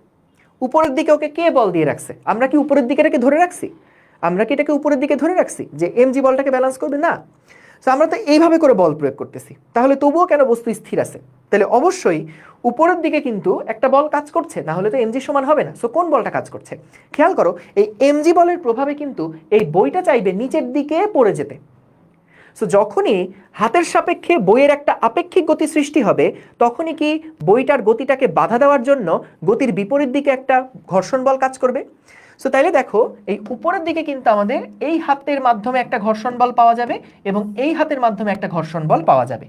উপরের দিকে ওকে কে বল দিয়ে রাখছে? আমরা কি উপরের দিকে এটাকে ধরে রাখছি? আমরা কি এটাকে উপরের দিকে ধরে রাখছি যে এমজি বলটাকে ব্যালেন্স করবে? না। তো আমরা তো এইভাবে করে বল প্রয়োগ করতেছি, তাহলে তবুও কেন বস্তু স্থির আছে? তাহলে অবশ্যই উপরের দিকে কিন্তু একটা বল কাজ করছে, না হলে তো এমজি সমান হবে না। সো কোন বলটা কাজ করছে? খেয়াল করো, এই এমজি বলের প্রভাবে কিন্তু এই বইটা চাইবে নিচের দিকে পড়ে যেতে। সো যখনই হাতের সাপেক্ষে বইয়ের একটা আপেক্ষিক গতি সৃষ্টি হবে, তখনই কি বইটার গতিটাকে বাধা দেওয়ার জন্য গতির বিপরীত দিকে একটা ঘর্ষণ বল কাজ করবে। সো তাইলে দেখো, এই উপরের দিকে কিন্তু আমাদের এই হাতের মাধ্যমে একটা ঘর্ষণ বল পাওয়া যাবে এবং এই হাতের মাধ্যমে একটা ঘর্ষণ বল পাওয়া যাবে।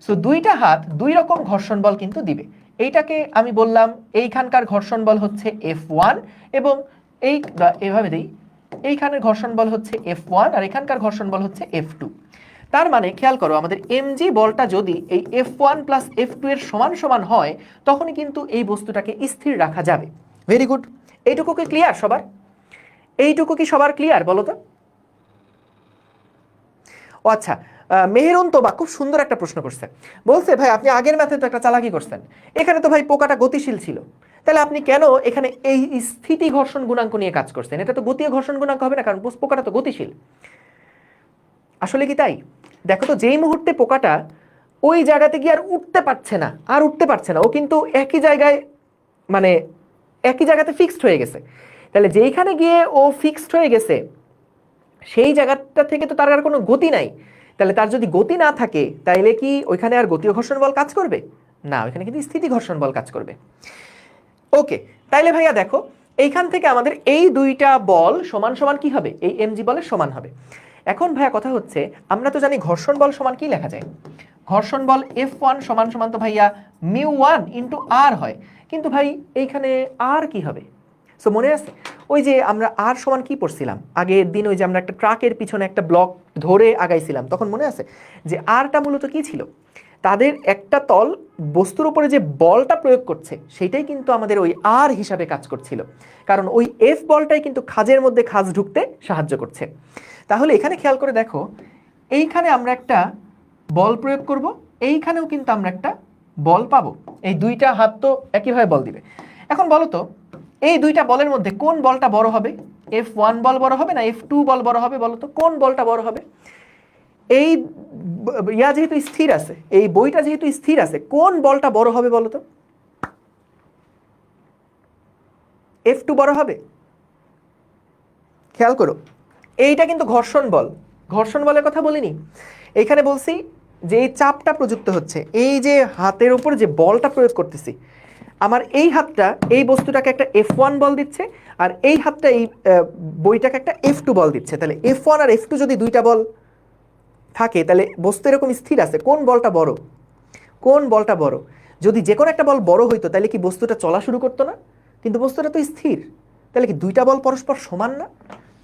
সো দুইটা হাত দুই রকম ঘর্ষণ বল কিন্তু দিবে। এইটাকে আমি বললাম এইখানকার ঘর্ষণ বল হচ্ছে F1 এবং এই এভাবে দিই, এইখানের ঘর্ষণ বল হচ্ছে F1 আর এখানকার ঘর্ষণ বল হচ্ছে F2। তার মানে খেয়াল করো, আমাদের এমজি বলটা যদি এই F1 প্লাস F2 এর সমান সমান হয়, তখনই কিন্তু এই বস্তুটাকে স্থির রাখা যাবে। Very good. এইটুকু কি ক্লিয়ার সবার? এইটুকু কি সবার ক্লিয়ার বলো তো? ও আচ্ছা, মেহেরুন তোবা খুব সুন্দর একটা প্রশ্ন করছে। বলছে ভাই আপনি আগের ম্যাথে তো একটা চালাকি করছেন, এখানে তো ভাই পোকাটা গতিশীল ছিল, তাহলে আপনি কেন এখানে এই স্থিতি ঘর্ষণ গুণাঙ্ক নিয়ে কাজ করছেন? এটা তো গতীয় ঘর্ষণ গুণাঙ্ক হবে না, কারণ পোকাটা তো গতিশীল। আসলে কি তাই? দেখো তো, যেই মুহূর্তে পোকাটা ওই জায়গাতে গিয়ে আর উঠতে পারছে না, আর উঠতে পারছে না, ও কিন্তু একই জায়গায়, মানে একই জায়গাতে ফিক্সড হয়ে গেছে। তাহলে যেইখানে গিয়ে ও ফিক্সড হয়ে গেছে, সেই জায়গাটা থেকে তো তার আর কোনো গতি নাই। তাহলে তার যদি গতি না থাকে, তাইলে কি ওইখানে আর গতীয় ঘর্ষণ বল কাজ করবে? না, ওইখানে কিন্তু স্থিতি ঘর্ষণ বল কাজ করবে। ওকে, তাইলে ভাইয়া দেখো, এইখান থেকে আমাদের এই দুইটা বল সমান সমান কি হবে? এই এমজি বলের সমান হবে। এখন ভাইয়া কথা হচ্ছে, আমরা তো জানি ঘর্ষণ বল সমান কি লেখা যায়? ঘর্ষণ বল F1 সমান সমান তো ভাইয়া μ1 ইন্টু আর হয়। কিন্তু ভাই এইখানে আর কি হবে? সো মনে আছে ওই যে আমরা আর সমান কি পড়ছিলাম আগের দিন? ওই যে আমরা একটা ট্রাকের পিছনে একটা ব্লক ধরে আগাইছিলাম, তখন মনে আছে যে আরটা মূলত কি ছিল? তাদের একটা তল বস্তুর উপরে যে বলটা প্রয়োগ করছে, সেটাই কিন্তু আমাদের ওই আর হিসাবে কাজ করছিল, কারণ ওই এফ বলটাই কিন্তু খাঁজের মধ্যে খাঁজ ঢুকতে সাহায্য করছে। তাহলে এখানে খেয়াল করে দেখো, এইখানে আমরা একটা বল প্রয়োগ করব, এইখানেও কিন্তু আমরা একটা বল পাবো। এই দুইটা হাত তো একইভাবে বল দিবে। এখন বলো তো, এই দুইটা বলের মধ্যে কোন বলটা বড় হবে? F1 বল বড় হবে না F2 বল বড় হবে? বলো তো কোন বলটা বড় হবে? এই ইয়া যেহেতু স্থির আছে, এই বইটা যেহেতু স্থির আছে, কোন বলটা বড় হবে বলো তো? F2 বড় হবে? খেয়াল করো, এইটা কিন্তু ঘর্ষণ বল, ঘর্ষণ বলের কথা বলিনি। এখানে বলছি যে এই চাপটা প্রযুক্ত হচ্ছে, এই যে হাতের উপর যে বলটা প্রয়োগ করতেছি, আমার এই হাতটা এই বস্তুটাকে একটা F1 বল দিচ্ছে, আর এই হাতটা এই বইটাকে একটা F2 বল দিচ্ছে। তাহলে F1 আর F2 যদি দুইটা বল থাকে, তাহলে বস্তু এরকম স্থির আছে, কোন বলটা বড়? কোন বলটা বড়? যদি যে কোনো একটা বল বড় হইতো, তাহলে কি বস্তুটা চলা শুরু করতো না? কিন্তু বস্তুটা তো স্থির, তাহলে কি দুইটা বল পরস্পর সমান না?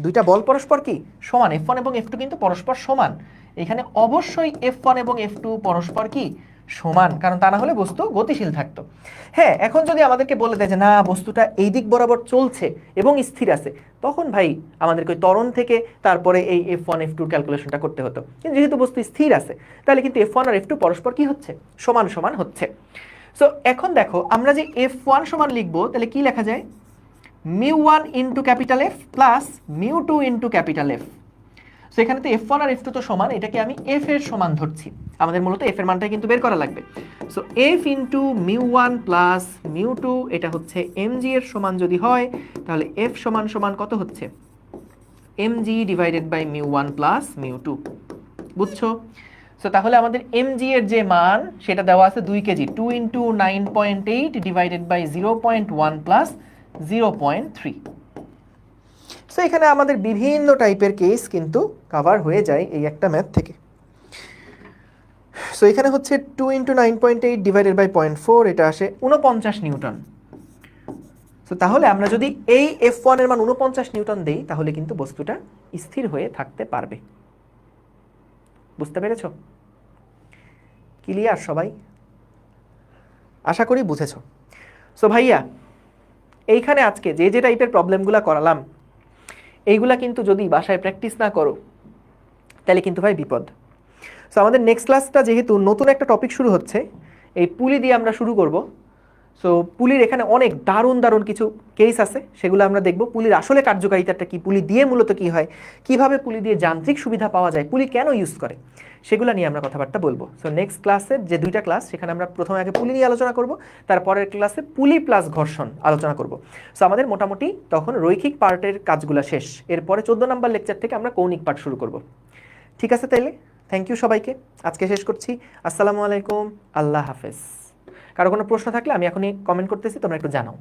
দুইটা বল পরস্পর কি সমান? F1 এবং F2 কিন্তু পরস্পর সমান। এখানে অবশ্যই F1 এবং F2 পরস্পর কি সমান, কারণ তা না হলে বস্তু গতিশীল থাকতো। হ্যাঁ, এখন যদি আমাদেরকে বলে দেয় যে না, বস্তুটা এই দিক বরাবর চলছে এবং স্থির আছে, তখন ভাই আমাদেরকে ওই ত্বরণ থেকে তারপরে এই F1 F2 ক্যালকুলেশনটা করতে হতো। কিন্তু যেহেতু বস্তু স্থির আছে, তাহলে কিন্তু F1 আর F2 পরস্পর কি হচ্ছে? সমান সমান হচ্ছে। সো এখন দেখো, আমরা যে F1 সমান লিখবো, তাহলে কি লেখা যায়? μ1 into capital F plus μ2 into capital F। So এখানে তো F1 আর F2 তো সমান, এটাকে আমি F এর সমান ধরছি। আমাদের মূলত F এর মানটা কিন্তু বের করা লাগবে। সো F ইন্টু μ1 প্লাস μ2, এটা হচ্ছে mg এর সমান যদি হয়, তাহলে F সমান সমান কত হচ্ছে? mg divided by μ1 plus μ2। বুঝছো? সো তাহলে আমাদের mg এর যে মান, সেটা দেওয়া আছে 2 KG, 2 into 9.8 divided by 0.1 plus 0.3। So এখানে আমাদের বিভিন্ন টাইপের কেস কিন্তু কভার হয়ে যায় এই একটা ম্যাথ থেকে। সো এখানে হচ্ছে 2 ইন্টু 9.8 ডিভাইডেড বাই 0.4, এটা আসে 49 নিউটন। সো তাহলে আমরা যদি এই F1 এর মান 49 নিউটন দেই, তাহলে কিন্তু বস্তুটা স্থির হয়ে থাকতে পারবে। বুঝতে পেরেছো? ক্লিয়ার সবাই? আশা করি বুঝেছো। সো ভাইয়া, এইখানে আজকে যে যে টাইপের প্রবলেমগুলো করালাম এইগুলা কিন্তু যদি বাসায় প্র্যাকটিস না করো তাহলে কিন্তু ভাই বিপদ। সো আমাদের নেক্সট ক্লাসটা যেহেতু নতুন একটা টপিক শুরু হচ্ছে, এই পুলি দিয়ে আমরা শুরু করব। সো পুলির এখানে অনেক দারুণ দারুণ কিছু কেস আছে, সেগুলো আমরা দেখব। পুলির আসলে কার্যকারিতাটা কি, পুলি দিয়ে মূলত কি হয়, কিভাবে পুলি দিয়ে যান্ত্রিক সুবিধা পাওয়া যায়, পুলি কেন ইউজ করে, সেগুলো নিয়ে আমরা কথাবার্তা বলবো। সো নেক্সট ক্লাসের যে 2টা ক্লাস, সেখানে আমরা প্রথমে আগে পুলি নিয়ে আলোচনা করব, তারপরের ক্লাসে পুলি প্লাস ঘর্ষণ আলোচনা করব। সো আমাদের মোটামুটি তখন রৈখিক পার্টের কাজগুলো শেষ। এরপরে 14 নম্বর লেকচার থেকে আমরা কৌণিক পার্ট শুরু করব। ঠিক আছে, তাইলে থ্যাংক ইউ সবাইকে, আজকে শেষ করছি। আসসালামু আলাইকুম, আল্লাহ হাফেজ। কারো কোনো প্রশ্ন থাকলে আমি এখনই কমেন্ট করতেছি, তোমরা একটু জানাও।